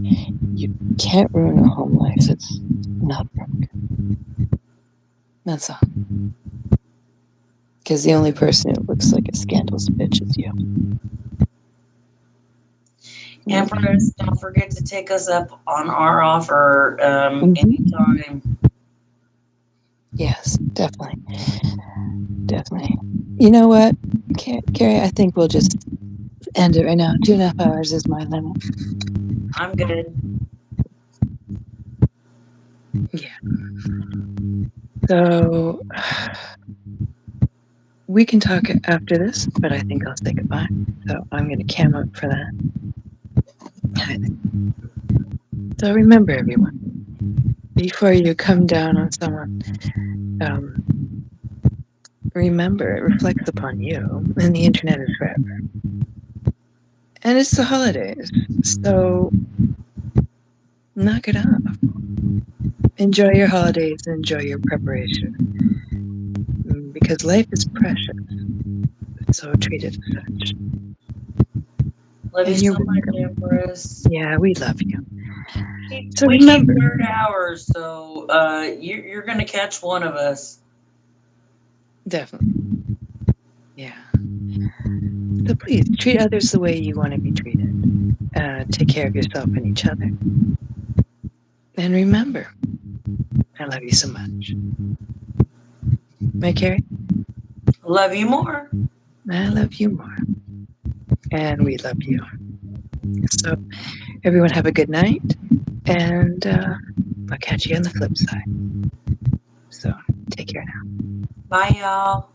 you can't ruin a home life that's not broken. That's all. Because the only person who looks like a scandalous bitch is you. Empress, don't forget to take us up on our offer anytime. Yes, definitely. Definitely. You know what, Carrie, I think we'll just end it right now. 2.5 hours is my limit. I'm good. Yeah. So we can talk after this, but I think I'll say goodbye. So I'm going to cam up for that. So remember, everyone, before you come down on someone, remember it reflects upon you, and the internet is forever. And it's the holidays, so knock it off. Enjoy your holidays, enjoy your preparation, because life is precious, so treat it as such. Love you And so you're much, welcome. Empress. Yeah, we love you. So We keep remember, third hours, so you're gonna catch one of us. definitely, yeah. So please treat others the way you want to be treated. Take care of yourself and each other. And remember, I love you so much. My Carrie, Love you more. I love you more. And we love you. So everyone have a good night, and I'll catch you on the flip side. So take care now. Bye, y'all.